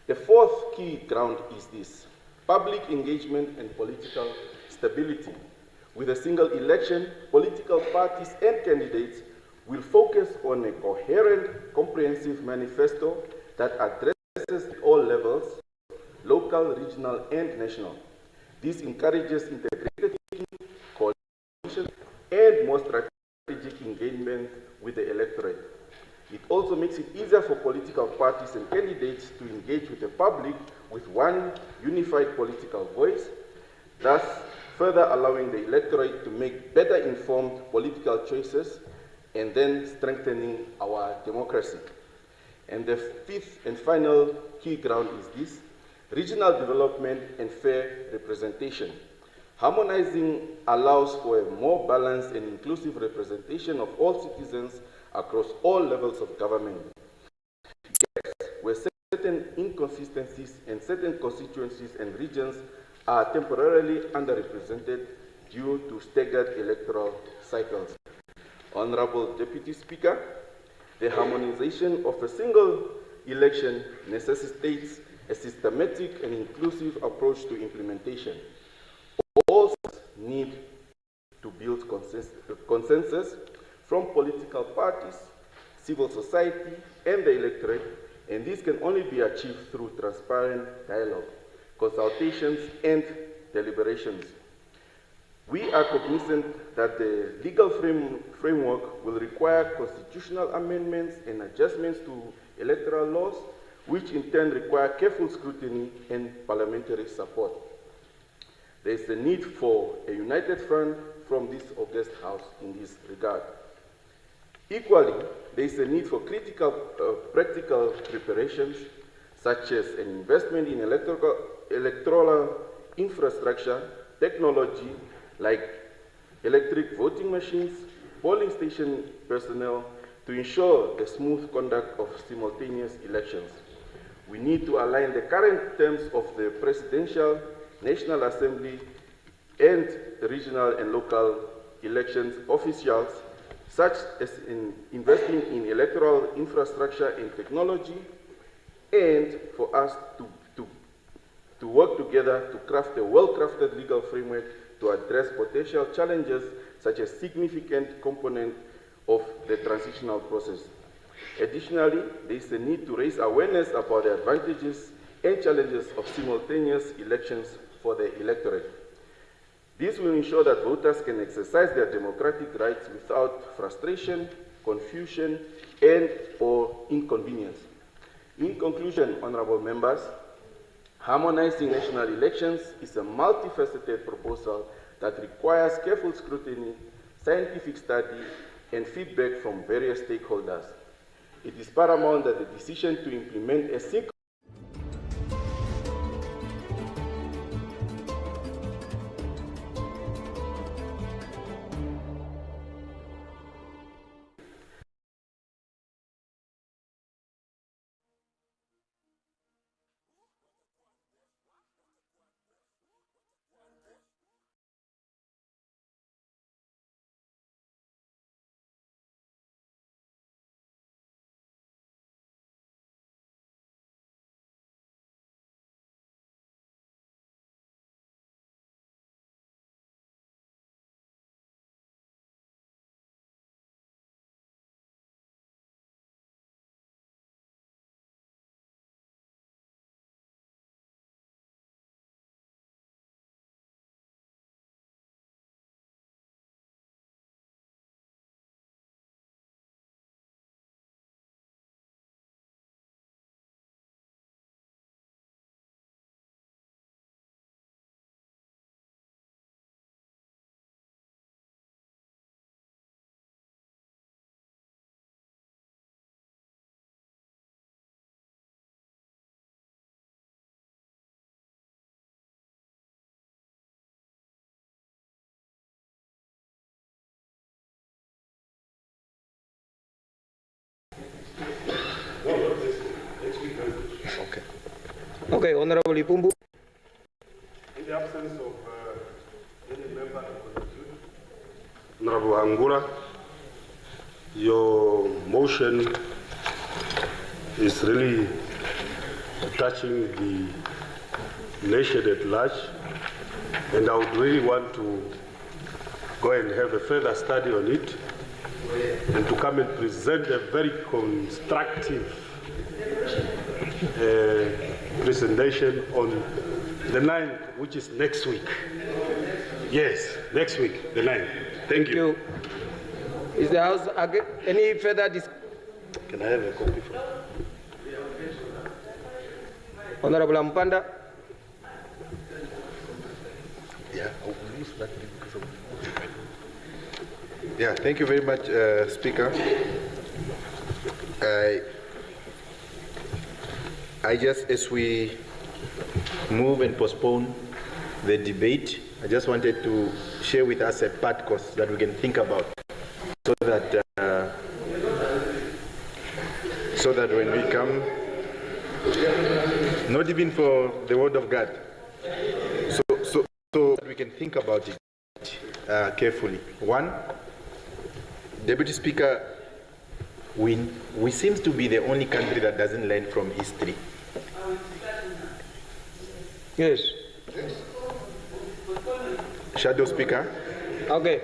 The fourth key ground is this: public engagement and political stability. With a single election, political parties and candidates will focus on a coherent, comprehensive manifesto that addresses all levels, local, regional, and national. This encourages integrated thinking, coalition, and more strategic engagement with the electorate. It also makes it easier for political parties and candidates to engage with the public with one unified political voice, thus further allowing the electorate to make better informed political choices and then strengthening our democracy. And the fifth and final key ground is this: regional development and fair representation. Harmonizing allows for a more balanced and inclusive representation of all citizens across all levels of government. Yes, where certain inconsistencies and certain constituencies and regions are temporarily underrepresented due to staggered electoral cycles. Honorable Deputy Speaker, the harmonization of a single election necessitates a systematic and inclusive approach to implementation. All need to build consensus from political parties, civil society, and the electorate, and this can only be achieved through transparent dialogue, consultations, and deliberations. We are cognizant that the legal framework will require constitutional amendments and adjustments to electoral laws, which in turn require careful scrutiny and parliamentary support. There is a need for a united front from this august House in this regard. Equally, there is a need for critical practical preparations, such as an investment in electoral infrastructure, technology, like electric voting machines, polling station personnel, to ensure the smooth conduct of simultaneous elections. We need to align the current terms of the presidential, National Assembly, and regional and local elections officials, such as in investing in electoral infrastructure and technology, and for us to work together to craft a well-crafted legal framework to address potential challenges such as significant component of the transitional process. Additionally, there is a need to raise awareness about the advantages and challenges of simultaneous elections for the electorate. This will ensure that voters can exercise their democratic rights without frustration, confusion, and/or inconvenience. In conclusion, honorable members, harmonizing national elections is a multifaceted proposal that requires careful scrutiny, scientific study, and feedback from various stakeholders. It is paramount that the decision to implement a Okay, Honorable Ipumbu. In the absence of any member to contribute, Honorable Angula, your motion is really touching the nation at large, and I would really want to go and have a further study on it and to come and present a very constructive presentation on the 9th, which is next week. Yes, next week, the 9th. Thank you. Is the House any further discussion? Can I have a copy for Honorable Mpanda. Yeah, yeah, thank you very much, Speaker. I just, as we move and postpone the debate, I just wanted to share with us a part course that we can think about, so that when we come, not even for the word of God, so that we can think about it carefully. One, Deputy Speaker, we seem to be the only country that doesn't learn from history. Yes. Shadow Speaker. Okay.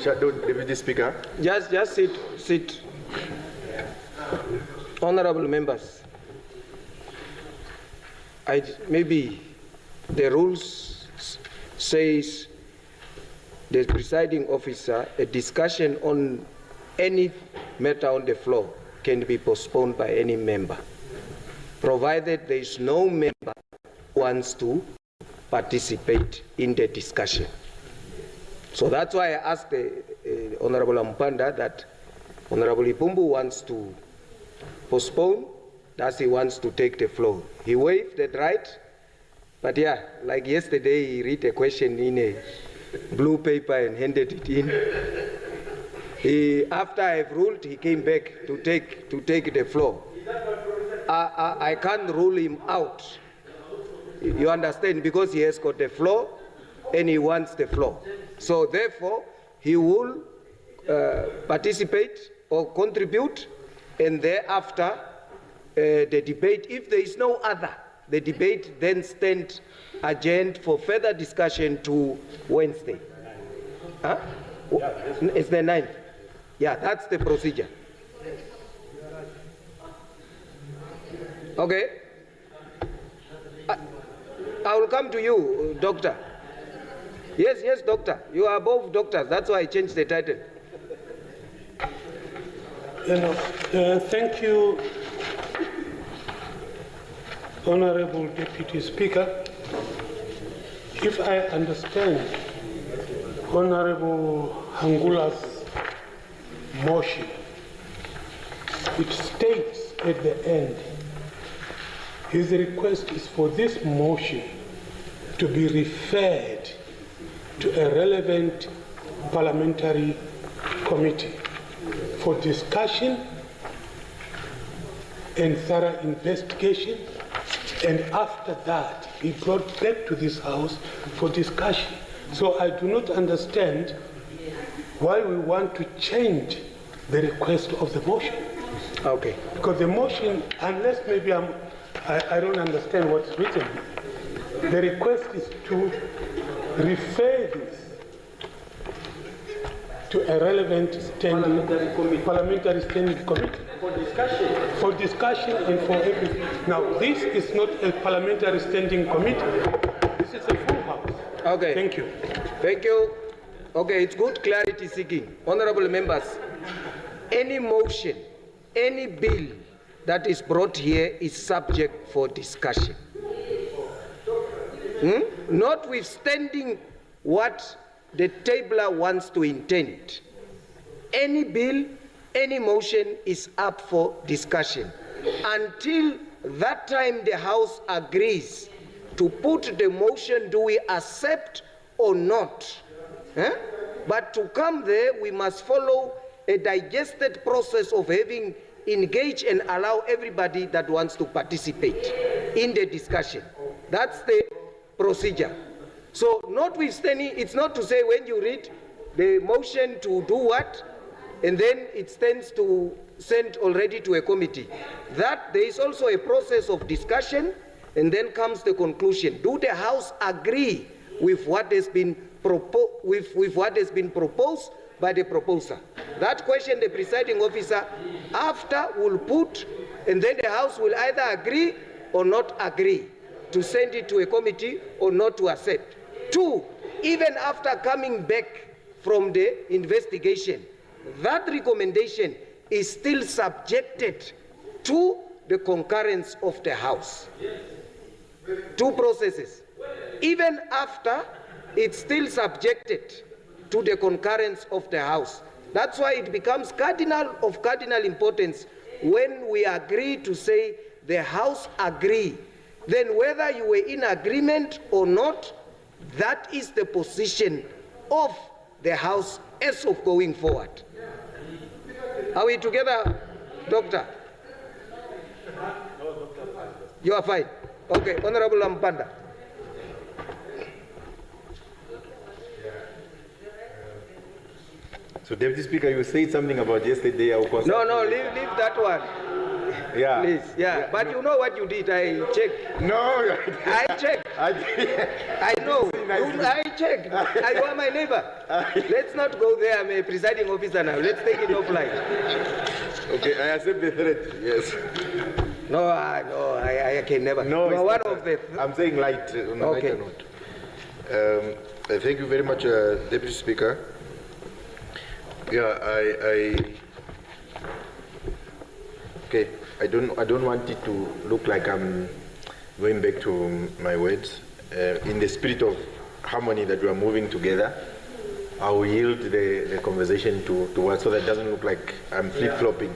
Shadow Deputy Speaker. Just sit. Honorable members, maybe the rules says the presiding officer, a discussion on any matter on the floor can be postponed by any member, provided there is no member who wants to participate in the discussion. So that's why I asked Honorable Mpanda that Honorable Ipumbu wants to postpone, that he wants to take the floor. He waived that right, but yeah, like yesterday he read a question in a blue paper and handed it in. After I've ruled, he came back to take the floor. I can't rule him out. You understand? Because he has got the floor and he wants the floor. So therefore, he will participate or contribute, and thereafter the debate, if there is no other, the debate then stands adjourned for further discussion to Wednesday. Huh? It's the 9th. Yeah, that's the procedure. Okay. I will come to you, Doctor. Yes, Doctor. You are both doctors. That's why I changed the title. Thank you, Honorable Deputy Speaker. If I understand Honorable Hangula's motion, it states at the end, his request is for this motion to be referred to a relevant parliamentary committee for discussion and thorough investigation, and after that be brought back to this House for discussion. So I do not understand why we want to change the request of the motion. Okay. Because the motion, unless maybe I don't understand what's written, the request is to refer this to a relevant parliamentary standing committee. For discussion and for everything. Now, this is not a parliamentary standing committee. This is a full House. Okay. Thank you. Thank you. Okay, it's good clarity seeking. Honorable members, any motion, any bill that is brought here is subject for discussion. Notwithstanding what the tabler wants to intend, any bill, any motion is up for discussion. Until that time the House agrees to put the motion, do we accept or not? But to come there, we must follow a digested process of having engage and allow everybody that wants to participate in the discussion. That's the procedure. So notwithstanding, it's not to say when you read the motion to do what, and then it stands to send already to a committee. That there is also a process of discussion, and then comes the conclusion. Do the House agree with what has been proposed by the proposer? That question the presiding officer after will put, and then the House will either agree or not agree to send it to a committee or not to accept. 2, even after coming back from the investigation, that recommendation is still subjected to the concurrence of the House. 2 processes. Even after, it's still subjected to the concurrence of the House. That's why it becomes of cardinal importance when we agree to say the House agree. Then whether you were in agreement or not, that is the position of the House as of going forward. Are we together, Doctor? You are fine. Okay, Honorable Mpanda. So, Deputy Speaker, you said something about yesterday. No, leave that one. Yeah. Please, yeah. But you know what you did, I checked. No. I checked. I know. I checked. You are my neighbor. Let's not go there. I'm a presiding officer now. Let's take it offline. Okay, I accept the threat, yes. No, I can never. No, it's one of the... I'm saying light, on a lighter note. Thank you very much, Deputy Speaker. Yeah, okay, I don't want it to look like I'm going back to my words. In the spirit of harmony that we are moving together, I will yield the conversation to what, so that it doesn't look like I'm flip-flopping.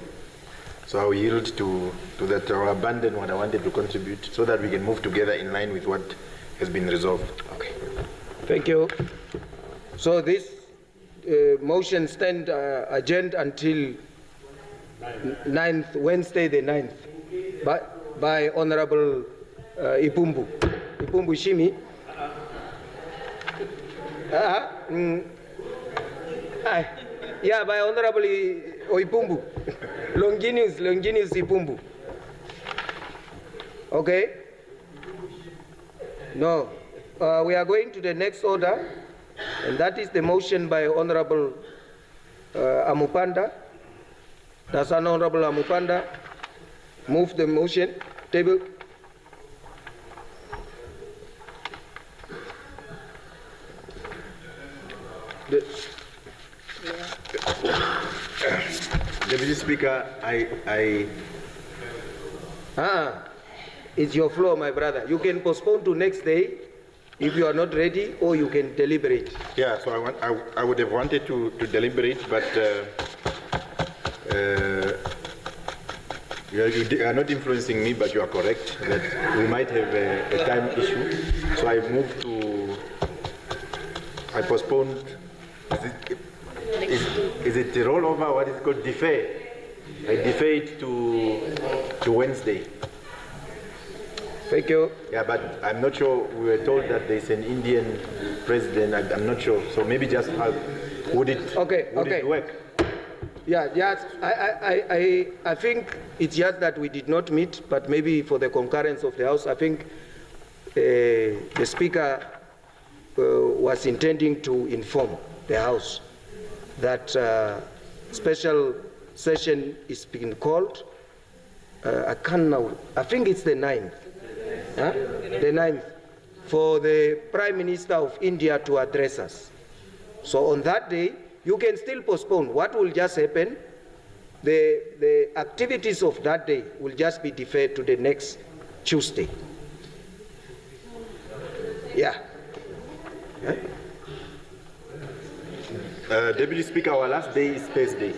So I will yield to that. I will abandon what I wanted to contribute so that we can move together in line with what has been resolved. Okay. Thank you. So this motion stand adjourned until 9th, Wednesday the 9th, by Honorable Ipumbu Shimi. Yeah, by Honorable Ipumbu. Longinus Ipumbu. Okay? No. We are going to the next order, and that is the motion by Honorable Amupanda. Does Honorable Amupanda move the motion? Table. Deputy Speaker, it's your floor, my brother. You can postpone to next day if you are not ready, or you can deliberate. Yeah, so I would have wanted to deliberate, but you are not influencing me, but you are correct that we might have a time issue. So I moved I postponed. Is it the rollover? What is it called? Defer. I defer it to Wednesday. Thank you. Yeah, but I'm not sure. We were told that there's an Indian president. I'm not sure. So maybe just would it work? Yeah, yes. I think it's just that we did not meet, but maybe for the concurrence of the House, I think the Speaker was intending to inform the House that special session is being called. I think it's the 9th. The 9th, for the Prime Minister of India to address us. So on that day, you can still postpone. What will just happen, the activities of that day will just be deferred to the next Tuesday. Yeah. Deputy Speaker, our last day is Thursday.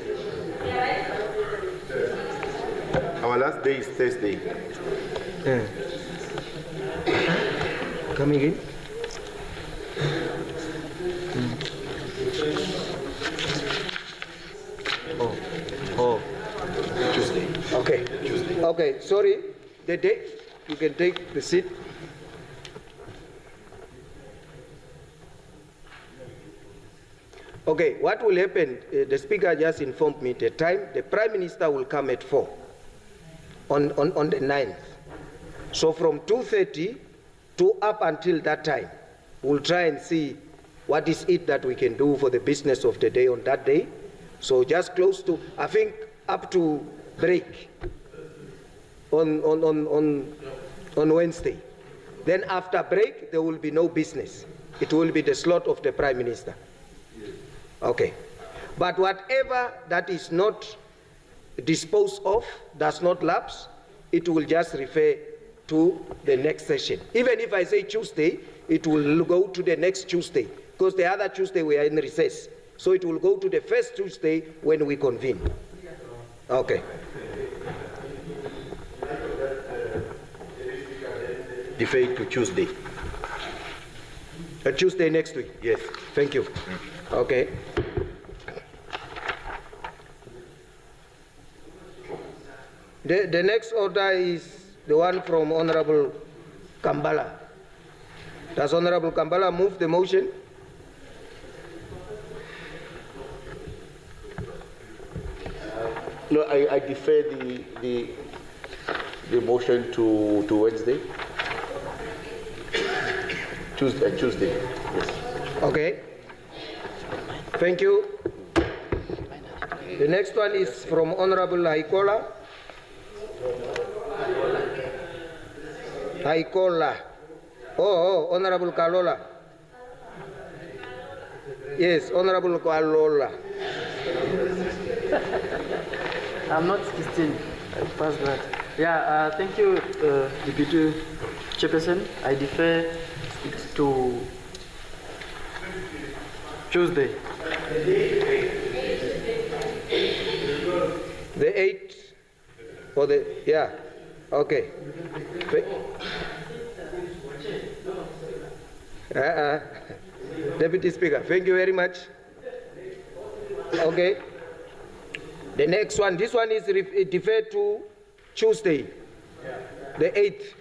Our last day is Thursday. Coming in? Tuesday. Okay. Okay, sorry. The date, you can take the seat. Okay, what will happen, the speaker just informed me the time, the Prime Minister will come at 4 on the 9th. So from 2:30 to up until that time, we'll try and see what is it that we can do for the business of the day on that day. So just close to, I think, up to break on Wednesday. Then after break, there will be no business. It will be the slot of the Prime Minister. Okay. But whatever that is not disposed of, does not lapse, it will just refer to the next session. Even if I say Tuesday, it will go to the next Tuesday, because the other Tuesday we are in recess. So it will go to the first Tuesday when we convene. Okay. Defer to Tuesday. Tuesday next week? Yes. Thank you. Okay. The next order is the one from Honorable Kambala. Does Honorable Kambala move the motion? No, I defer the motion to Wednesday. Tuesday, yes. Okay. Thank you. The next one is from Honorable Haikola. Haikola. Oh, Honorable Kalola. Yes, Honorable Kalola. I'm not 16. I passed that. Yeah, thank you, Deputy Chairperson. I defer it to Tuesday. The 8th or the, yeah, okay. Deputy Speaker, thank you very much. Okay. The next one, this one is deferred to Tuesday, the 8th.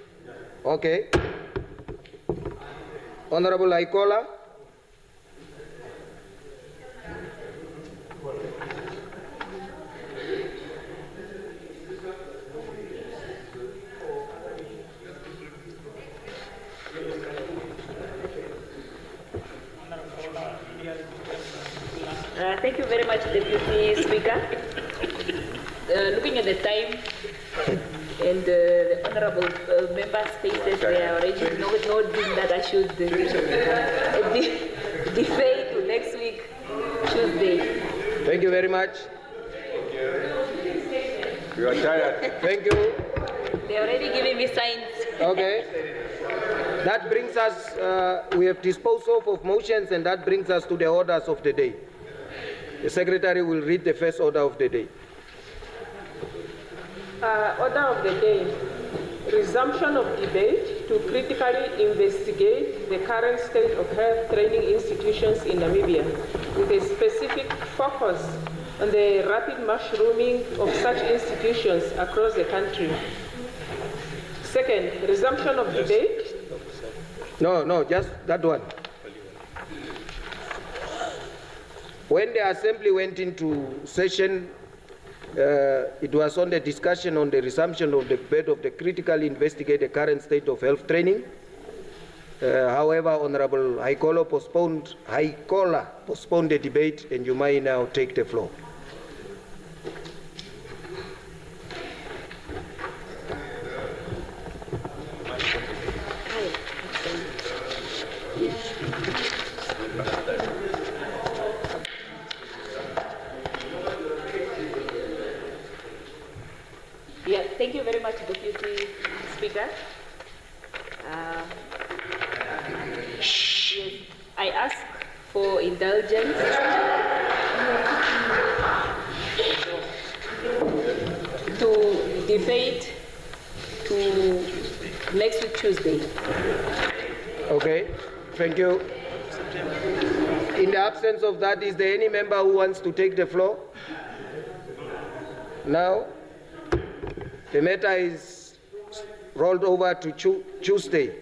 Okay. Honorable Aikola. Thank you very much, Deputy Speaker. Looking at the time, and the honourable member stated they are already noting that I should defer to next week, Tuesday. Thank you very much. You are tired. Thank you. They're already giving me signs. Okay. That brings us, we have disposed of motions, and that brings us to the orders of the day. The Secretary will read the first order of the day. Order of the day. Resumption of debate to critically investigate the current state of health training institutions in Namibia, with a specific focus on the rapid mushrooming of such institutions across the country. Second, resumption of debate. No, just that one. When the Assembly went into session, it was on the discussion on the resumption of the debate of the critically investigate the current state of health training. However, Honorable Haikola postponed the debate, and you may now take the floor. Yeah, thank you very much, Deputy Speaker. Yes, I ask for indulgence to debate to next week, Tuesday. Okay, thank you. In the absence of that, is there any member who wants to take the floor? Now? The matter is rolled over to Tuesday,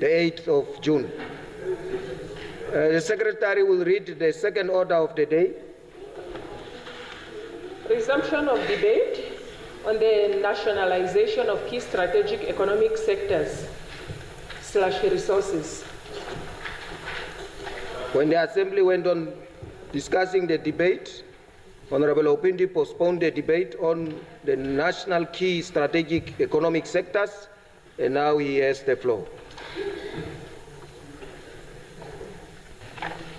the 8th of June. The Secretary will read the second order of the day. Resumption of debate on the nationalization of key strategic economic sectors / resources. When the Assembly went on discussing the debate, Honorable Opindi postponed the debate on the national key strategic economic sectors, and now he has the floor.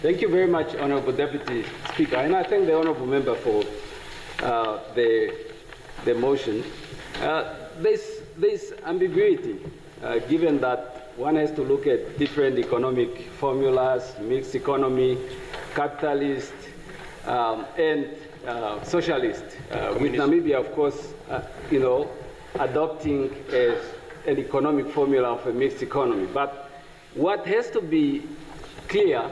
Thank you very much, Honorable Deputy Speaker, and I thank the Honorable Member for the motion. There's ambiguity, given that one has to look at different economic formulas, mixed economy, capitalist, and socialist. With Namibia, of course, adopting an economic formula of a mixed economy. But what has to be clear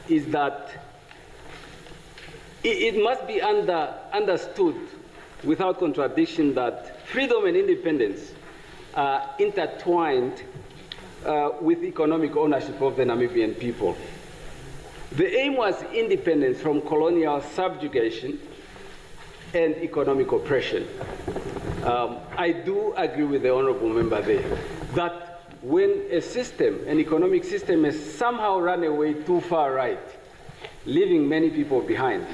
is that it must be understood without contradiction that freedom and independence are intertwined with economic ownership of the Namibian people. The aim was independence from colonial subjugation and economic oppression. I do agree with the Honorable Member there that when a system, an economic system, has somehow run away too far right, leaving many people behind,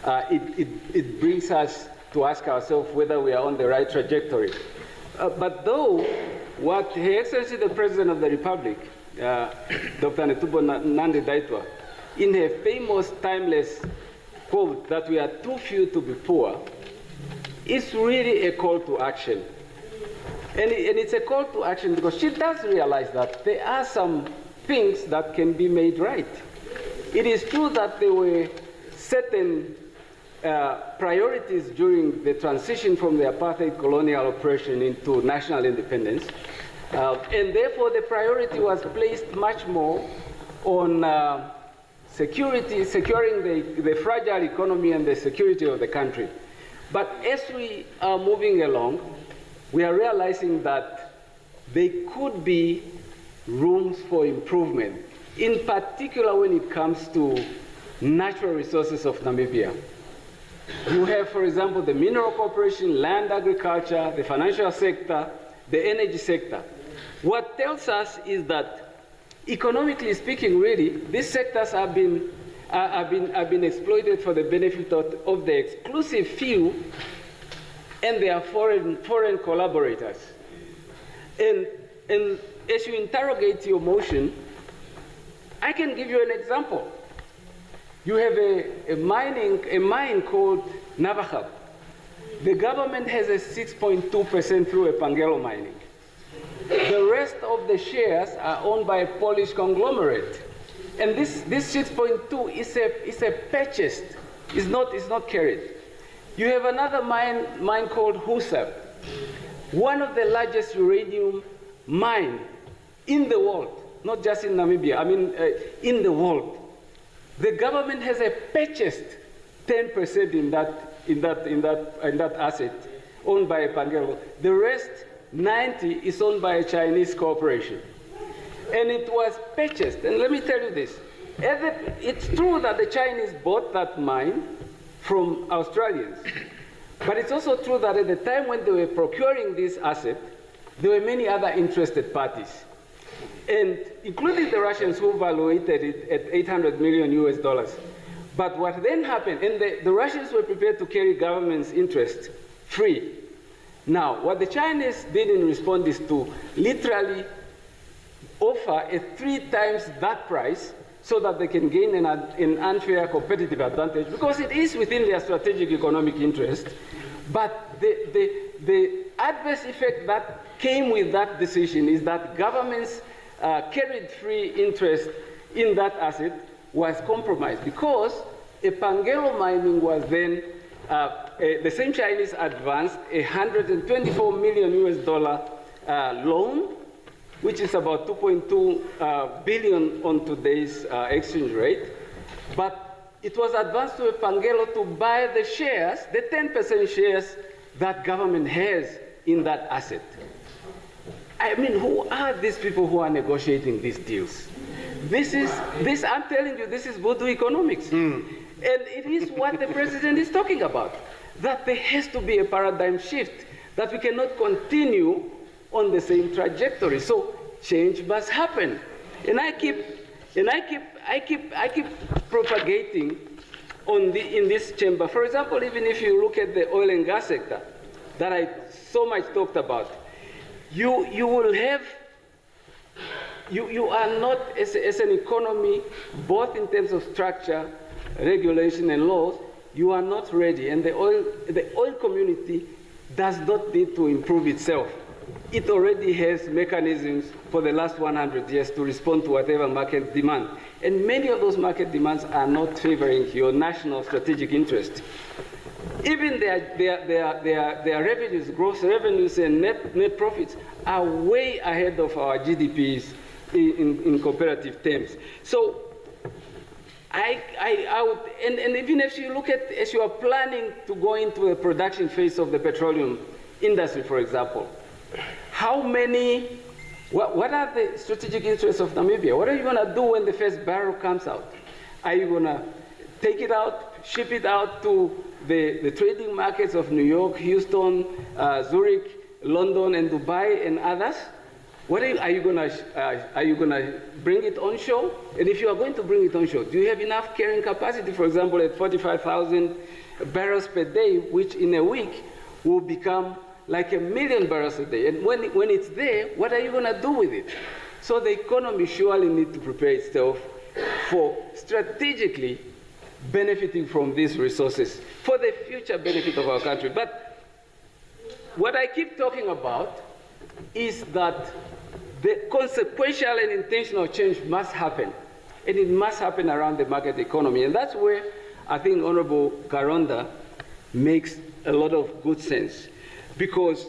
it brings us to ask ourselves whether we are on the right trajectory. But though what Her Excellency the President of the Republic, Dr. Netumbo Nandi-Ndaitwah, in her famous timeless quote that we are too few to be poor, is really a call to action. And it's a call to action because she does realize that there are some things that can be made right. It is true that there were certain priorities during the transition from the apartheid colonial oppression into national independence, and therefore the priority was placed much more on securing the fragile economy and the security of the country. But as we are moving along, we are realizing that there could be rooms for improvement, in particular when it comes to natural resources of Namibia. You have, for example, the mineral corporation, land agriculture, the financial sector, the energy sector. What tells us is that, economically speaking, really, these sectors have been exploited for the benefit of the exclusive few and their foreign collaborators. And as you interrogate your motion, I can give you an example. You have a mine called Navahab. The government has a 6.2% through Epangelo mining. The rest of the shares are owned by a Polish conglomerate. And this 6.2 is a purchased, is not carried. You have another mine called Husab, one of the largest uranium mine in the world, not just in Namibia, I mean in the world. The government has a purchased 10% in that asset owned by Epangelo. The rest, 90, is owned by a Chinese corporation. And it was purchased. And let me tell you this. It's true that the Chinese bought that mine from Australians. But it's also true that at the time when they were procuring this asset, there were many other interested parties, and including the Russians who valuated it at $800 million. But what then happened, and the Russians were prepared to carry government's interest free. Now, what the Chinese did in response is to literally offer a 3 times that price so that they can gain an unfair competitive advantage, because it is within their strategic economic interest. But the adverse effect that came with that decision is that governments carried free interest in that asset was compromised, because Epangelo mining was then, the same Chinese advanced a $124 million loan, which is about 2.2 billion on today's exchange rate. But it was advanced to Epangelo to buy the shares, the 10% shares that government has in that asset. I mean, who are these people who are negotiating these deals? I'm telling you, this is voodoo economics. And it is what the president is talking about, that there has to be a paradigm shift, that we cannot continue on the same trajectory. So change must happen. And I keep propagating in this chamber. For example, even if you look at the oil and gas sector that I so much talked about, you are not, as an economy, both in terms of structure, regulation, and laws, you are not ready. And the oil community does not need to improve itself. It already has mechanisms for the last 100 years to respond to whatever market demand. And many of those market demands are not favoring your national strategic interest. Even their revenues, gross revenues and net profits are way ahead of our GDPs in comparative terms. So I would, and even if you look at, as you are planning to go into the production phase of the petroleum industry, for example, what are the strategic interests of Namibia? What are you going to do when the first barrel comes out? Are you going to take it out, ship it out to the trading markets of New York, Houston, Zurich, London, and Dubai, and others? Are you going to bring it onshore? And if you are going to bring it onshore, do you have enough carrying capacity, for example, at 45,000 barrels per day, which in a week will become like 1 million barrels a day? And when it's there, what are you going to do with it? So the economy surely needs to prepare itself for strategically benefiting from these resources for the future benefit of our country. But what I keep talking about is that the consequential and intentional change must happen, and it must happen around the market economy. And that's where I think Honorable Karonda makes a lot of good sense, because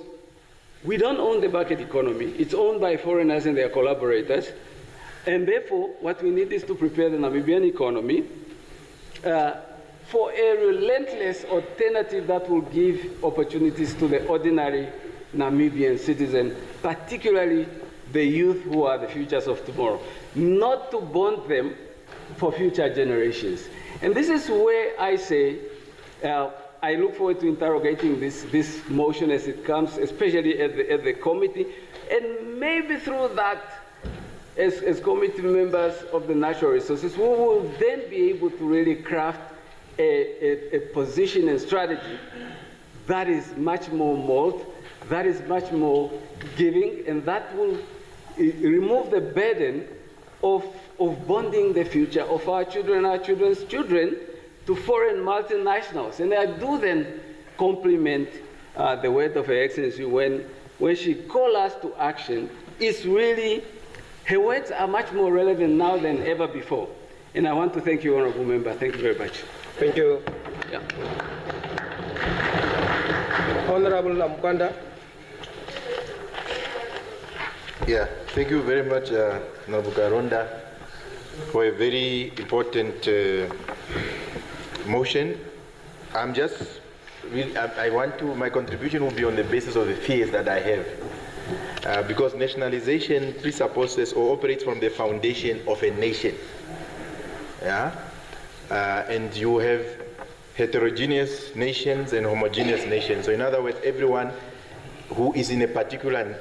we don't own the market economy. It's owned by foreigners and their collaborators. And therefore, what we need is to prepare the Namibian economy for a relentless alternative that will give opportunities to the ordinary Namibian citizen, particularly the youth who are the futures of tomorrow, not to bond them for future generations. And this is where I say, I look forward to interrogating this motion as it comes, especially at the committee, and maybe through that, as committee members of the natural resources, we will then be able to really craft a position and strategy that is much more mold, that is much more giving, and that will remove the burden of bonding the future of our children and our children's children to foreign multinationals. And I do then compliment the word of Her Excellency when she calls us to action. It's really, her words are much more relevant now than ever before. And I want to thank you, Honorable Member. Thank you very much. Thank you. Yeah. Honorable Mpanda. Yeah, thank you very much, Honorable Karonda, for a very important motion. My contribution will be on the basis of the fears that I have. Because nationalization presupposes or operates from the foundation of a nation. Yeah? And you have heterogeneous nations and homogeneous nations. So in other words, everyone who is in a particular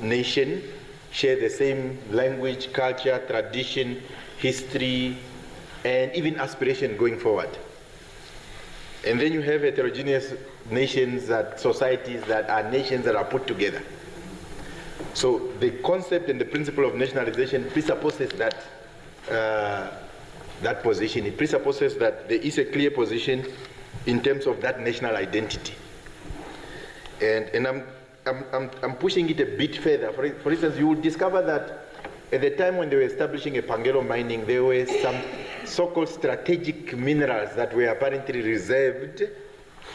nation share the same language, culture, tradition, history, and even aspiration going forward. And then you have heterogeneous nations, societies that are nations that are put together. So the concept and the principle of nationalization presupposes that that position. It presupposes that there is a clear position in terms of that national identity. And I'm pushing it a bit further. For instance, you will discover that at the time when they were establishing a Pangelo mining, there were some so-called strategic minerals that were apparently reserved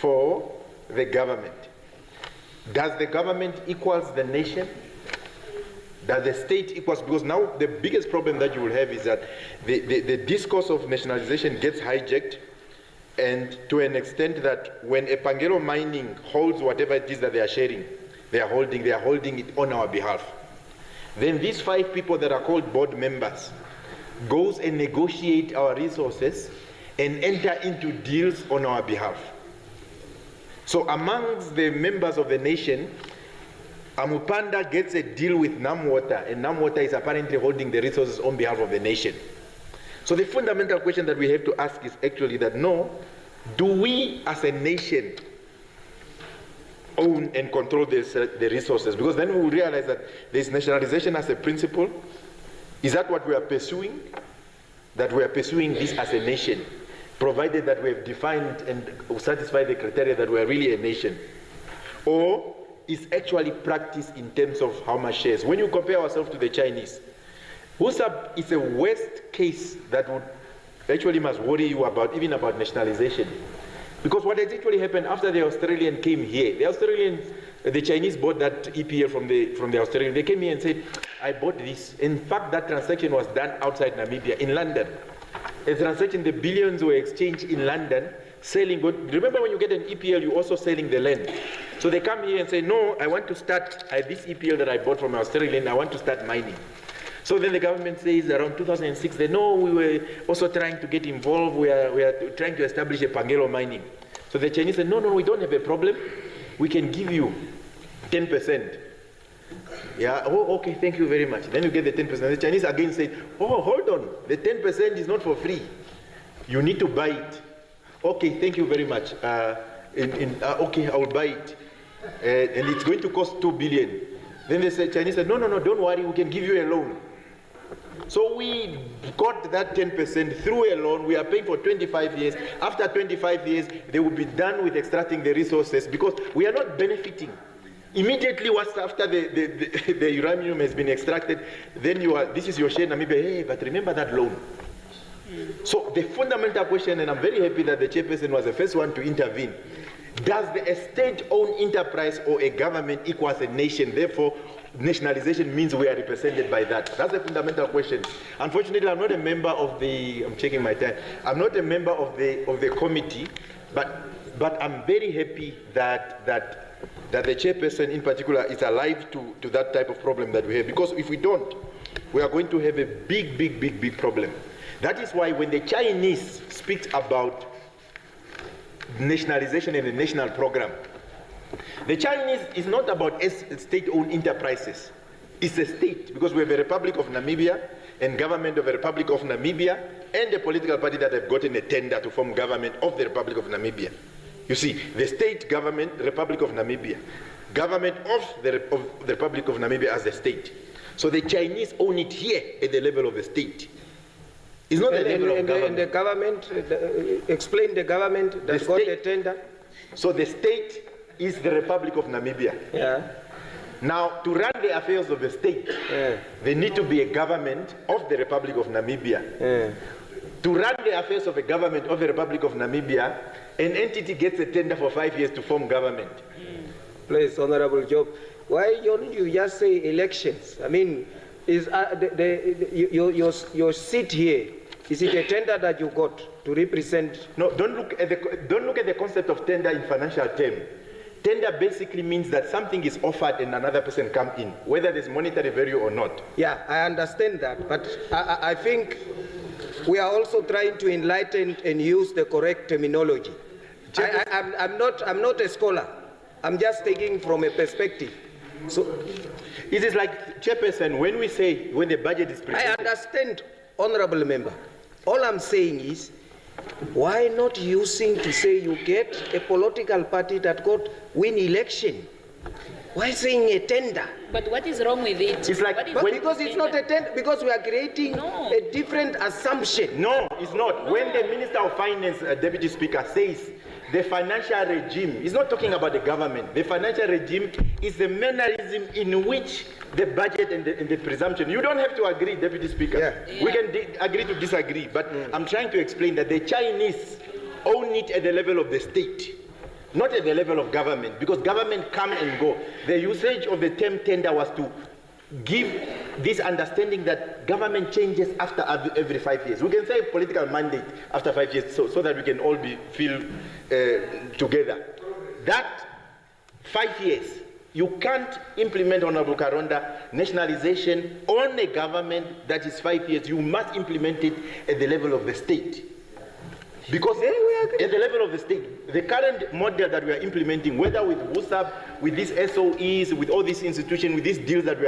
for the government. Does the government equals the nation? Does the state equals? Because now the biggest problem that you will have is that the discourse of nationalization gets hijacked, and to an extent that when a Pangelo Mining holds whatever it is that they are sharing, they are holding it on our behalf. Then these 5 people that are called board members goes and negotiate our resources and enter into deals on our behalf. So amongst the members of the nation, Amupanda gets a deal with Namwater, and Namwater is apparently holding the resources on behalf of the nation. So the fundamental question that we have to ask is actually that, no, do we as a nation own and control the resources? Because then we will realize that there is nationalization as a principle. Is that what we are pursuing? That we are pursuing this as a nation, provided that we have defined and satisfied the criteria that we are really a nation? Or is actually practiced in terms of how much shares? When you compare ourselves to the Chinese, WUSAP is a worst case that would actually must worry you about, even about nationalization. Because what has actually happened after the Australian came here, the Chinese bought that EPL from the Australian. They came here and said, I bought this. In fact, that transaction was done outside Namibia, in London. A transaction, the billions were exchanged in London, selling good. Remember when you get an EPL, you're also selling the land. So they come here and say, no, I want to start this EPL that I bought from Australian, I want to start mining. So then the government says around 2006, they know we were also trying to get involved, we are trying to establish a Pangelo mining. So the Chinese said, no, we don't have a problem. We can give you 10%. Yeah, oh, okay, thank you very much. Then you get the 10%. The Chinese again say, oh, hold on, the 10% is not for free. You need to buy it. Okay, thank you very much. Okay, I will buy it. And it's going to cost 2 billion. Then the Chinese said, no, don't worry, we can give you a loan. So we got that 10% through a loan. We are paying for 25 years. After 25 years, they will be done with extracting the resources because we are not benefiting. Immediately after the uranium has been extracted, then this is your share in Namibia. Hey, but remember that loan. So the fundamental question, and I'm very happy that the chairperson was the first one to intervene, does the state-owned enterprise or a government equals a nation? Therefore, nationalization means we are represented by that. That's the fundamental question. Unfortunately, I'm not a member of the, I'm checking my time, I'm not a member of the committee, but I'm very happy that the chairperson in particular is alive to that type of problem that we have. Because if we don't, we are going to have a big problem. That is why when the Chinese speak about nationalization and a national program, the Chinese is not about state-owned enterprises. It's a state, because we have a Republic of Namibia and government of the Republic of Namibia and a political party that have gotten a tender to form government of the Republic of Namibia. You see, the state government, Republic of Namibia, government of the Republic of Namibia as a state. So the Chinese own it here at the level of the state. It's not the level of government. And the government, explain the government that got the tender. So the state is the Republic of Namibia. Yeah. Now, to run the affairs of the state, there need to be a government of the Republic of Namibia. To run the affairs of a government of the Republic of Namibia, an entity gets a tender for 5 years to form government. Please, Honorable Job, why don't you just say elections? I mean, is your seat here, is it a tender that you got to represent? No, don't look at the concept of tender in financial terms. Tender basically means that something is offered and another person comes in, whether there's monetary value or not. Yeah, I understand that, but I think we are also trying to enlighten and use the correct terminology. I'm not a scholar. I'm just taking from a perspective. So it is like, Chairperson, when the budget is presented. I understand, Honorable Member. All I'm saying is, why not using to say you get a political party that got win election? Why saying a tender? But what is wrong with it? It's like because it's not a tender, because we are creating a different assumption. No, it's not. When the Minister of Finance, Deputy Speaker, says the financial regime, he's not talking about the government. The financial regime is the mannerism in which the budget and the presumption. You don't have to agree, Deputy Speaker. Yeah. We can agree to disagree, but I'm trying to explain that the Chinese own it at the level of the state, not at the level of government, because government come and go. The usage of the term tender was to give this understanding that government changes after every 5 years. We can say political mandate after 5 years so that we can all feel together. That 5 years, you can't implement, Honorable Karonda, nationalization on a government that is 5 years. You must implement it at the level of the state. Because at the level of the state, the current model that we are implementing, whether with WUSAP, with these SOEs, with all these institutions, with these deals that we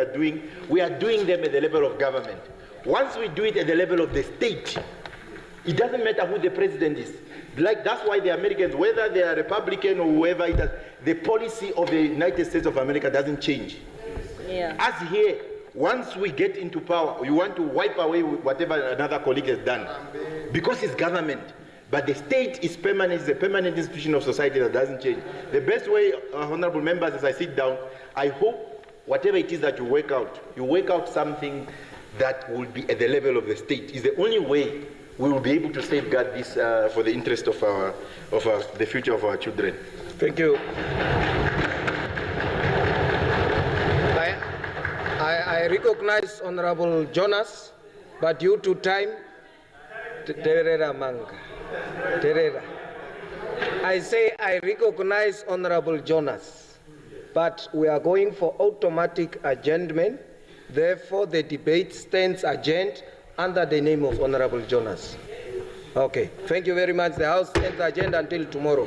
are doing them at the level of government. Once we do it at the level of the state, it doesn't matter who the president is. Like, that's why the Americans, whether they are Republican or whoever it is, the policy of the United States of America doesn't change. Yeah. As here, once we get into power, you want to wipe away whatever another colleague has done. Because it's government. But the state is permanent, it's a permanent institution of society that doesn't change. The best way, honorable members, as I sit down, I hope whatever it is that you work out something that will be at the level of the state. It's the only way we will be able to safeguard this for the interest of the future of our children. Thank you. I recognize Honorable Jonas, but due to time, Terera Manga. Terera. I say I recognize Honorable Jonas, but we are going for automatic adjournment. Therefore, the debate stands adjourned under the name of Honorable Jonas. Okay. Thank you very much. The House ends adjourned until tomorrow.